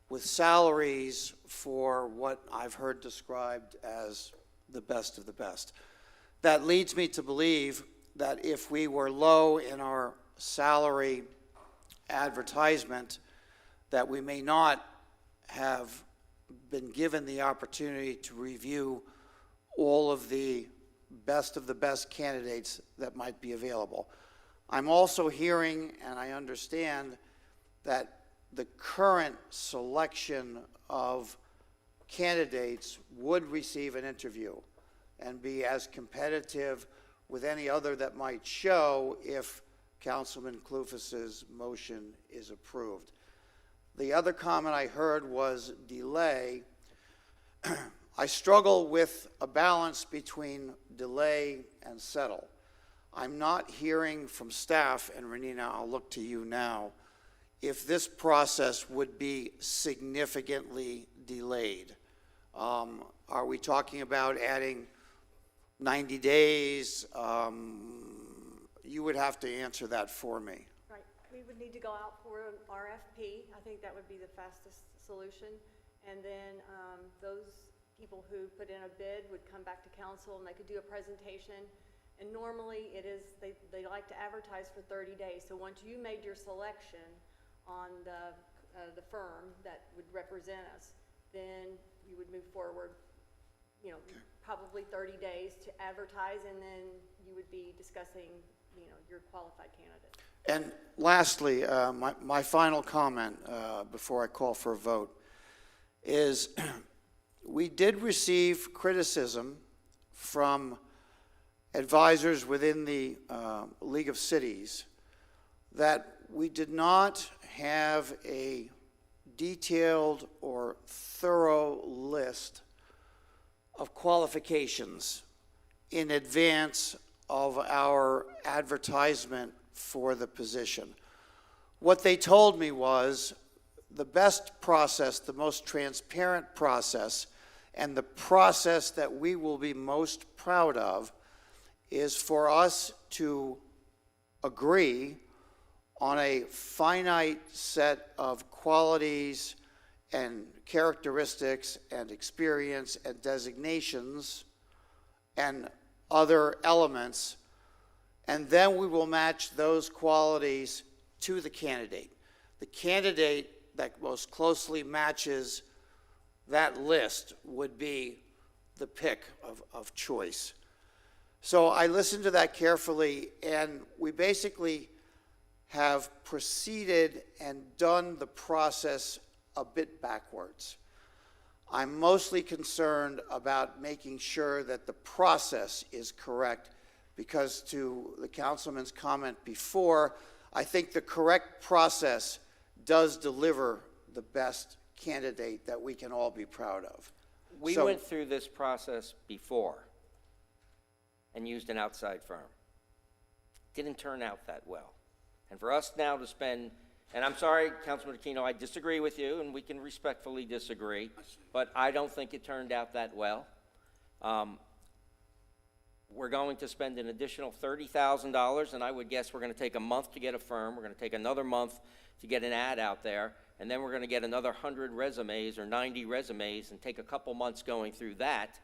with salaries for what I've heard described as the best of the best. That leads me to believe that if we were low in our salary advertisement, that we may not have been given the opportunity to review all of the best candidates that might be available. I'm also hearing, and I understand, that the current selection of candidates would receive an interview and be as competitive with any other that might show if Councilman Clufus's motion is approved. The other comment I heard was delay. I struggle with a balance between delay and settle. I'm not hearing from staff, and Renina, I'll look to you now, if this process would be significantly delayed. Are we talking about adding 90 days? You would have to answer that for me. Right. We would need to go out for an RFP. I think that would be the fastest solution. And then those people who put in a bid would come back to council and they could do a presentation. And normally it is, they like to advertise for 30 days. So once you made your selection on the firm that would represent us, then you would move forward, you know, probably 30 days to advertise, and then you would be discussing, you know, your qualified candidate. And lastly, my final comment before I call for a vote is we did receive criticism from advisors within the League of Cities that we did not have a detailed or thorough list of qualifications in advance of our advertisement for the position. What they told me was the best process, the most transparent process, and the process that we will be most proud of is for us to agree on a finite set of qualities and characteristics and experience and designations and other elements, and then we will match those qualities to the candidate. The candidate that most closely matches that list would be the pick of choice. So I listened to that carefully, and we basically have proceeded and done the process a bit backwards. I'm mostly concerned about making sure that the process is correct, because to the councilman's comment before, I think the correct process does deliver the best candidate that we can all be proud of. We went through this process before and used an outside firm. Didn't turn out that well. And for us now to spend, and I'm sorry, Councilman Aquino, I disagree with you, and we can respectfully disagree, but I don't think it turned out that well. We're going to spend an additional $30,000, and I would guess we're going to take a month to get a firm. We're going to take another month to get an ad out there, and then we're going to get another 100 resumes or 90 resumes and take a couple months going through that.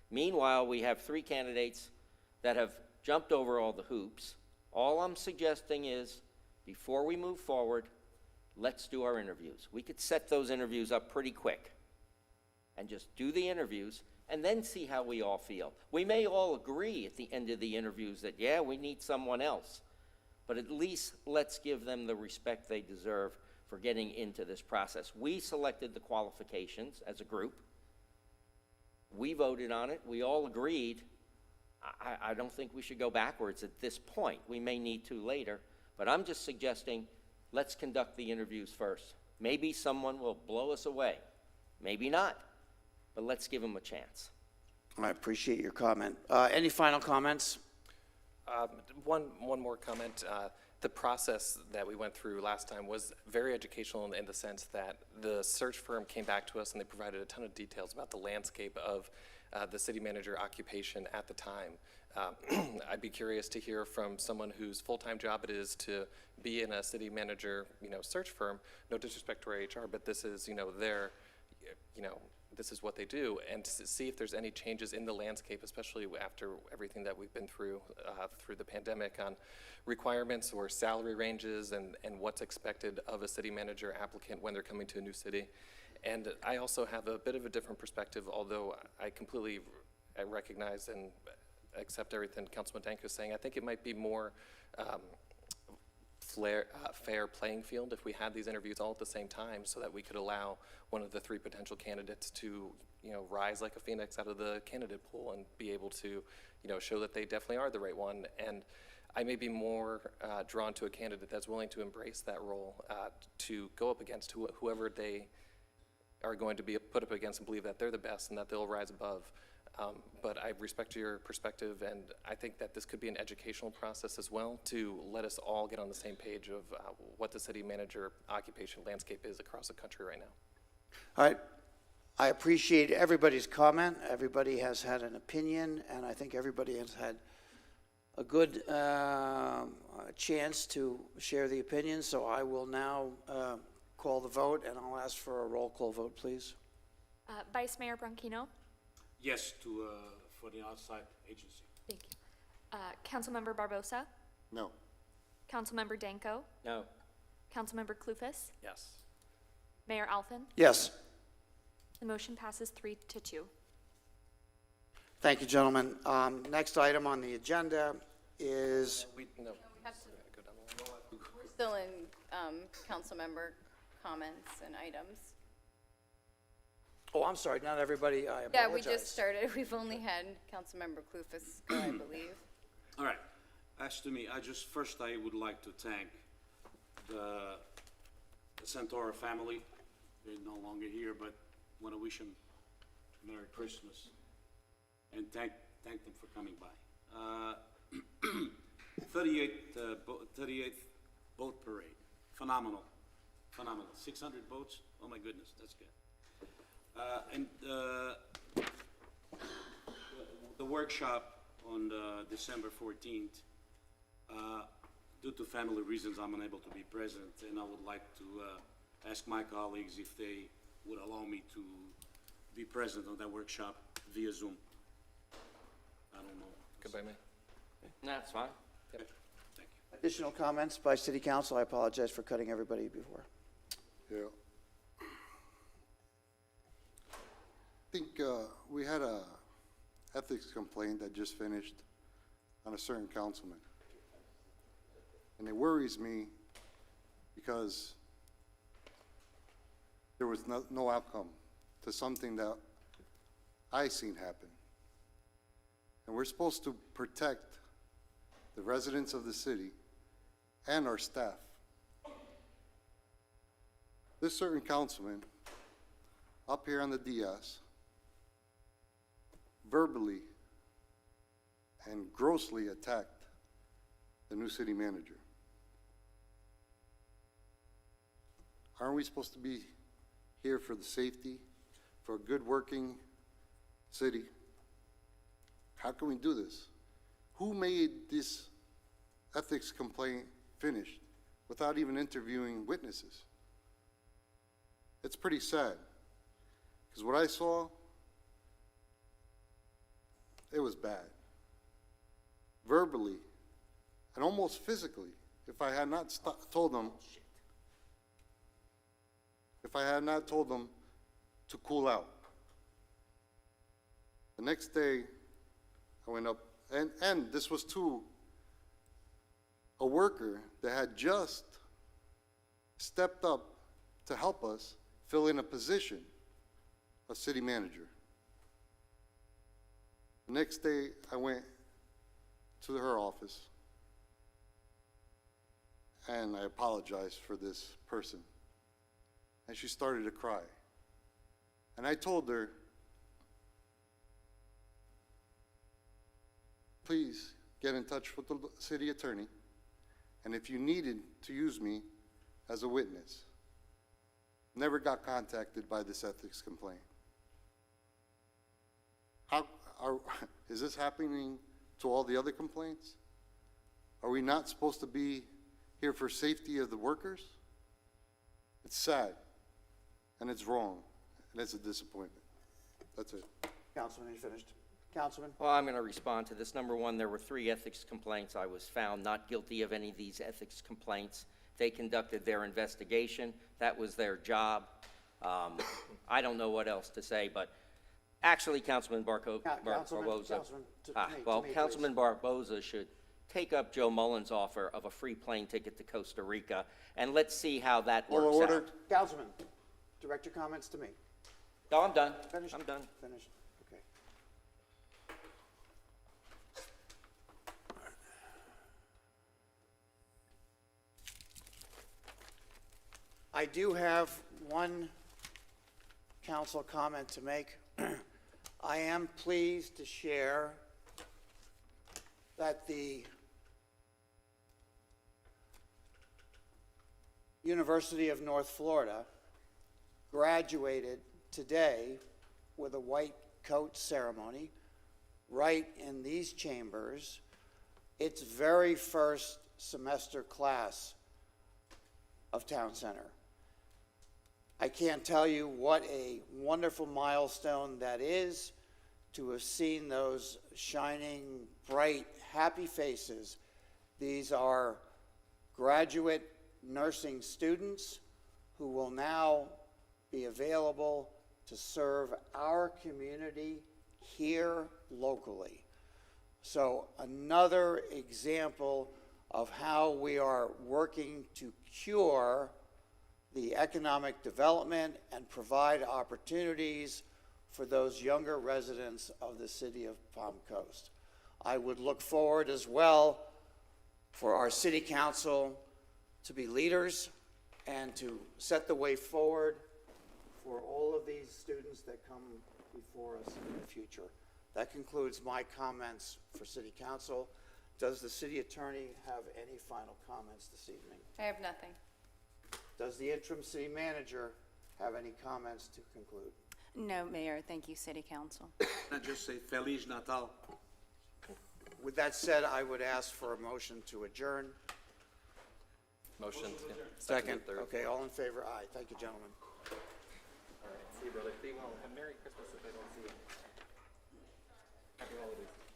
Meanwhile, we have 3 candidates that have jumped over all the hoops. All I'm suggesting is, before we move forward, let's do our interviews. We could set those interviews up pretty quick and just do the interviews and then see how we all feel. We may all agree at the end of the interviews that, yeah, we need someone else, but at least let's give them the respect they deserve for getting into this process. We selected the qualifications as a group. We voted on it. We all agreed. I don't think we should go backwards at this point. We may need to later, but I'm just suggesting, let's conduct the interviews first. Maybe someone will blow us away, maybe not, but let's give them a chance. I appreciate your comment. Any final comments? One more comment. The process that we went through last time was very educational in the sense that the search firm came back to us and they provided a ton of details about the landscape of the city manager occupation at the time. I'd be curious to hear from someone whose full-time job it is to be in a city manager, search firm. No disrespect to our HR, but this is, their, this is what they do, and to see if there's any changes in the landscape, especially after everything that we've been through the pandemic, on requirements or salary ranges and what's expected of a city manager applicant when they're coming to a new city. And I also have a bit of a different perspective, although I completely recognize and accept everything Councilman Danko is saying. I think it might be more fair playing field if we had these interviews all at the same time, so that we could allow one of the three potential candidates to, rise like a phoenix out of the candidate pool and be able to, show that they definitely are the right one. And I may be more drawn to a candidate that's willing to embrace that role, to go up against whoever they are going to be put up against and believe that they're the best and that they'll rise above. But I respect your perspective, and I think that this could be an educational process as well to let us all get on the same page of what the city manager occupation landscape is across the country right now. All right. I appreciate everybody's comment. Everybody has had an opinion, and I think everybody has had a good chance to share the opinion. So I will now call the vote, and I'll ask for a roll call vote, please. Vice Mayor Branquinho. Yes to, for the outside agency. Thank you. Councilmember Barbosa. No. Councilmember Danko. No. Councilmember Clufus. Yes. Mayor Alfin. Yes. The motion passes 3-2. Thank you, gentlemen. Next item on the agenda is... We're still in council member comments and items. Oh, I'm sorry, not everybody, I apologize. Yeah, we just started. We've only had Councilmember Clufus go, I believe. All right. As to me, first I would like to thank the Santora family. They're no longer here, but want to wish them Merry Christmas and thank them for coming by. 38th boat parade. Phenomenal. 600 boats. Oh my goodness, that's good. And the workshop on December 14th, due to family reasons, I'm unable to be present, and I would like to ask my colleagues if they would allow me to be present on that workshop via Zoom. I don't know. Goodbye, Mayor. That's fine. Okay. Thank you. Additional comments by City Council? I apologize for cutting everybody before. Yeah. I think we had a ethics complaint that just finished on a certain councilman. And it worries me because there was no outcome to something that I seen happen. And we're supposed to protect the residents of the city and our staff. This certain councilman up here on the dais verbally and grossly attacked the new city manager. Aren't we supposed to be here for the safety, for a good working city? How can we do this? Who made this ethics complaint finished without even interviewing witnesses? It's pretty sad, because what I saw, it was bad. Verbally and almost physically, if I had not told them to cool out. The next day, I went up, and this was to a worker that had just stepped up to help us fill in a position of city manager. The next day, I went to her office, and I apologized for this person. And she started to cry. And I told her, please get in touch with the city attorney, and if you needed to use me as a witness. Never got contacted by this ethics complaint. Is this happening to all the other complaints? Are we not supposed to be here for safety of the workers? It's sad, and it's wrong, and it's a disappointment. That's it. Councilman, you finished? Councilman? Well, I'm going to respond to this. Number one, there were 3 ethics complaints. I was found not guilty of any of these ethics complaints. They conducted their investigation. That was their job. I don't know what else to say, but actually, Councilman Barboza. Councilman Barboza should take up Joe Mullen's offer of a free plane ticket to Costa Rica, and let's see how that works out. Councilman, direct your comments to me. No, I'm done. Finished? I'm done. Finished. Okay. I do have one council comment to make. I am pleased to share that the University of North Florida graduated today with a white coat ceremony right in these chambers, its very first semester class of Town Center. I can't tell you what a wonderful milestone that is to have seen those shining, bright, happy faces. These are graduate nursing students who will now be available to serve our community here locally. So another example of how we are working to cure the economic development and provide opportunities for those younger residents of the city of Palm Coast. I would look forward as well for our city council to be leaders and to set the way forward for all of these students that come before us in the future. That concludes my comments for city council. Does the city attorney have any final comments this evening? I have nothing. Does the interim city manager have any comments to conclude? No, Mayor. Thank you, City Council. I just say Feliz Natal. With that said, I would ask for a motion to adjourn. Motion. Second. Okay, all in favor? Aye. Thank you, gentlemen. All right, see you, brother. Be well, and Merry Christmas if I don't see you. Happy holidays.